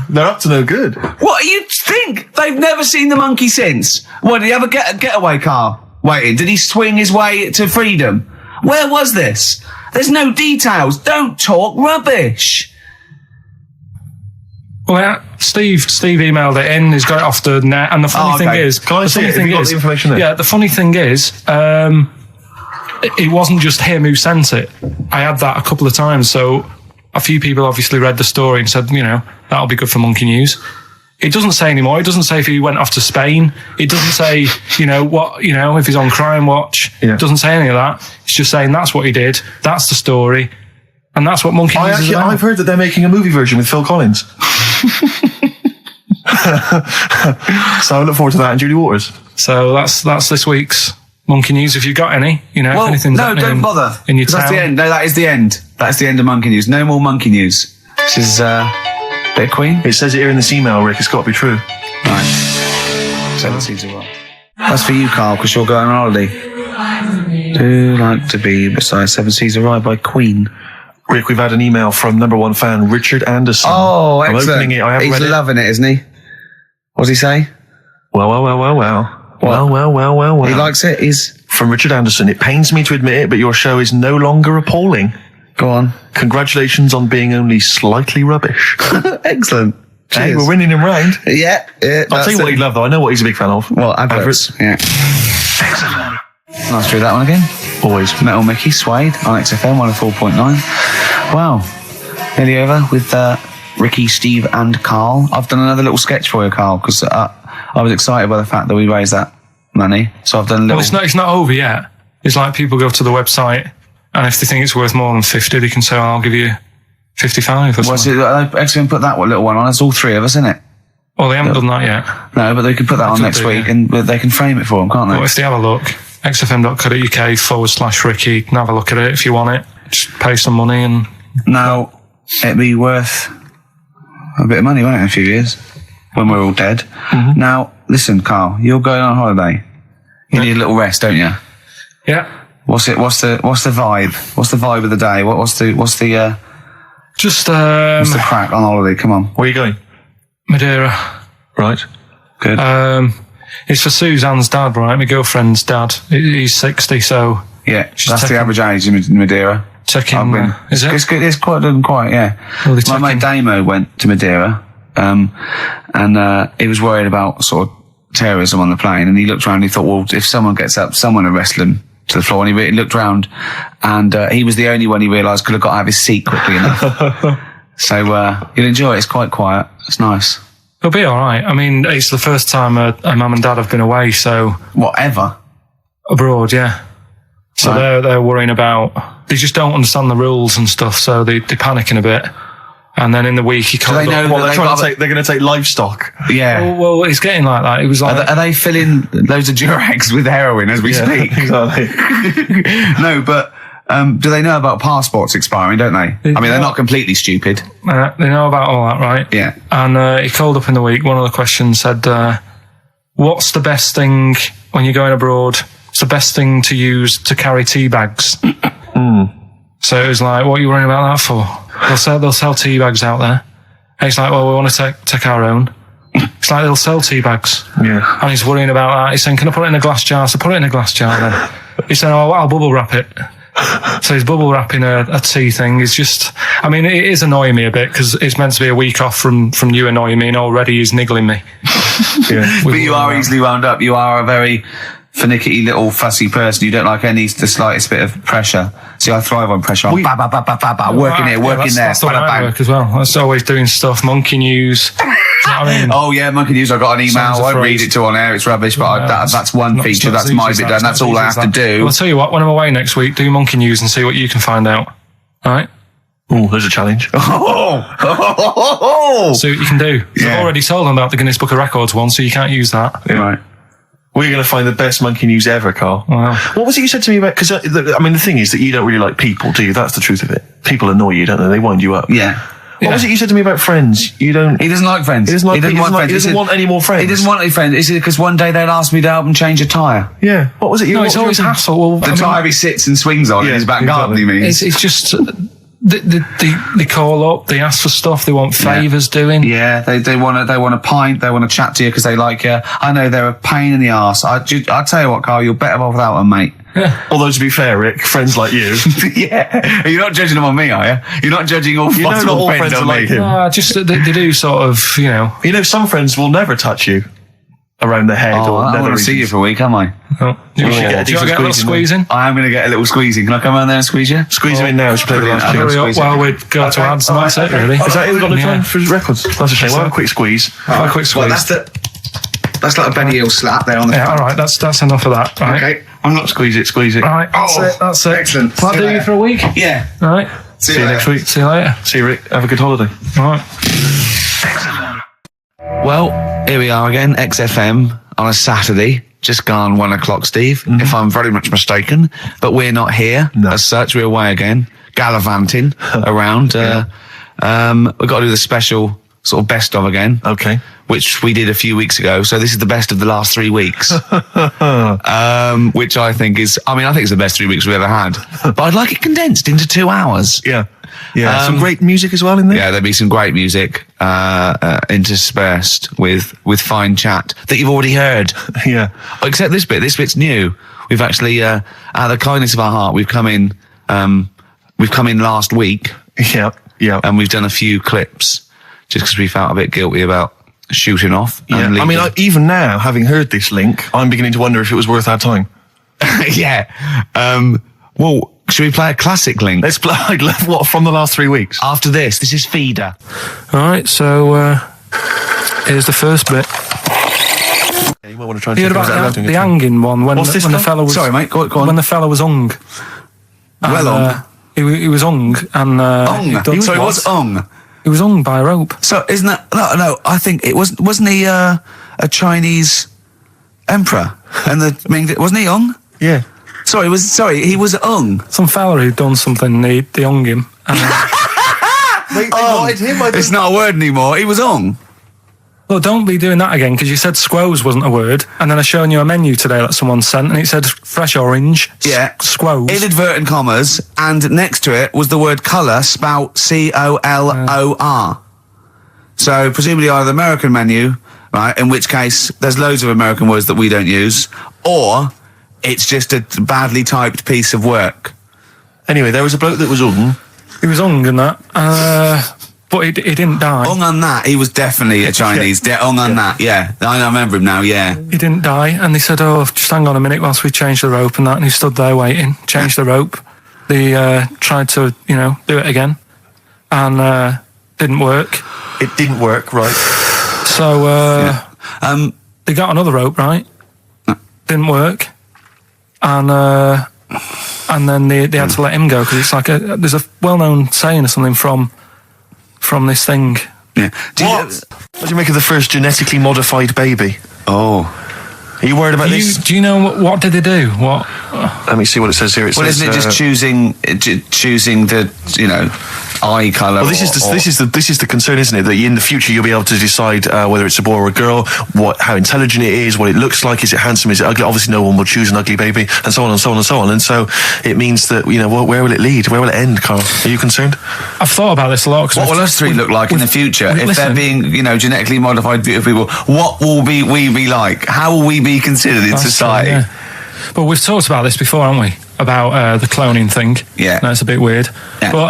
They're up to no good. What do you think? They've never seen the monkey since. What, did he have a getaway car waiting? Did he swing his way to freedom? Where was this? There's no details. Don't talk rubbish. Well, yeah, Steve emailed it in. He's got it off the net. And the funny thing is, can I see it? Have you got the information there? Yeah, the funny thing is, it wasn't just him who sent it. I had that a couple of times. So a few people obviously read the story and said, you know, that'll be good for Monkey News. It doesn't say anymore. It doesn't say if he went off to Spain. It doesn't say, you know, if he's on Crime Watch. Yeah. It doesn't say any of that. It's just saying that's what he did. That's the story. And that's what Monkey News is about. I've heard that they're making a movie version with Phil Collins. So I look forward to that, and Julie Waters. So that's this week's Monkey News. If you've got any, you know, well, if anything's no, don't bother. In your town. That's the end. No, that is the end. That's the end of Monkey News. No more Monkey News. This is bit of Queen. It says it here in this email, Rick. It's got to be true. Right. 7 seasons well. That's for you, Carl, because you're going on holiday. Do like to be beside 7 Seas a Ride by Queen. Rick, we've had an email from number one fan Richard Anderson. Oh, excellent. I'm opening it. I haven't He's read it. loving it, isn't he? What does he say? Well. Well. He likes it. He's from Richard Anderson. It pains me to admit it, but your show is no longer appalling. Go on. Congratulations on being only slightly rubbish. Excellent. Cheers. Hey, we're winning him round. Yeah. I'll tell you what he'd love, though. I know what he's a big fan of. Well, adverts. Yeah. Excellent. Nice to do that one again. Always. Metal Mickey, Suede on XFM 104.9. Wow. Nearly over with Ricky, Steve and Carl. I've done another little sketch for you, Carl, because I was excited by the fact that we raised that money. So I've done a little... Well, it's not over yet. It's like people go to the website and if they think it's worth more than 50, they can say, oh, I'll give you 55 or something. XFM put that little one on. It's all three of us, isn't it? Well, they haven't done that yet. No, but they can put that on next week and they can frame it for them, can't they? Well, if they have a look, xfm.co.uk/Ricky, you can have a look at it if you want it. Just pay some money and... Now, it'd be worth a bit of money, won't it, in a few years? When we're all dead. Mm-hmm. Now, listen, Carl, you're going on holiday. You need a little rest, don't you? Yeah. What's the vibe? What's the vibe of the day? What's the crack on holiday? Come on. Where are you going? Madeira. Right. Good. It's for Suzanne's dad, right? My girlfriend's dad. He's 60, so... Yeah, that's the average age in Madeira. Is it? It's quite, yeah. Well, my mate Damo went to Madeira, and he was worried about sort of terrorism on the plane, and he looked around and he thought, well, if someone gets up, someone will wrestle him to the floor, and he looked around, and he was the only one he realised could have got out of his seat quickly enough. So you'll enjoy it. It's quite quiet. It's nice. It'll be all right. I mean, it's the first time a mum and dad have been away, so... Whatever. Abroad, yeah. So right. they're worrying about... They just don't understand the rules and stuff, so they're panicking a bit. And then in the week, he can't... they're going to take livestock. Yeah. Well, it's getting like that. It was like... Are they filling loads of Durags with heroin as we speak? Exactly. No, but... do they know about passports expiring, don't they? They're not completely stupid. They know about all that, right? Yeah. And he called up in the week, one of the questions said, what's the best thing when you're going abroad? What's the best thing to use to carry tea bags? So it was like, what are you worrying about that for? They'll sell tea bags out there. And he's like, well, we want to take our own. It's like they'll sell tea bags. Yeah. And he's worrying about that. He's saying, can I put it in a glass jar? So put it in a glass jar then. He's saying, oh, I'll bubble wrap it. So he's bubble wrapping a tea thing. It's just, it is annoying me a bit because it's meant to be a week off from you annoying me, and already he's niggling me. Yeah. But you are easily wound up. You are a very finicky little fussy person. You don't like the slightest bit of pressure. See, I thrive on pressure. I'm working here, working there. That's the way I work as well. That's always doing stuff, monkey news. You know what I mean? Oh yeah, monkey news. I got an email. I won't read it to on air. It's rubbish, but that's one feature. That's my bit done. That's all I have to do. Well, I'll tell you what. When I'm away next week, do monkey news and see what you can find out. All right. Oh, there's a challenge. See what you can do. Yeah. I've already told them about the Guinness Book of Records one, so you can't use that. Yeah. Right. We're going to find the best monkey news ever, Carl. Wow. What was it you said to me about? Because the thing is that you don't really like people, do you? That's the truth of it. People annoy you, don't they? They wind you up. Yeah. What was it you said to me about friends? You don't. He doesn't like friends. He doesn't want friends. He doesn't want any more friends. He doesn't want any friends. Is it because one day they'd ask me to help him change a tyre? Yeah. What was it? No, it's always hassle. Well, the tyre he sits and swings on in his back garden. He means it's just. They call up, they ask for stuff, they want favours doing. Yeah, they want a pint, they want to chat to you because they like you. I know they're a pain in the arse. I'll tell you what, Carl, you're better off without them, mate. Yeah. Although to be fair, Rick, friends like you. Yeah. You're not judging them on me, are you? You're not judging all possible friends on like me. him. Just they do sort of, you know. You know, some friends will never touch you around the head or I never want to see you for a week, am I? Oh. Do you want to get a little squeeze in? I am going to get a little squeezing. Can I come around there and squeeze you? Squeeze him in now. Play the last tune. Well, we'd go to ads and that's it, really. Is that it? We've got no time for records. That's a shame. We'll have a quick squeeze. Have a quick squeeze. Well, that's like a Benny Hill slap there on the front. All right, that's enough of that. Right. Okay. I'm not squeeze it. All right, that's it. Excellent. Can I do you for a week? Yeah. All right. See you next week. See you later. See you, Rick. Have a good holiday. All right. Well, here we are again, XFM on a Saturday. Just gone 1 o'clock, Steve, if I'm very much mistaken. But we're not here as such. We're away again, gallivanting around. We've got to do the special sort of best of again. Okay. Which we did a few weeks ago. So this is the best of the last 3 weeks. Which I think is, I think it's the best 3 weeks we've ever had. But I'd like it condensed into 2 hours. Yeah. Yeah. Some great music as well in there. Yeah, there'll be some great music, interspersed with fine chat that you've already heard. Yeah. Except this bit. This bit's new. We've actually, out of the kindness of our heart, we've come in last week. Yeah. Yeah. And we've done a few clips just because we felt a bit guilty about shooting off. Yeah. Even now, having heard this link, I'm beginning to wonder if it was worth our time. Yeah. Well, should we play a classic link? Let's play what from the last 3 weeks. After this is Feeder. All right, so here's the first bit. Yeah, you might want to try and you heard about the hanging one when the fella was. Sorry, mate. Go on. When the fella was hung. Hung. He was hung and. He was hung. He was hung by a rope. So isn't that no? I think it wasn't he a Chinese emperor and wasn't he hung? Yeah. He was hung. Some fella who'd done something, they hung him. It's not a word anymore. He was hung. Well, don't be doing that again, because you said squoze wasn't a word, and then I shown you a menu today that someone sent, and it said fresh orange. Yeah. Squoze. In inverted commas, and next to it was the word colour, spelt COLOR. So presumably either the American menu, right? In which case there's loads of American words that we don't use, or it's just a badly typed piece of work. Anyway, there was a bloke that was hung. He was hung and that, but he didn't die. Hung on that, he was definitely a Chinese. Hung on that, yeah. I remember him now, yeah. He didn't die, and they said, just hang on a minute whilst we change the rope and that, and he stood there waiting, changed the rope. They tried to, do it again, and didn't work. It didn't work, right. So, they got another rope, right? Didn't work. And then they had to let him go, because it's like there's a well-known saying or something from this thing. Yeah. What do you make of the first genetically modified baby? Oh. Are you worried about this? Do you know what did they do? What? Let me see what it says here. Isn't it just choosing the eye colour? Well, this is the concern, isn't it? That in the future you'll be able to decide whether it's a boy or a girl, how intelligent it is, what it looks like, is it handsome, is it ugly? Obviously, no one will choose an ugly baby, and so on and so on and so on. And so it means that where will it lead? Where will it end, Carl? Are you concerned? I've thought about this a lot. What will us three look like in the future if they're being genetically modified beautiful people? What will we be like? How will we be considered in society? Yeah. But we've talked about this before, haven't we? About the cloning thing. Yeah. That's a bit weird. Yeah. But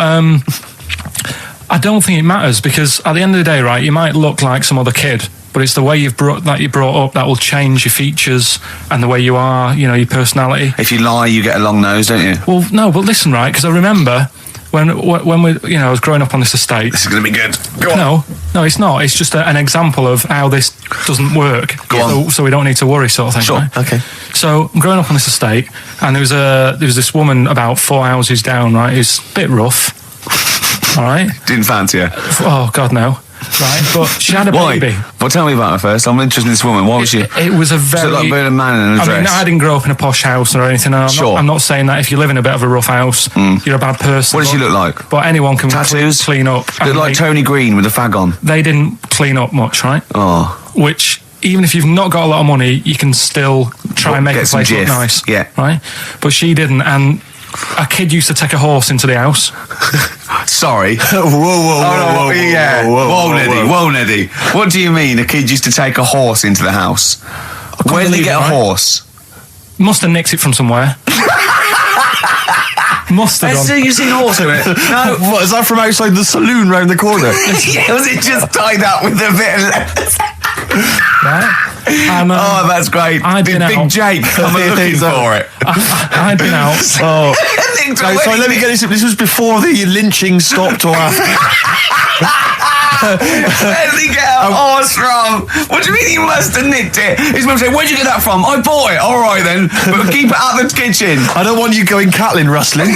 I don't think it matters, because at the end of the day, right, you might look like some other kid, but it's the way you're brought up that will change your features and the way you are, you know, your personality. If you lie, you get a long nose, don't you? Well, no, but listen, right, because I remember when we, you know, I was growing up on this estate. This is going to be good. Go on. No, it's not. It's just an example of how this doesn't work. Go on. So we don't need to worry, sort of thing. Sure. Right? Okay. So I'm growing up on this estate, and there was this woman about 4 houses down, right, who's a bit rough. All right. Didn't fancy her. Oh God, no. Right, but she had a baby. Well, tell me about her first. I'm interested in this woman. Why was she? It was a very... Was it like being a man in a dress? I mean, I didn't grow up in a posh house or anything. And I'm not saying that if you live in a bit of a rough house, you're a bad person. What does she look like? But anyone can Tattoos? clean up. Look like Tony Green with a fag on. They didn't clean up much, right? Oh. Which, even if you've not got a lot of money, you can still try and make the place look nice. Yeah. Right? But she didn't, and a kid used to take a horse into the house. Sorry. Whoa, Neddy. What do you mean a kid used to take a horse into the house? Where did he get a horse? Must have nicked it from somewhere. Must have done. You've seen a horse in it? No. What, is that from outside the saloon round the corner? Yeah, was it just tied up with a bit of leather? Right? Oh, that's great. I'd been Big out. Jake, I'm looking for it. I'd been out. Oh. No, sorry, let me get this. This was before the lynching stopped or after. Where did he get a horse from? What do you mean he must have nicked it? His mum said, where'd you get that from? I bought it. All right then, but keep it out of the kitchen. I don't want you going Catlin rustling.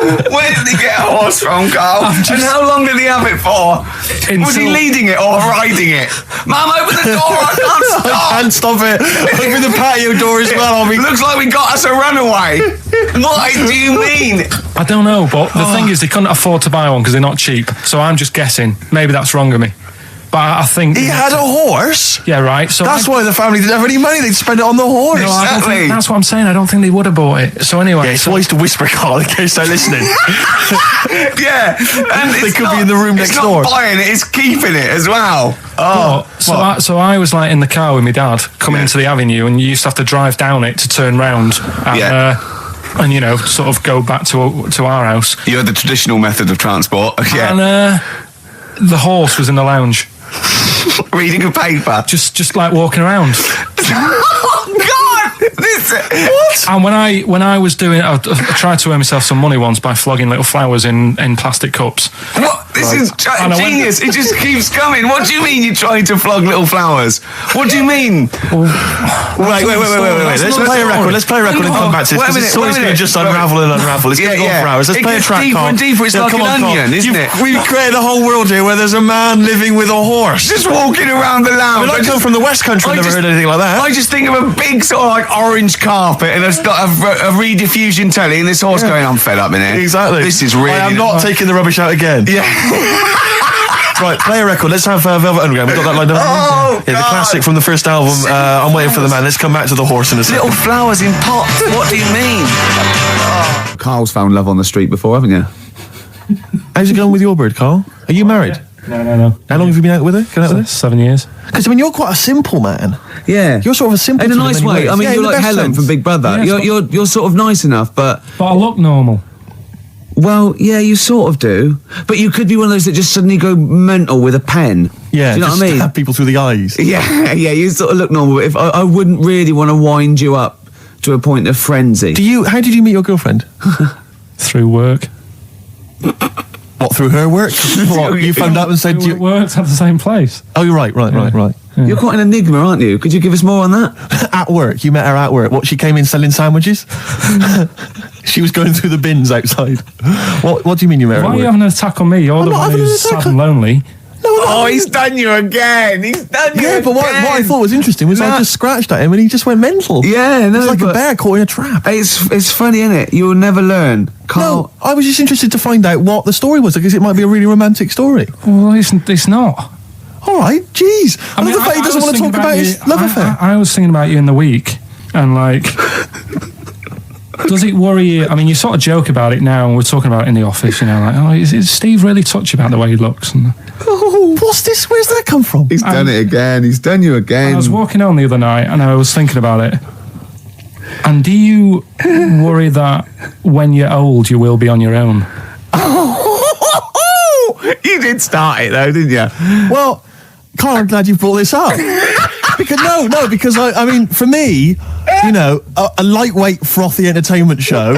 Where did he get a horse from, Carl? And how long did he have it for? Was he leading it or riding it? Mum, open the door, I can't stop. I can't stop it. Open the patio door as well. Looks like we got us a runaway. What do you mean? I don't know, but the thing is, they couldn't afford to buy one because they're not cheap. So I'm just guessing. Maybe that's wrong of me. But I think... He had a horse? Yeah, right. So that's why the family didn't have any money. They'd spend it on the horse. No, I don't think, that's what I'm saying. I don't think they would have bought it. So anyway... Yeah, it's wise to whisper, Carl, in case they're listening. Yeah. And they could be in the room next door. It's not buying it, it's keeping it as well. Oh. So I was like in the car with my dad coming into the avenue, and you used to have to drive down it to turn round. And, and, you know, sort of go back to our house. You had the traditional method of transport. Yeah. And the horse was in the lounge. Reading a paper. Just like walking around. Oh, God! What? And when I was doing it, I tried to earn myself some money once by flogging little flowers in plastic cups. What? This is genius. It just keeps coming. What do you mean you're trying to flog little flowers? What do you mean? Wait. Let's play a record. Let's play a record and come back to this. It's always going to just unravel and unravel. It's going to go for hours. Let's play a track, deeper and deeper. It's like an onion, isn't it? We've created a whole world here where there's a man living with a horse. Just walking around the lounge. I come from the West Country. I've never heard anything like that. I just think of a big sort of like orange carpet, and it's got a rediffusion telly, and this horse going, I'm fed up in here. Exactly. This is really... I am not taking the rubbish out again. Yeah. Right, play a record. Let's have Velvet Underground. We've got that lined up. Oh, yeah, the classic from the first album. I'm Waiting for the Man. Let's come back to the horse in a second. Little flowers in pots. What do you mean? Oh. Carl's found love on the street before, haven't you? How's it going with your bird, Carl? Are you married? No. How long have you been out with her? 7 years. Because, I mean, you're quite a simple man. Yeah. You're sort of a simple in a nice way. I mean, you're like Helen from Big Brother. Yeah, you're sort of nice enough, but I look normal. Well, yeah, you sort of do. But you could be one of those that just suddenly go mental with a pen. Yeah, do you know what I mean? Stab people through the eyes. Yeah, you sort of look normal. But if I wouldn't really want to wind you up to a point of frenzy. How did you meet your girlfriend? Through work. What, through her work? What, you found out and said... We worked at the same place. Oh, you're right. Yeah. You're quite an enigma, aren't you? Could you give us more on that? At work. You met her at work. What, she came in selling sandwiches? She was going through the bins outside. What do you mean you met her at work? Why are you having an attack on me? You're the one who's sad and lonely. No, he's done you again. Yeah, but what I thought was interesting was I just scratched at him and he just went mental. Yeah, no, it's like a bear caught in a trap. It's funny, isn't it? You'll never learn. Carl. No, I was just interested to find out what the story was, because it might be a really romantic story. Well, it's not. All right, jeez. I love the fact he doesn't want to talk about his love affair. I was thinking about you in the week, and like... Does it worry you? I mean, you sort of joke about it now, and we're talking about it in the office, you know, like, is Steve really touchy about the way he looks? And, what's this? Where's that come from? He's done it again. He's done you again. I was walking home the other night, and I was thinking about it. And do you worry that when you're old, you will be on your own? You did start it though, didn't you? Well, Carl, I'm glad you brought this up. because I mean, for me, you know, a lightweight, frothy entertainment show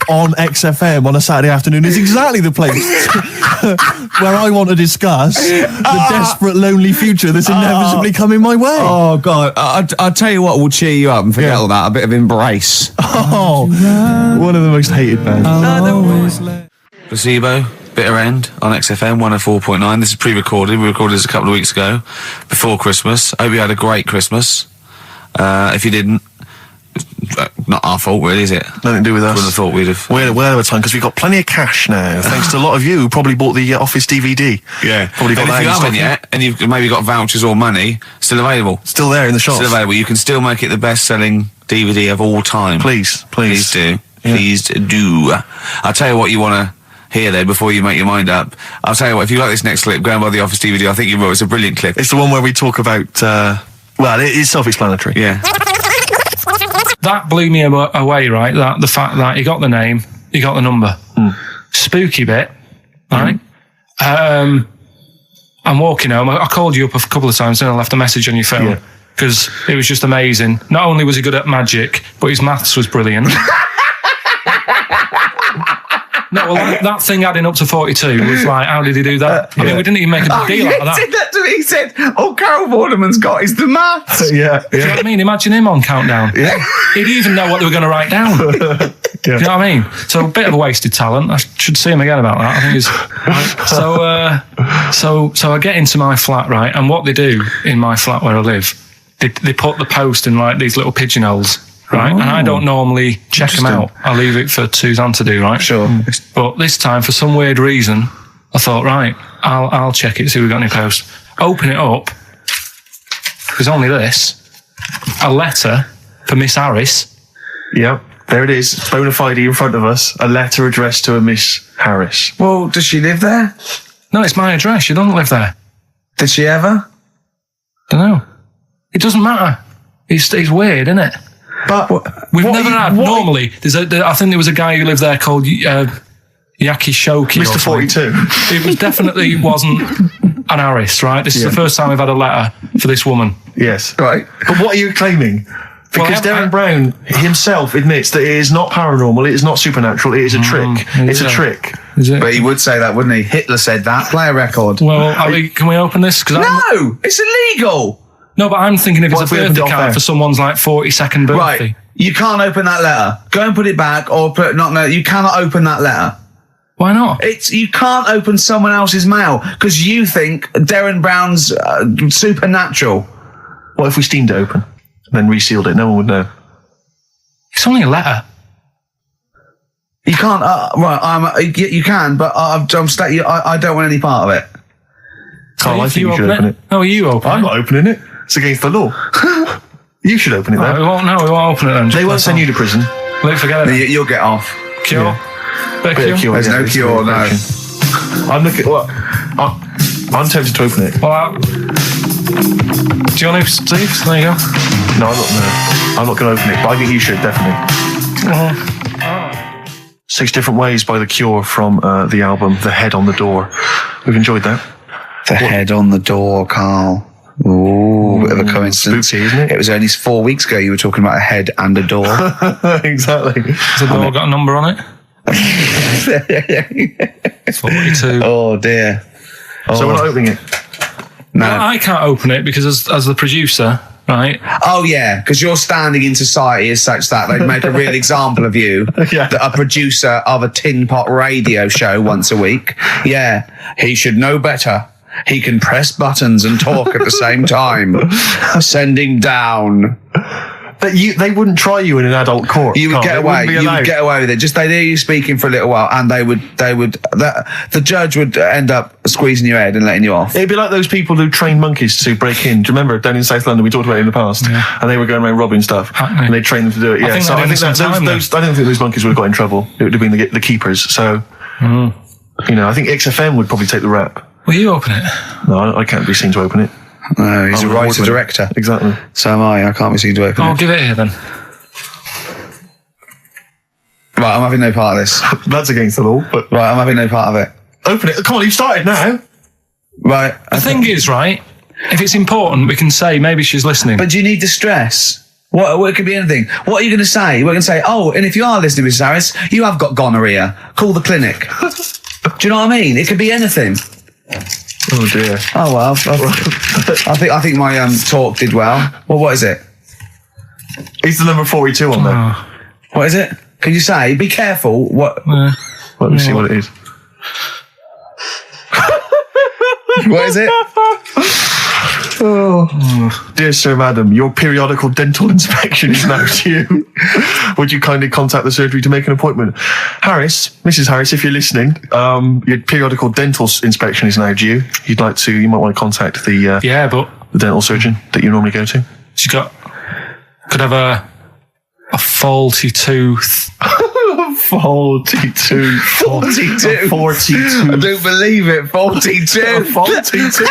on XFM on a Saturday afternoon is exactly the place where I want to discuss the desperate, lonely future that's inevitably coming my way. Oh, God. I'll tell you what will cheer you up and forget all that. A bit of Embrace. Oh, one of the most hated bands. Placebo, Bitter End on XFM 104.9. This is pre-recorded. We recorded this a couple of weeks ago, before Christmas. Hope you had a great Christmas. If you didn't, not our fault, really, is it? Nothing to do with us. Wouldn't have thought we'd have. We're well over time because we've got plenty of cash now, thanks to a lot of you who probably bought the Office DVD. Yeah. Probably got And that if you in stock. haven't yet, and you've maybe got vouchers or money, still available. Still there in the shops. Still available. You can still make it the best-selling DVD of all time. Please. Please do. Yeah. Please do. I'll tell you what you want to hear there before you make your mind up. I'll tell you what, if you like this next clip, go and buy the Office DVD. I think you will. It's a brilliant clip. It's the one where we talk about, well, it's self-explanatory. Yeah. That blew me away, right? That the fact that he got the name, he got the number. Spooky bit, right? I'm walking home. I called you up a couple of times and I left a message on your phone because it was just amazing. Not only was he good at magic, but his maths was brilliant. No, well, that thing adding up to 42 was like, how did he do that? I mean, we didn't even make a big deal out of that. He said that to me. He said, all Carol Vorderman's got is the maths. Yeah. Do you know what I mean? Imagine him on Countdown. Yeah. He'd even know what they were going to write down. Do you know what I mean? So a bit of a wasted talent. I should see him again about that. I think so I get into my flat, right? And what they do in my flat where I live, they put the post in like these little pigeonholes, right? And I don't normally check them out. I leave it for Suzanne to do, right? Sure. But this time, for some weird reason, I thought, right, I'll check it, see if we've got any posts. Open it up. There's only this. A letter for Miss Harris. Yep. There it is. Bona fide in front of us. A letter addressed to a Miss Harris. Well, does she live there? No, it's my address. She doesn't live there. Did she ever? Don't know. It doesn't matter. It's weird, isn't it? But We've never had. Normally, I think there was a guy who lived there called Yaki Shoki. Mr. 42. It was definitely wasn't an Harris, right? This is the first time we've had a letter for this woman. Yes. Right. But what are you claiming? Because Darren Brown himself admits that it is not paranormal, it is not supernatural, it is a trick. It's a trick. Is it? But he would say that, wouldn't he? Hitler said that. Play a record. Well, can we open this? No! It's illegal! No, but I'm thinking if What it's if a we opened it birthday off card air? for someone's like 42nd birthday. Right. You can't open that letter. Go and put it back or put you cannot open that letter. Why not? You can't open someone else's mail because you think Darren Brown's supernatural. What if we steamed it open and then resealed it? No one would know. It's only a letter. You can't. You can, but I don't want any part of it. Carl, I think you should open it. No, you open it. I'm not opening it. It's against the law. You should open it No, we then. won't open it then. They won't send you to prison. Forget it. You'll get off. Cure. Bit of cure. There's no cure, no. I'm looking. Well, I'm tempted to open it. Well, do you want to, Steve? There you go. No, I'm not going to open it, but I think you should, definitely. 6 Different Ways by The Cure from the album The Head on the Door. We've enjoyed that. The head on the door, Carl. Ooh, bit of a coincidence. Spooky, isn't it? It was only 4 weeks ago you were talking about a head and a door. Exactly. Has the door got a number on it? 42. Oh, dear. So we're not opening it. No. Well, I can't open it because as the producer, right? Oh, yeah, because your standing in society is such that they'd make a real example of you. Yeah. A producer of a tin pot radio show once a week. Yeah, he should know better. He can press buttons and talk at the same time. Sending down. But they wouldn't try you in an adult court. You would Carl. get They away. wouldn't be You allowed. would get away with it. Just they'd hear you speaking for a little while, and the judge would end up squeezing your head and letting you off. It'd be like those people who train monkeys to break in. Do you remember down in South London? We talked about it in the past, and they were going around robbing stuff, and they trained them to do it. Yeah, think so they're I think doing some time I don't think those monkeys would have got in trouble. It would have been the keepers. So, I think XFM would probably take the rap. Will you open it? No, I can't be seen to open it. No, he's I'm a an writer award winner. director. Exactly. So am I. I can't be seen to open I'll it. give it here then. Right, I'm having no part of this. That's against the law, but Right, I'm having no part of it. Open it. Come on, you've started now. Right. The thing is, right, if it's important, we can say maybe she's listening. But do you need to stress? What it could be anything. What are you going to say? We're going to say, oh, and if you are listening, Mrs. Harris, you have got gonorrhea. Call the clinic. Do you know what I mean? It could be anything. Oh dear. Oh well. I think my talk did well. Well, what is it? Is the number 42 on there? What is it? Can you say? Be careful. What? Let me see what it is. What is it? Dear Sir, Madam, your periodical dental inspection is now due. Would you kindly contact the surgery to make an appointment? Mrs. Harris, if you're listening, your periodical dental inspection is now due. You might want to contact the dental surgeon that you normally go to. She could have a faulty tooth. Faulty tooth. 42. 42. I don't believe it. 42. 42.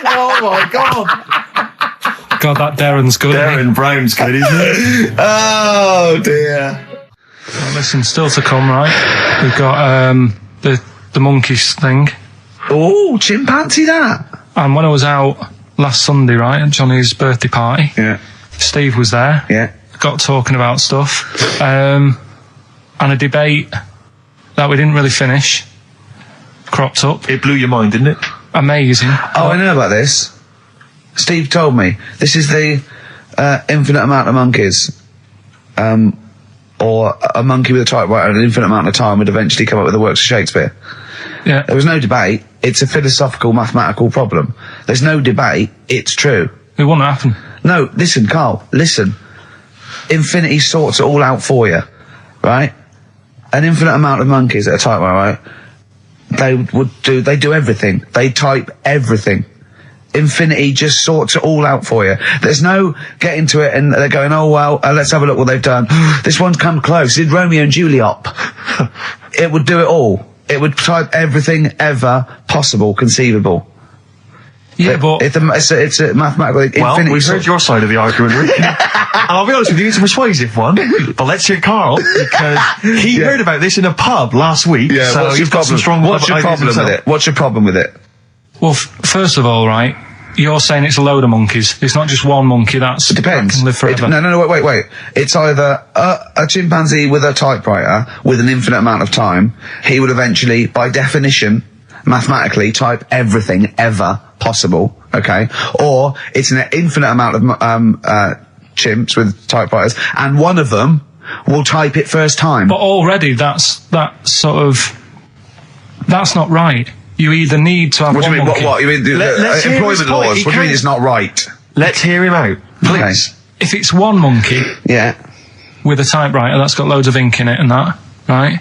Oh my God. God, that Darren's good. Darren Brown's good, isn't it? Oh dear. Well, listen, still to come, right? We've got the monkeys thing. Oh, chimpanzee that. And when I was out last Sunday, right, at Johnny's birthday party, Steve was there. Yeah. Got talking about stuff. And a debate that we didn't really finish cropped up. It blew your mind, didn't it? Amazing. Oh, I know about this. Steve told me. This is the infinite amount of monkeys. Or a monkey with a typewriter and an infinite amount of time would eventually come up with the works of Shakespeare. Yeah. There was no debate. It's a philosophical, mathematical problem. There's no debate. It's true. It wouldn't happen. No, listen, Carl, listen. Infinity sorts it all out for you, right? An infinite amount of monkeys at a typewriter, right? They do everything. They type everything. Infinity just sorts it all out for you. There's no getting to it and they're going, oh, well, let's have a look what they've done. This one's come close. Did Romeo and Juliet. It would do it all. It would type everything ever possible, conceivable. Yeah, but it's a mathematical. Well, we've heard your side of the argument, Rick. And I'll be honest with you, it's a persuasive one. But let's hear Carl, because he heard about this in a pub last week. Yeah, so what's he's got some strong What's your problem with it? What's your problem with it? well, first of all, right, you're saying it's a load of monkeys. It's not just one monkey. It Depends. That can live forever. No, wait. It's either a chimpanzee with a typewriter with an infinite amount of time. He would eventually, by definition, mathematically, type everything ever possible. Okay, or it's an infinite amount of chimps with typewriters, and one of them will type it first time. But already, that's not right. You either need to have What do you mean? monkey. What? You mean let's hear his employment point. laws? What do you mean it's not right? Let's hear him out, please. Okay. If it's one monkey Yeah. with a typewriter that's got loads of ink in it and that, right?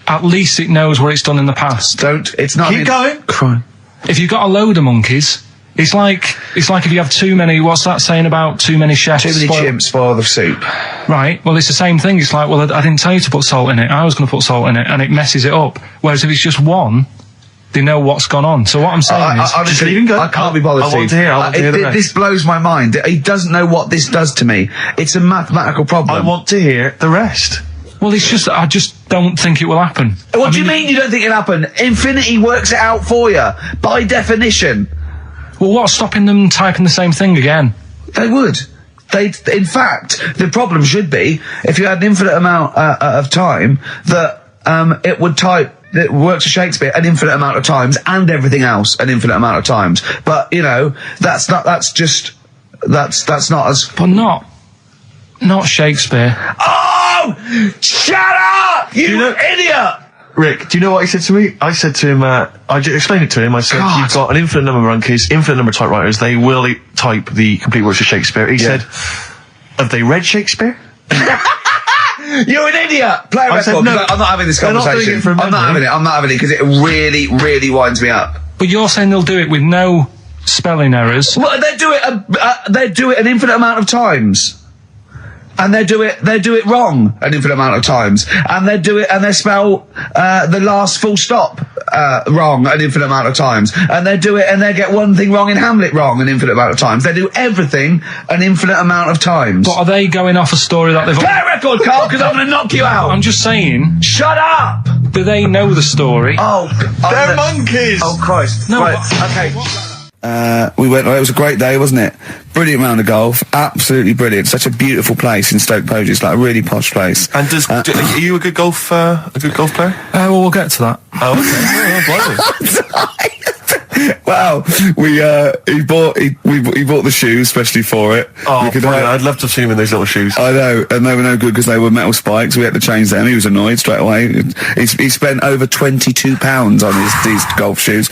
At least it knows what it's done in the past. It's not. Keep going. Cry. If you've got a load of monkeys, it's like if you have too many. What's that saying about too many chefs? Too many chimps spoil the soup. Right. Well, it's the same thing. It's like, well, I didn't tell you to put salt in it. I was going to put salt in it, and it messes it up. Whereas if it's just one, they know what's gone on. So what I'm saying is, honestly, just leave him go. I can't be bothered. I want to hear. I want to hear the rest. This blows my mind. He doesn't know what this does to me. It's a mathematical problem. I want to hear the rest. well, it's just I just don't think it will happen. What do you mean you don't think it'll happen? Infinity works it out for you by definition. Well, what's stopping them typing the same thing again? They would. In fact, the problem should be if you had an infinite amount of time that it would type the works of Shakespeare an infinite amount of times and everything else an infinite amount of times. But you know, that's not as. But not Shakespeare. Oh! Shut up! You idiot! Rick, do you know what he said to me? I said to him, I explained it to him. I said, you've got an infinite number of monkeys, infinite number of typewriters. They will type the complete works of Shakespeare. He said, have they read Shakespeare? You're an idiot! Play a record. said, no, I'm not having this conversation. Not doing it from I'm not having it because it really, really winds me up. But you're saying they'll do it with no spelling errors. Well, they do it an infinite amount of times. And they do it wrong an infinite amount of times. And they spell the last full stop wrong an infinite amount of times. And they get one thing wrong in Hamlet wrong an infinite amount of times. They do everything an infinite amount of times. But are they going off a story that they've... Play a record, Carl, because I'm going to knock you out. I'm just saying... Shut up! Do they know the story? Oh, they're monkeys! Oh, Christ. No, Right, okay. We went, it was a great day, wasn't it? Brilliant round of golf. Absolutely brilliant. Such a beautiful place in Stoke Poges. It's like a really posh place. And are you a good golf player? Well, we'll get to that. Oh, okay. Well, he bought the shoes especially for it. Oh, I'd love to have seen him in those little shoes. I know, and they were no good because they were metal spikes. We had to change them. He was annoyed straight away. He spent over £22 on these golf shoes.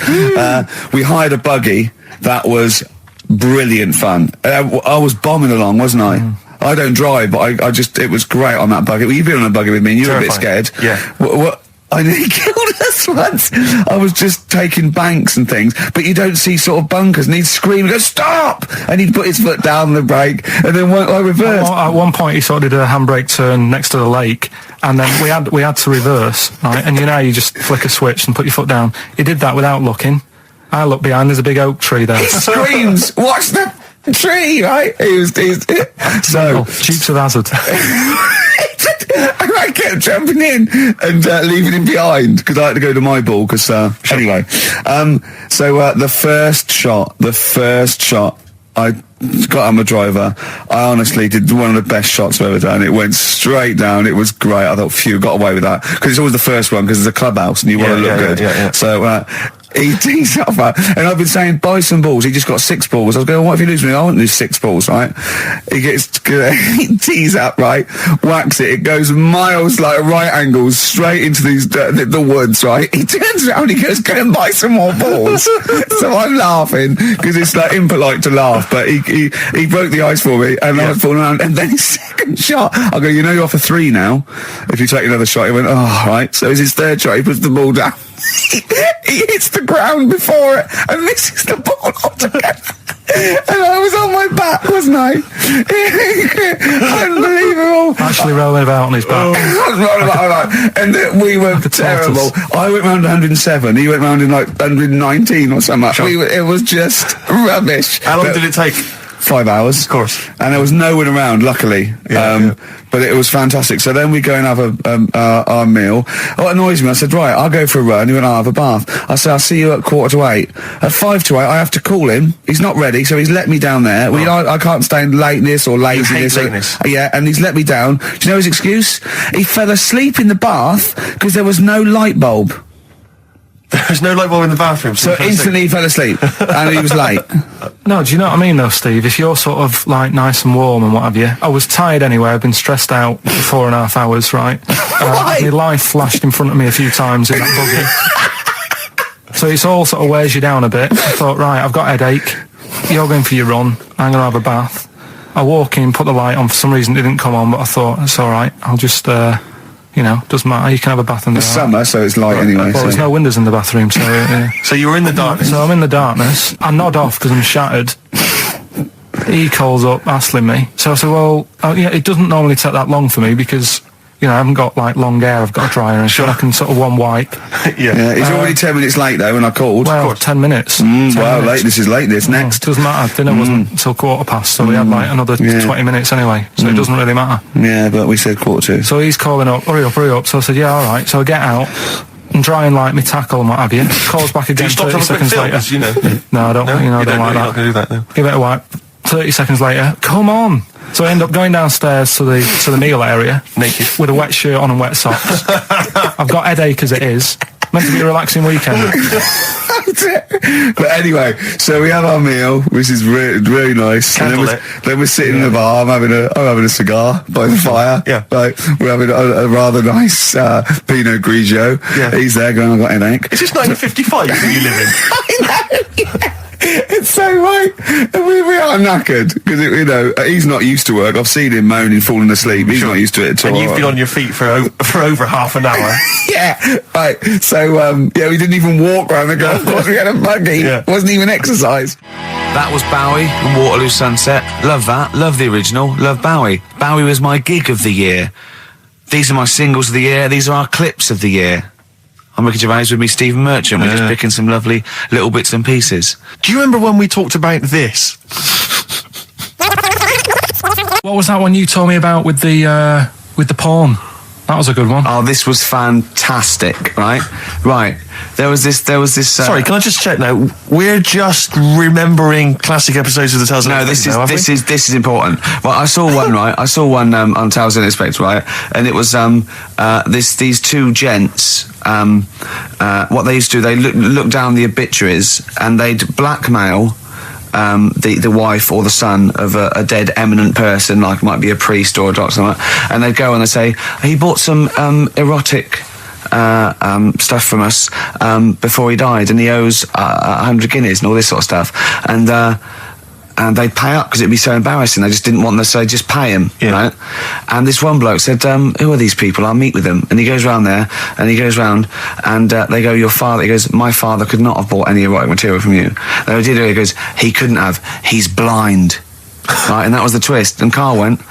We hired a buggy that was brilliant fun. I was bombing along, wasn't I? I don't drive, but it was great on that buggy. Well, you've been on a buggy with me and you were a bit scared. Yeah. What I nearly killed us once. I was just taking banks and things, but you don't see sort of bunkers, and he'd scream and go, "Stop!" And he'd put his foot down the brake, and then I reversed. At one point, he sort of did a handbrake turn next to the lake, and then we had to reverse, right? And you know, you just flick a switch and put your foot down. He did that without looking. I look behind, there's a big oak tree there. He screams, "Watch the tree!" Right? He's so Dukes of Hazzard. And I kept jumping in and leaving him behind because I had to go to my ball. Anyway, the first shot, I got on my driver. I honestly did one of the best shots I've ever done. It went straight down. It was great. I thought, phew, got away with that because it's always the first one because it's a clubhouse and you want to look good. Yeah. So. He tees up, and I've been saying, buy some balls. He just got 6 balls. I was going, what if you lose me? I won't lose 6 balls, right? He tees up, right? Whacks it. It goes miles, like right angles, straight into these the woods, right? He turns around, he goes, go and buy some more balls. So I'm laughing because it's like impolite to laugh, but he broke the ice for me, and I was falling around. And then his second shot, I go, you know, you're off a 3 now. If you take another shot, he went, oh, right. So it's his third shot. He puts the ball down. He hits the ground before it and misses the ball altogether. And I was on my back, wasn't I? Unbelievable. Actually rolling about on his back. And we were terrible. I went round 107. He went round in like 119 or something. Sure. It was just rubbish. How long did it take? 5 hours. Of course. And there was no one around, luckily. But it was fantastic. So then we go and have our meal. What annoys me, I said, right, I'll go for a run. He went, I'll have a bath. I said, I'll see you at 7:45. At 7:55, I have to call him. He's not ready, so he's let me down there. I can't stand lateness or laziness. Yeah, and he's let me down. Do you know his excuse? He fell asleep in the bath because there was no light bulb. There's no light bulb in the bathroom. So instantly he fell asleep and he was late. No, do you know what I mean though, Steve? If you're sort of like nice and warm and what have you, I was tired anyway. I've been stressed out for 4.5 hours, right? My life flashed in front of me a few times in that buggy. So it's all sort of wears you down a bit. I thought, right, I've got a headache. You're going for your run. I'm going to have a bath. I walk in, put the light on. For some reason it didn't come on, but I thought, it's all right. I'll just... you know, doesn't matter. You can have a bath in the summer, so it's light anyway. Well, there's no windows in the bathroom, so... So you were in the darkness? So I'm in the darkness. I nod off because I'm shattered. He calls up, hassling me. So I said, well, it doesn't normally take that long for me because, you know, I haven't got, like, long hair. I've got a dryer and so I can sort of one wipe. He's already 10 minutes late, though, when I called. Well, 10 minutes. 10 minutes. This is late, this next. Doesn't matter. Dinner wasn't until 7:15, so we had, like, another 20 minutes anyway, so it doesn't really matter. Yeah, but we said 7:45. So he's calling up, hurry up. So I said, yeah, all right. So I get out and try and, like, me tackle and what have you. Calls back again 30 seconds later. You know? No, I don't like that. You're not going to do that, no. Give it a wipe. 30 seconds later, come on. So I end up going downstairs to the meal area. Naked. With a wet shirt on and wet socks. I've got headache as it is. Meant to be a relaxing weekend. But anyway, so we have our meal, which is really nice. And then we're sitting in the bar. I'm having a cigar by the fire. Like, we're having a rather nice Pinot Grigio. He's there going, I've got a headache. Is this 1955 that you live in? I know. It's so right. And we are knackered because, you know, he's not used to work. I've seen him moaning, falling asleep. He's not used to it at all. And you've been on your feet for over half an hour. Right. So, we didn't even walk around the golf course. We had a buggy. It wasn't even exercise. That was Bowie and Waterloo Sunset. Love that. Love the original. Love Bowie. Bowie was my gig of the year. These are my singles of the year. These are our clips of the year. I'm Ricky Gervais with me, Stephen Merchant. We're just picking some lovely little bits and pieces. Do you remember when we talked about this? What was that one you told me about with the porn? That was a good one. Oh, this was fantastic, right? Right. There was this. Sorry, can I just check now? We're just remembering classic episodes of the Tales Unexpected. This is important. Well, I saw one, right? I saw one on Tales Unexpected, right? And it was these two gents. What they used to do, they look down the obituaries and they'd blackmail the wife or the son of a dead eminent person, like might be a priest or a doctor, something like that, and they'd go and they'd say, he bought some erotic stuff from us before he died, and he owes 100 guineas and all this sort of stuff, and they'd pay up because it'd be so embarrassing. They just didn't want to say, just pay him, right? And this one bloke said, who are these people? I'll meet with them. And he goes round there, and he goes round, and they go, your father, he goes, my father could not have bought any erotic material from you. They did it, he goes, he couldn't have, he's blind. Right, and that was the twist. And Carl went,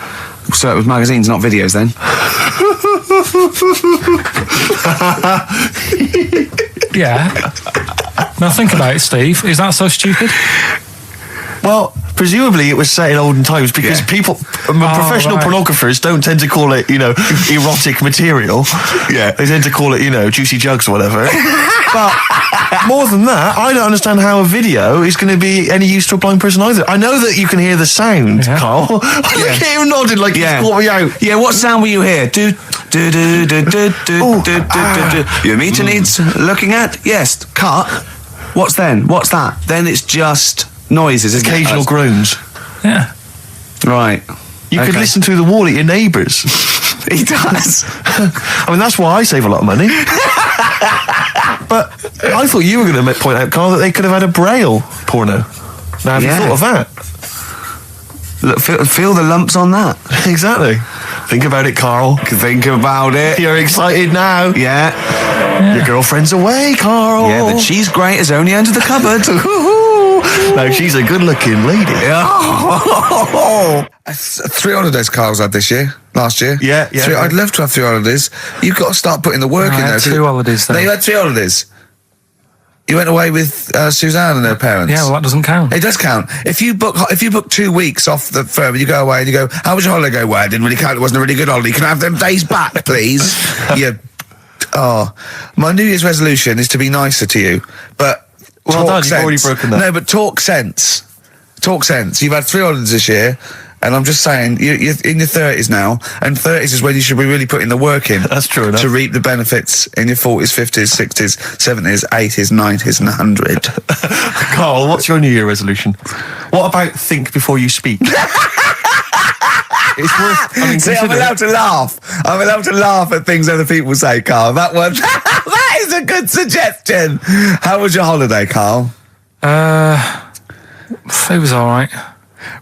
so it was magazines, not videos then. Yeah. Now think about it, Steve. Is that so stupid? Well, presumably it was set in olden times because professional pornographers don't tend to call it, erotic material. Yeah. They tend to call it, juicy jugs or whatever. But more than that, I don't understand how a video is going to be any use to a blind person either. I know that you can hear the sound, Carl. Look at him nodding like he's caught me out. Yeah, what sound were you hear? Your meter needs looking at? Yes. Cut. What's then? What's that? Then it's just noises, occasional groans. Yeah. Right. You could listen through the wall at your neighbours. He does. I mean, that's why I save a lot of money. But I thought you were going to point out, Carl, that they could have had a Braille porno. Now, have you thought of that? Look, feel the lumps on that. Exactly. Think about it, Carl. Think about it. You're excited now. Yeah. Your girlfriend's away, Carl. Yeah, the cheese grate is only under the cupboard. No, she's a good-looking lady. Oh. 3 holidays Carl's had last year. Yeah. I'd love to have 3 holidays. You've got to start putting the work in there. 2 holidays, though. No, you had 3 holidays. You went away with Suzanne and her parents. Yeah, well, that doesn't count. It does count. If you book 2 weeks off the firm, you go away and you go, how was your holiday? Go, well, it didn't really count. It wasn't a really good holiday. Can I have them days back, please? My New Year's resolution is to be nicer to you, but well done, you've already broken that. No, but talk sense. Talk sense. You've had 3 holidays this year, and I'm just saying, you're in your 30s now, and 30s is when you should be really putting the work in. That's true enough. To reap the benefits in your 40s, 50s, 60s, 70s, 80s, 90s, and 100. Carl, what's your New Year resolution? What about think before you speak? It's worth. See, I'm allowed to laugh. I'm allowed to laugh at things other people say, Carl. That one, that is a good suggestion. How was your holiday, Carl? It was all right.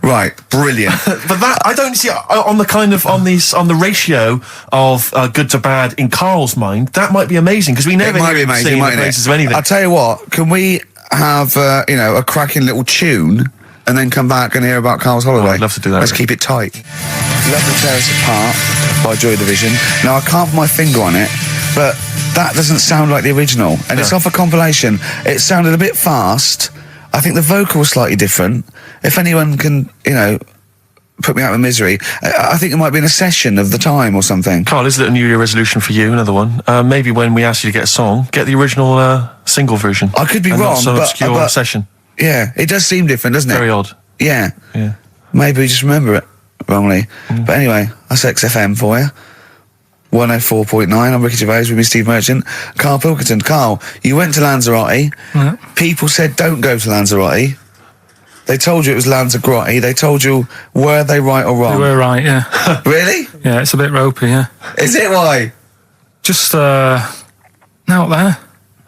Right, brilliant. But that I don't see on the ratio of good to bad in Carl's mind. That might be amazing because we never hear him sing the praises of anything. I'll tell you what. Can we have a cracking little tune? And then come back and hear about Carl's holiday. I'd love to do that. Let's keep it tight. Love to Tear Us Apart by Joy Division. Now, I can't put my finger on it, but that doesn't sound like the original. And it's off a compilation. It sounded a bit fast. I think the vocal was slightly different. If anyone can, put me out of misery, I think it might be in a session of the time or something. Carl, is it a New Year resolution for you? Another one. Maybe when we ask you to get a song, get the original single version. I could be wrong, not some obscure session. Yeah, it does seem different, doesn't it? Very odd. Yeah. Maybe we just remember it wrongly. But anyway, that's XFM for you. 104.9, I'm Ricky Gervais with me, Steve Merchant. Karl Pilkington. Carl, you went to Lanzarote. Yeah. People said don't go to Lanzarote. They told you it was Lanzarote. They told you, were they right or wrong? They were right, yeah. Really? Yeah, it's a bit ropey, yeah. Is it? Why? Just, out there.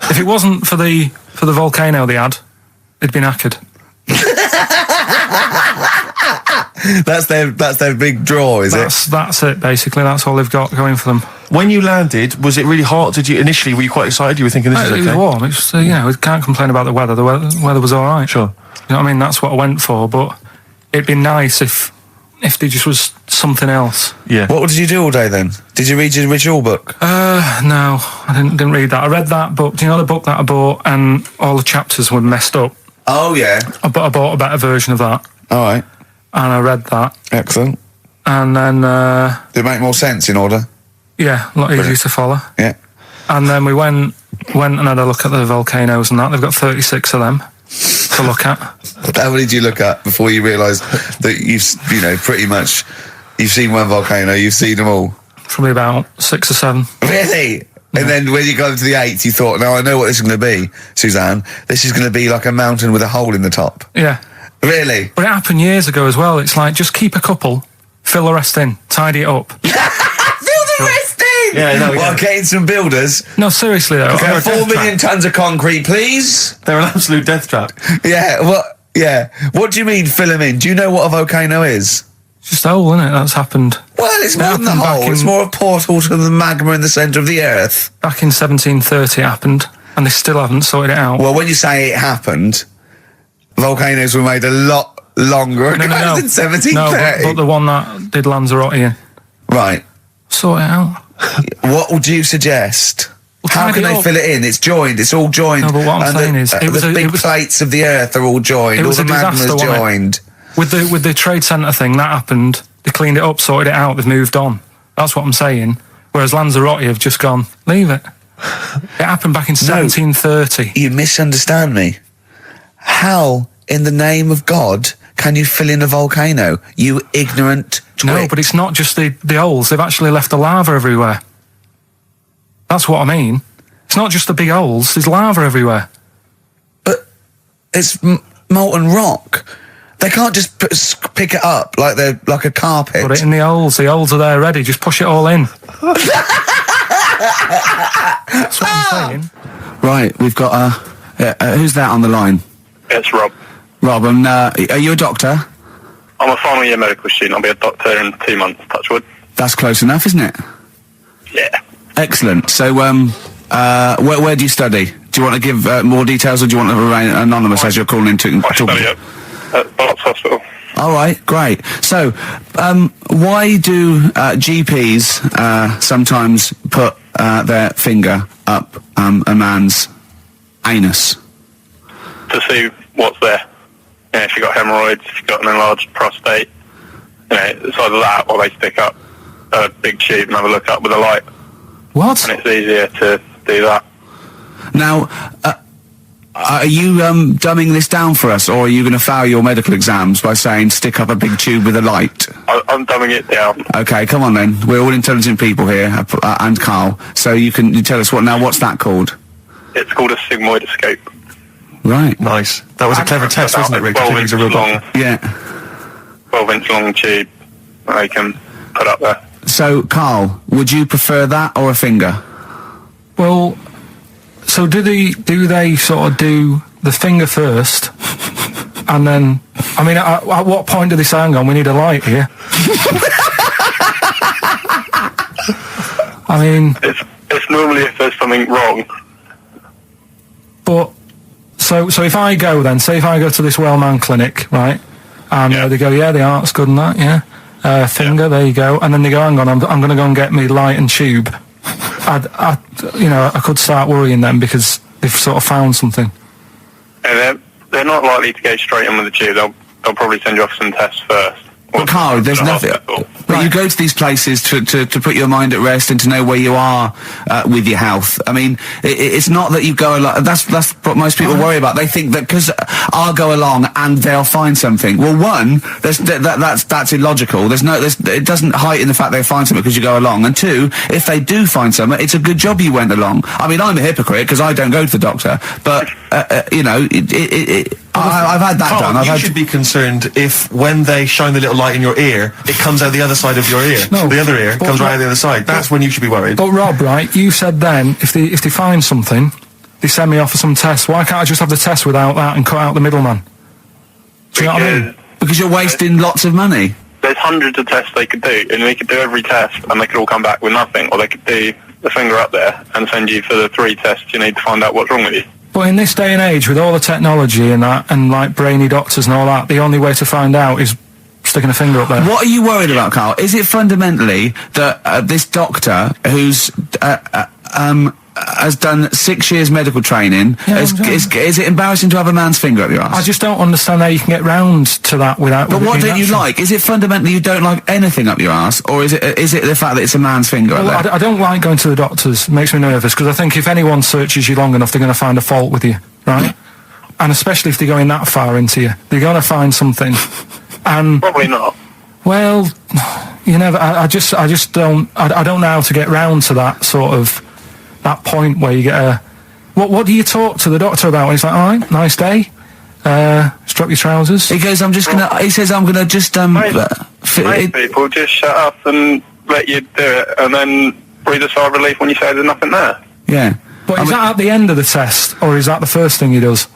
If it wasn't for the volcano they had, they'd been knackered. That's their big draw, is it? That's it, basically. That's all they've got going for them. When you landed, was it really hot? Were you quite excited? You were thinking this is okay? It was warm. It's we can't complain about the weather. The weather was all right. Sure. You know what I mean? That's what I went for, but it'd be nice if there just was something else. Yeah. What did you do all day then? Did you read your ritual book? No, I didn't read that. I read that book. Do you know the book that I bought and all the chapters were messed up? Oh, yeah. I bought a better version of that. All right. And I read that. Excellent. And then... Did it make more sense in order? Yeah, a lot easier to follow. Yeah. And then we went and had a look at the volcanoes and that. They've got 36 of them to look at. How many did you look at before you realised that pretty much, you've seen one volcano, you've seen them all? Probably about 6 or 7. Really? Yeah. And then when you got to the 8th, you thought, now I know what this is going to be, Suzanne. This is going to be like a mountain with a hole in the top. Yeah. Really? But it happened years ago as well. It's like, just keep a couple, fill the rest in, tidy it up. Fill the rest in! Yeah, no, Well, getting some builders. No, seriously though. Okay, 4 million tons of concrete, please. They're an absolute death trap. Yeah, what do you mean fill them in? Do you know what a volcano is? It's just a hole, isn't it? That's happened. Well, it's more than the hole. It's more a portal to the magma in the centre of the earth. Back in 1730 it happened, and they still haven't sorted it out. Well, when you say it happened, volcanoes were made a lot longer ago than 1730. No, but the one that did Lanzarote in. Right. Sort it out. What would you suggest? Well, how can they fill it in? It's joined. It's all joined. No, but what I'm saying is, the big plates of the earth are all joined. It was all the a disaster, magma's wasn't it? joined. With the trade centre thing, that happened. They cleaned it up, sorted it out, they've moved on. That's what I'm saying. Whereas Lanzarote have just gone, leave it. It happened back in 1730. You misunderstand me. How, in the name of God, can you fill in a volcano? You ignorant twit. No, but it's not just the holes. They've actually left the lava everywhere. That's what I mean. It's not just the big holes. There's lava everywhere. But it's molten rock. They can't just pick it up like they're like a carpet. Put it in the holes. The holes are there ready. Just push it all in. That's what I'm saying. Right, we've got who's that on the line? It's Rob. Rob, and are you a doctor? I'm a final year medical student. I'll be a doctor in 2 months, touch wood. That's close enough, isn't it? Yeah. Excellent. So, where do you study? Do you want to give more details, or do you want to remain anonymous as you're calling in to I study at Barts Hospital. All right, great. So, why do GPs sometimes put their finger up a man's anus? To see what's there. You know, if you've got hemorrhoids, if you've got an enlarged prostate, it's either that or they stick up a big tube and have a look up with a light. What? And it's easier to do that. Now, are you dumbing this down for us, or are you going to fail your medical exams by saying stick up a big tube with a light? I'm dumbing it down. Okay, come on then. We're all intelligent people here, and Carl. So you tell us what's that called? It's called a sigmoidoscope. Right. Nice. That was a clever test, wasn't it, Rick? 12 inch long. Yeah. 12-inch long tube that they can put up there. So, Carl, would you prefer that or a finger? Well, so do they sort of do the finger first, and then, I mean, at what point do they say, hang on, we need a light here? I mean... It's normally if there's something wrong. But, so if I go then, say if I go to this Wellman clinic, right, and they go, yeah, the art's good and that, yeah, finger, there you go, and then they go, hang on, I'm going to go and get me light and tube. I could start worrying then because they've sort of found something. And they're not likely to go straight in with the tube. They'll probably send you off some tests first. But Carl, there's nothing. But you go to these places to put your mind at rest and to know where you are with your health. I mean, it's not that you go along. That's what most people worry about. They think that because I'll go along and they'll find something. Well, one, that's illogical. It doesn't heighten the fact they find something because you go along. And two, if they do find something, it's a good job you went along. I mean, I'm a hypocrite because I don't go to the doctor, but I've had that Carl, done. You should be concerned if when they shine the little light in your ear, it comes out the other side of your ear. No, the other ear comes right out the other side. That's when you should be worried. But Rob, right, you said then, if they find something, they send me off for some tests. Why can't I just have the test without that and cut out the middleman? Do you know what I mean? Because you're wasting lots of money. There's hundreds of tests they could do, and they could do every test, and they could all come back with nothing, or they could do the finger up there and send you for the 3 tests you need to find out what's wrong with you. But in this day and age, with all the technology and that, and like brainy doctors and all that, the only way to find out is sticking a finger up there. What are you worried about, Carl? Is it fundamentally that this doctor who's has done 6 years medical training. Is it embarrassing to have a man's finger up your ass? I just don't understand how you can get round to that without... But what don't you like? Is it fundamentally you don't like anything up your ass, or is it the fact that it's a man's finger up there? I don't like going to the doctors. It makes me nervous, because I think if anyone searches you long enough, they're going to find a fault with you, right? And especially if they're going that far into you. They're going to find something. And... Probably not. Well, you never... I just don't... I don't know how to get round to that sort of... that point where you get a... What do you talk to the doctor about? He's like, all right, nice day. Strap your trousers. He goes, he says, I'm gonna just, Most people just shut up and let you do it, and then breathe a sigh of relief when you say there's nothing there. Yeah. But is that at the end of the test, or is that the first thing he does?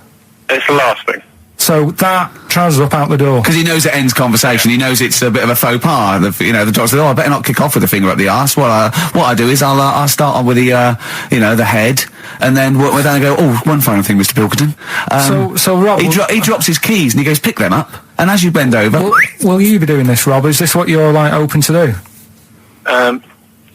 It's the last thing. So that trousers up out the door. Because he knows it ends conversation. He knows it's a bit of a faux pas. The doctor says, I better not kick off with the finger up the arse. What I do is I'll start on with the, the head, and then we're down and go, one final thing, Mr. Pilkington. So Rob... He drops his keys and he goes, pick them up, and as you bend over... Will you be doing this, Rob? Is this what you're, open to do?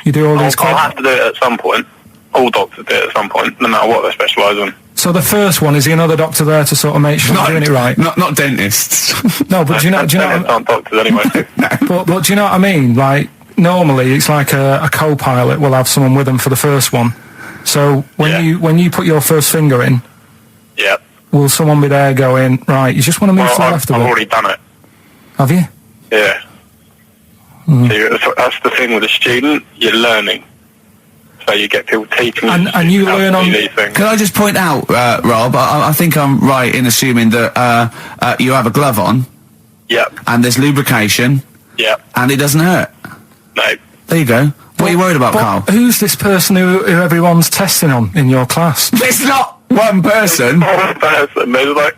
You do all these... I'll have to do it at some point. All doctors do it at some point, no matter what they specialise in. So the first one, is he another doctor there to sort of make sure you're doing it right? Not dentists. No, but do you know... Dentists aren't doctors anyway. No. But do you know what I mean? Normally it's like a co-pilot will have someone with them for the first one. So when you put your first finger in... Yeah. Will someone be there going, right, you just want to move to the left of it? I've already done it. Have you? Yeah. So that's the thing with a student, you're learning. So you get people teaching you and you learn on these things. Can I just point out, Rob, I think I'm right in assuming that you have a glove on. Yep. And there's lubrication. Yep. And it doesn't hurt. No. There you go. What are you worried about, Carl? Who's this person who everyone's testing on in your class? It's not one person. One person. There's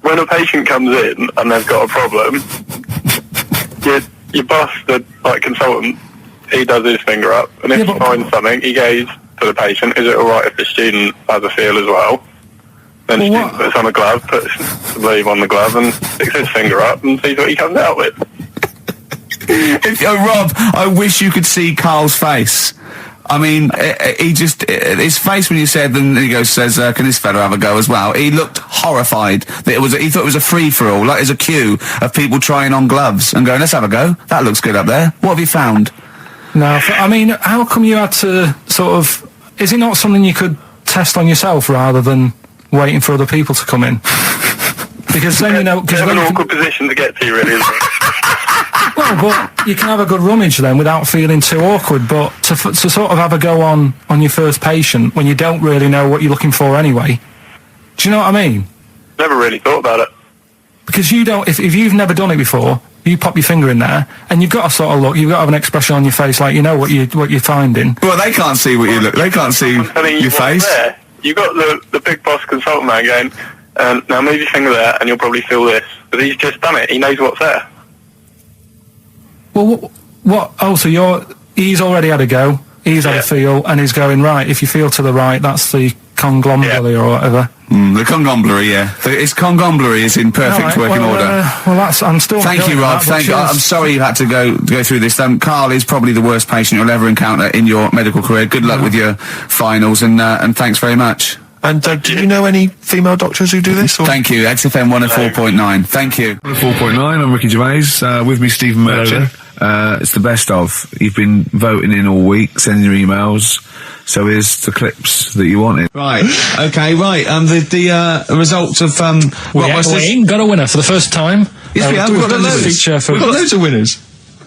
when a patient comes in and they've got a problem, your boss, the consultant, he does his finger up, and if he finds something, he goes to the patient, is it alright if the student has a feel as well? Then the student puts on a glove, puts the bleed on the glove, and sticks his finger up and sees what he comes out with. Rob, I wish you could see Carl's face. I mean, his face when you said, and he says, can this fella have a go as well? He looked horrified that he thought it was a free-for-all, like there's a queue of people trying on gloves and going, let's have a go. That looks good up there. What have you found? No, I mean, how come you had to sort of... Is it not something you could test on yourself rather than waiting for other people to come in? Because then, It's an awkward position to get to, really, isn't it? Well, but you can have a good rummage then without feeling too awkward, but to sort of have a go on your first patient when you don't really know what you're looking for anyway, do you know what I mean? Never really thought about it. Because you don't... If you've never done it before... You pop your finger in there, and you've got to sort of look. You've got to have an expression on your face, like you know what you're finding. Well, they can't see what you look. They can't see your face. There. You got the big boss consultant man going, now move your finger there, and you'll probably feel this. But he's just done it. He knows what's there. Well, what? Oh, so he's already had a go. He's had a feel, and he's going, right, if you feel to the right, that's the conglomeracy or whatever. The conglomeracy, yeah. Its conglomeracy is in perfect working order. I'm still... Thank you, Rob. I'm sorry you had to go through this. Carl is probably the worst patient you'll ever encounter in your medical career. Good luck with your finals, and thanks very much. And do you know any female doctors who do this? Or? Thank you. XFM 104.9. Thank you. 104.9. I'm Ricky Gervais. With me, Stephen Merchant. It's the best of. You've been voting in all week, sending your emails. So here's the clips that you wanted. Right. Okay. Right. The results of we ain't got a winner for the first time. Yes, we have. We've got loads of winners.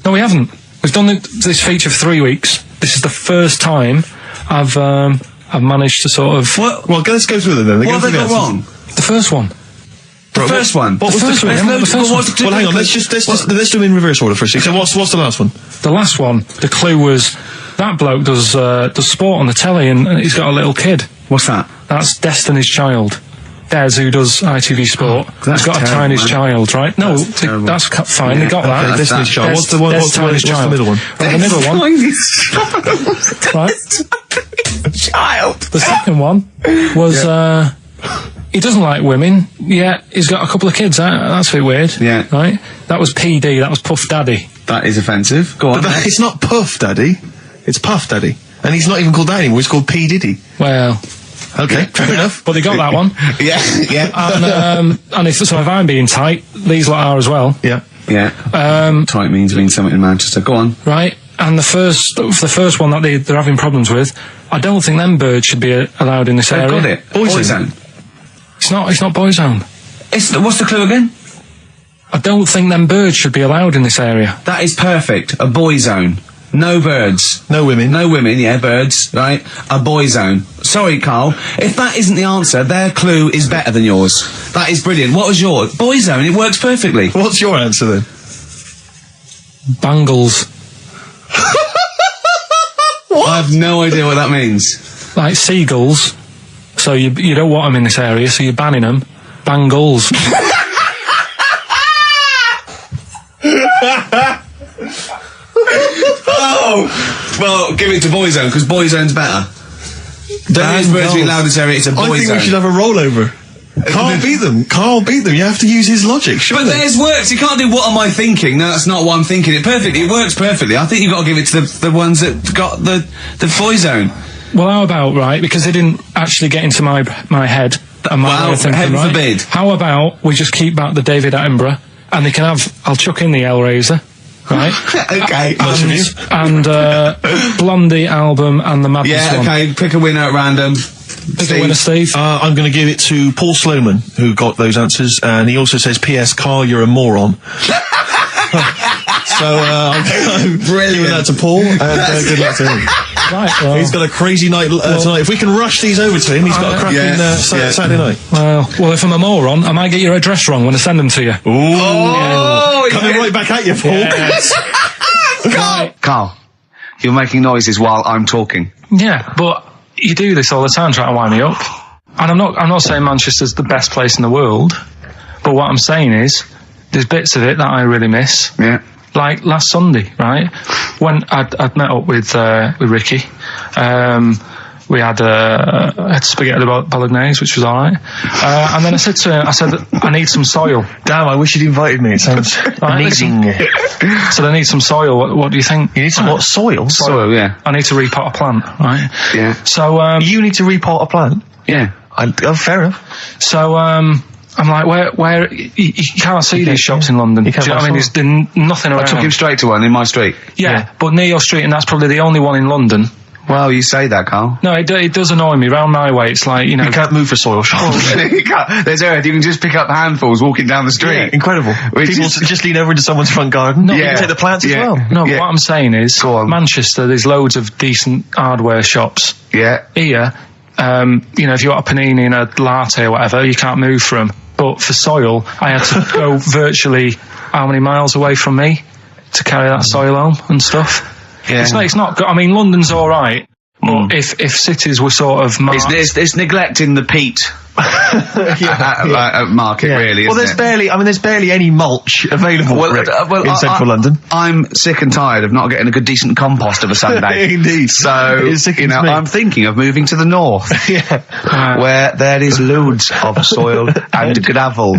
No, we haven't. We've done this feature for 3 weeks. This is the first time I've managed to sort of... Well, let's go through them then. What have they got wrong? The first one. The first one? What was the first one? Well, hang on, let's do them in reverse order for a second. So what's the last one? The last one, the clue was, that bloke does sport on the telly and he's got a little kid. What's that? That's Destiny's Child. Des, who does ITV Sport, has got a tiny child, right? No, that's fine, they got that. Destiny's Child. What's the middle one? Well, the middle one. Right. Child. The second one was, he doesn't like women, yet he's got a couple of kids. That's a bit weird. Yeah. Right? That was PD, that was Puff Daddy. That is offensive. Go on. But it's not Puff Daddy, it's Puff Daddy. And he's not even called that anymore. He's called P. Diddy. Well, okay, fair enough. But they got that one. Yeah. And if I'm being tight, these lot are as well. Yeah. Yeah. Tight means something in Manchester. Go on. Right. And the first one that they're having problems with, I don't think them birds should be allowed in this area. Got it. Boyzone. It's not Boyzone. What's the clue again? I don't think them birds should be allowed in this area. That is perfect. A boyzone. No birds. No women. No women, yeah, birds, right? A boyzone. Sorry, Carl. If that isn't the answer, their clue is better than yours. That is brilliant. What was yours? Boyzone, it works perfectly. What's your answer then? Bangles. I have no idea what that means. Like seagulls. So you don't want them in this area, so you're banning them. Bangles. Oh! Well, give it to Boyzone, because Boyzone's better. Don't use birds to be allowed in this area, it's a Boyzone. I think we should have a rollover. Can't beat them. Can't beat them. You have to use his logic, surely. But theirs works. You can't do what am I thinking. No, that's not what I'm thinking. It perfectly. It works perfectly. I think you've got to give it to the ones that got the Boyzone. Well, how about, right, because they didn't actually get into my head and my way of thinking, heaven right? forbid. How about we just keep back the David Attenborough, and they can have, I'll chuck in the Hellraiser, right? Okay. And Blondie album and the Madness one. Yeah, okay, pick a winner at random. Pick a winner, Steve. I'm going to give it to Paul Sloman, who got those answers, and he also says, P.S. Carl, you're a moron. So, I'm giving that to Paul, and good luck to him. Right, well, he's got a crazy night tonight. If we can rush these over to him, he's got a cracking Saturday night. Well, if I'm a moron, I might get your address wrong when I send them to you. Coming right back at you, Paul. Yes. Carl, you're making noises while I'm talking. Yeah, but you do this all the time trying to wind me up. And I'm not saying Manchester's the best place in the world, but what I'm saying is there's bits of it that I really miss. Yeah. Like last Sunday, right? When I'd met up with Ricky, we had spaghetti bolognese, which was alright. And then I said to him, I need some soil. Damn, I wish you'd invited me. It sounds amazing. So I need some soil. What do you think? You need some what? Soil? Soil, yeah. I need to repot a plant, right? Yeah. So you need to repot a plant? Yeah. Fair enough. So I'm like, where you can't see these shops in London. Do you know what I mean? There's nothing around. I took him straight to one in my street. Yeah, but near your street, and that's probably the only one in London. Well, you say that, Carl. No, it does annoy me. Round my way, it's like, you know... You can't move for soil shops. There's earth. You can just pick up handfuls walking down the street. Yeah, incredible. People just lean over into someone's front garden. No, you can take the plants as well. No, but what I'm saying is, Go on. Manchester, there's loads of decent hardware shops. Yeah. Here, you know, if you want a panini and a latte or whatever, you can't move for them. But for soil, I had to go virtually how many miles away from me to carry that soil home and stuff. Yeah. It's not good. I mean, London's all right, but if cities were sort of marked... It's neglecting the peat market, really. Well, there's barely any mulch available in central London. I'm sick and tired of not getting a good decent compost of a Sunday. Indeed. So I'm thinking of moving to the north, where there is loads of soil and gravel.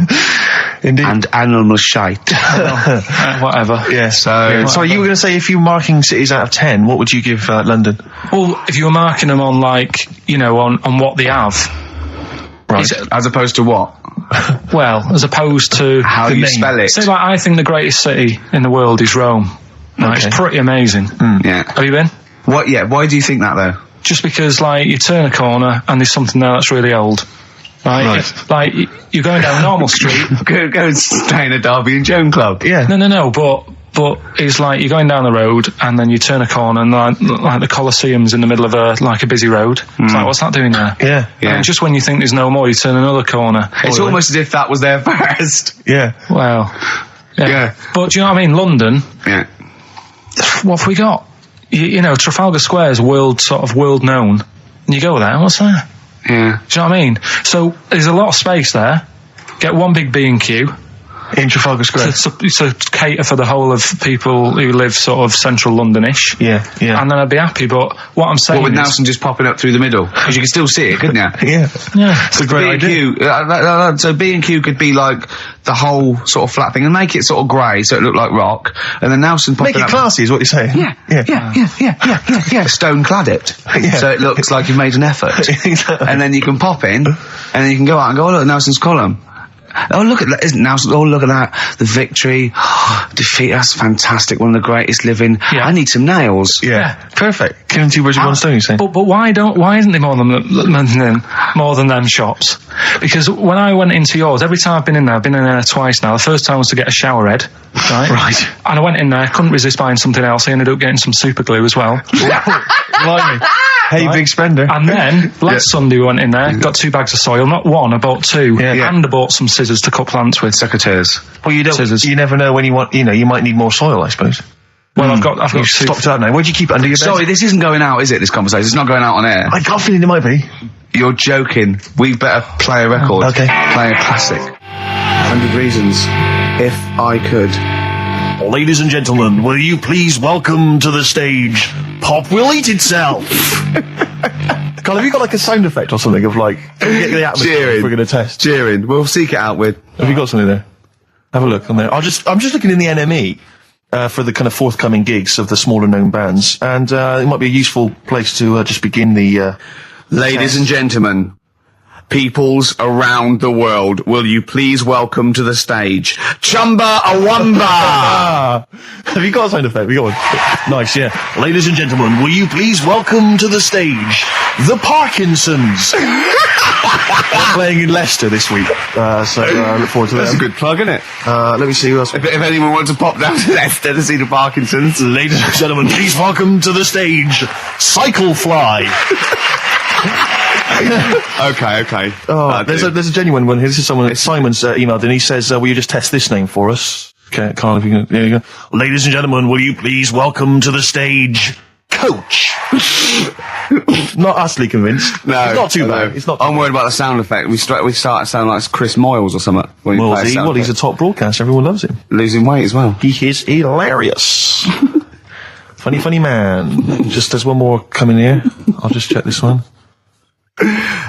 Indeed. And animal shite. Whatever. Yeah. So you were going to say if you were marking cities out of 10, what would you give London? Well, if you were marking them on, like, you know, on what they have. Right. As opposed to what? Well, as opposed to how you spell it. So, like, I think the greatest city in the world is Rome. Right? Okay. It's pretty amazing. Yeah. Have you been? What? Yeah. Why do you think that though? Just because, like, you turn a corner and there's something there that's really old. Right. Like, you're going down a normal street. Go and stay in a Derby and Joan club. Yeah. No. But it's like you're going down the road and then you turn a corner and like the Colosseum's in the middle of a busy road. It's like, what's that doing there? Yeah. And just when you think there's no more, you turn another corner. It's almost as if that was there first. Yeah. Well. Yeah. But do you know what I mean? London. Yeah. What have we got? You know, Trafalgar Square is world known. And you go there, what's there? Yeah. Do you know what I mean? So there's a lot of space there. Get one big B&Q, In Trafalgar Square. To cater for the whole of people who live sort of central Londonish. Yeah. And then I'd be happy, but what I'm saying with is... Nelson just popping up through the middle? Because you can still see it, couldn't you? Yeah. It's a great idea. So B&Q could be like the whole sort of flat thing and make it sort of grey so it looked like rock, and then Nelson popping Make it up... classy is what you're saying. Yeah. Stone clad it. Yeah. So it looks like you've made an effort. Exactly. And then you can pop in, and then you can go out and go, oh look, Nelson's column. Oh look at that, isn't Nelson? Oh look at that, the victory, defeat. That's fantastic. One of the greatest living. Yeah. I need some nails. Yeah. Perfect. Killing two birds with one stone, you say? But why isn't there more than them shops? Because when I went into yours, every time I've been in there twice now. The first time was to get a shower head, right? Right. And I went in there, couldn't resist buying something else. I ended up getting some super glue as well. Blimey. Hey, Right. big spender. And then last Sunday we went in there, got 2 bags of soil, not one, I bought 2, and I bought some scissors to cut plants with. Secateurs. Well, you don't. Scissors. You never know when you want. You might need more soil, I suppose. Well, I've got You've stopped out now. Where'd you keep it under your bed? Sorry, this isn't going out, is it? This conversation, it's not going out on air. I got a feeling it might be. You're joking. We better play a record. Okay. Play a classic. 100 Reasons. If I could. Ladies and gentlemen, will you please welcome to the stage Pop Will Eat Itself? Carl, have you got like a sound effect or something of like get the atmosphere Cheering. we're going to test? Cheering. We'll seek it out with. Have you got something there? Have a look on there. I'm just looking in the NME for the kind of forthcoming gigs of the smaller known bands, and it might be a useful place to just begin the. Ladies and gentlemen, peoples around the world, will you please welcome to the stage Chumba Awamba? Have you got a sound effect? We got one. Nice, yeah. Ladies and gentlemen, will you please welcome to the stage the Parkinsons? They're playing in Leicester this week, so look forward to that. That's a good plug, isn't it? Let me see who else. If anyone wants to pop down to Leicester to see the Parkinsons. Ladies and gentlemen, please welcome to the stage Cyclefly. Okay. Oh, there's a genuine one here. This is someone. Simon's emailed and he says, "Will you just test this name for us?" Okay, Carl, if you can. There you go. Ladies and gentlemen, will you please welcome to the stage Coach? Not utterly convinced. No, it's not too bad. It's not. Too I'm worried about the sound effect. We start to sound like Chris Moyles or something. When we play a sound he's a top broadcaster. Everyone loves him. losing weight as well. He is hilarious. Funny man. Just there's one more coming here. I'll just check this one.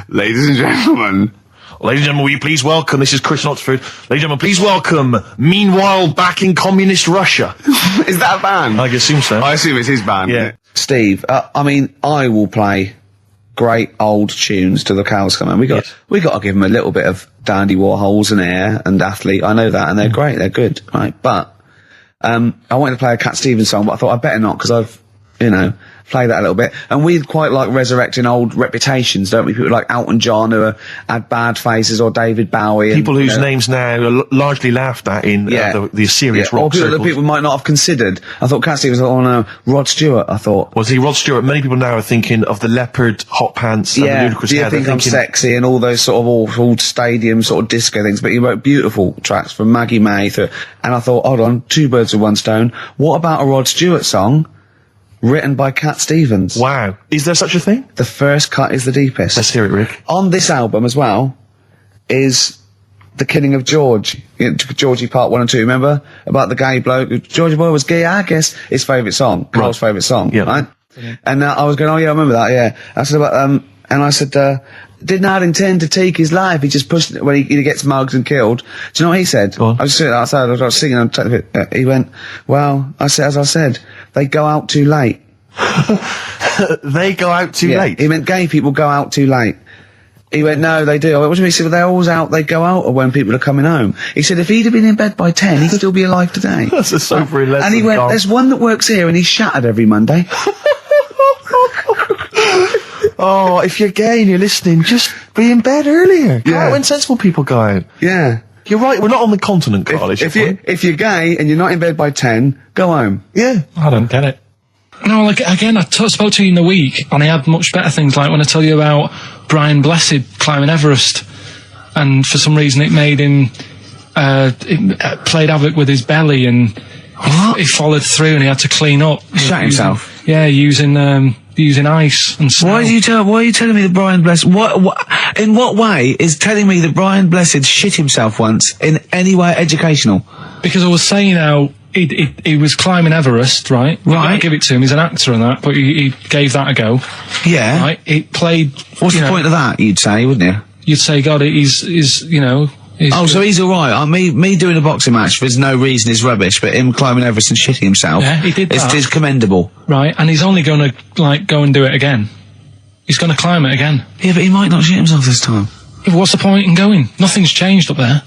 Ladies and gentlemen. Ladies and gentlemen, will you please welcome, this is Chris Oxford. Ladies and gentlemen, please welcome, meanwhile back in communist Russia. Is that a band? I assume so. I assume it's his band. Yeah. Steve, I mean, I will play great old tunes till the cows come in. We got to give them a little bit of Dandy Warhols and Air and Athlete. I know that, and they're great. They're good, right? But I wanted to play a Cat Stevens song, but I thought I'd better not because I've, play that a little bit. And we quite like resurrecting old reputations, don't we? People like Elton John who had bad faces, or David Bowie. People whose names now are largely laughed at in the serious rock or people that circles. people might not have considered. I thought Cat Stevens, Rod Stewart, I thought. Was he Rod Stewart? Many people now are thinking of the leopard hot pants and the ludicrous Do you hair. think I'm sexy and all those sort of awful stadium sort of disco things? But he wrote beautiful tracks from Maggie May and I thought, hold on, 2 birds with one stone. What about a Rod Stewart song written by Cat Stevens? Wow. Is there such a thing? The first cut is the deepest. Let's hear it, Rick. On this album as well is The Killing of George. Georgie Part 1 and 2, remember? About the gay bloke. Georgie Boy was gay, I guess. His favourite song. Carl's favourite song, right? And I was going, oh yeah, I remember that, yeah. I said about, and I said, did not intend to take his life. He just pushed it when he gets mugged and killed. Do you know what he said? Go on. I was sitting outside, I was singing, he went, well, as I said, they go out too late. They go out too late? He meant gay people go out too late. He went, no, they do. I went, what do you mean? He said, well, they're always out, they go out when people are coming home. He said, if he'd have been in bed by 10, he'd still be alive today. That's a sobering lesson. And he went, there's one that works here and he's shattered every Monday. Oh, if you're gay and you're listening, just be in bed earlier. Go out when sensible people go out. Yeah. You're right, we're not on the continent, Carl. If you're gay and you're not in bed by 10, go home. Yeah. I don't get it. No, like, again, I spoke to you in the week, and I had much better things, like when I tell you about Brian Blessed climbing Everest, and for some reason it made him, it played havoc with his belly, and he followed through and he had to clean up. Shut himself? Yeah, using ice and snow. Why are you telling me that Brian Blessed? What? In what way is telling me that Brian Blessed shit himself once in any way educational? Because I was saying how he was climbing Everest, right? Right. I give it to him. He's an actor and that, but he gave that a go. Yeah. Right. He played. What's the point of that? You'd say, wouldn't you? You'd say, God, he's you know. So he's all right. Me doing a boxing match for no reason is rubbish, but him climbing Everest and shitting himself, yeah, he did that. Is commendable. Right, and he's only going to like go and do it again. He's going to climb it again. Yeah, but he might not shit himself this time. Yeah, but what's the point in going? Nothing's changed up there.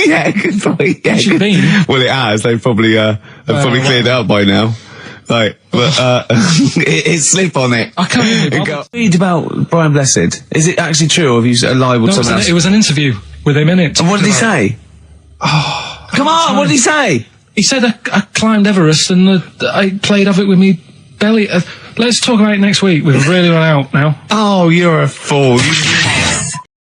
Yeah, good point. Yeah, Should be. Well, it has. They've probably cleared it up by now. Like, but it's slip on it. I can't even read about Brian Blessed. Is it actually true, or have you lied with someone else? It was an interview with him in it. And what did he say? Oh, come on! What did he say? He said I climbed Everest and I played of it with me belly. Let's talk about it next week. We've really run out now. Oh, you're a fool. You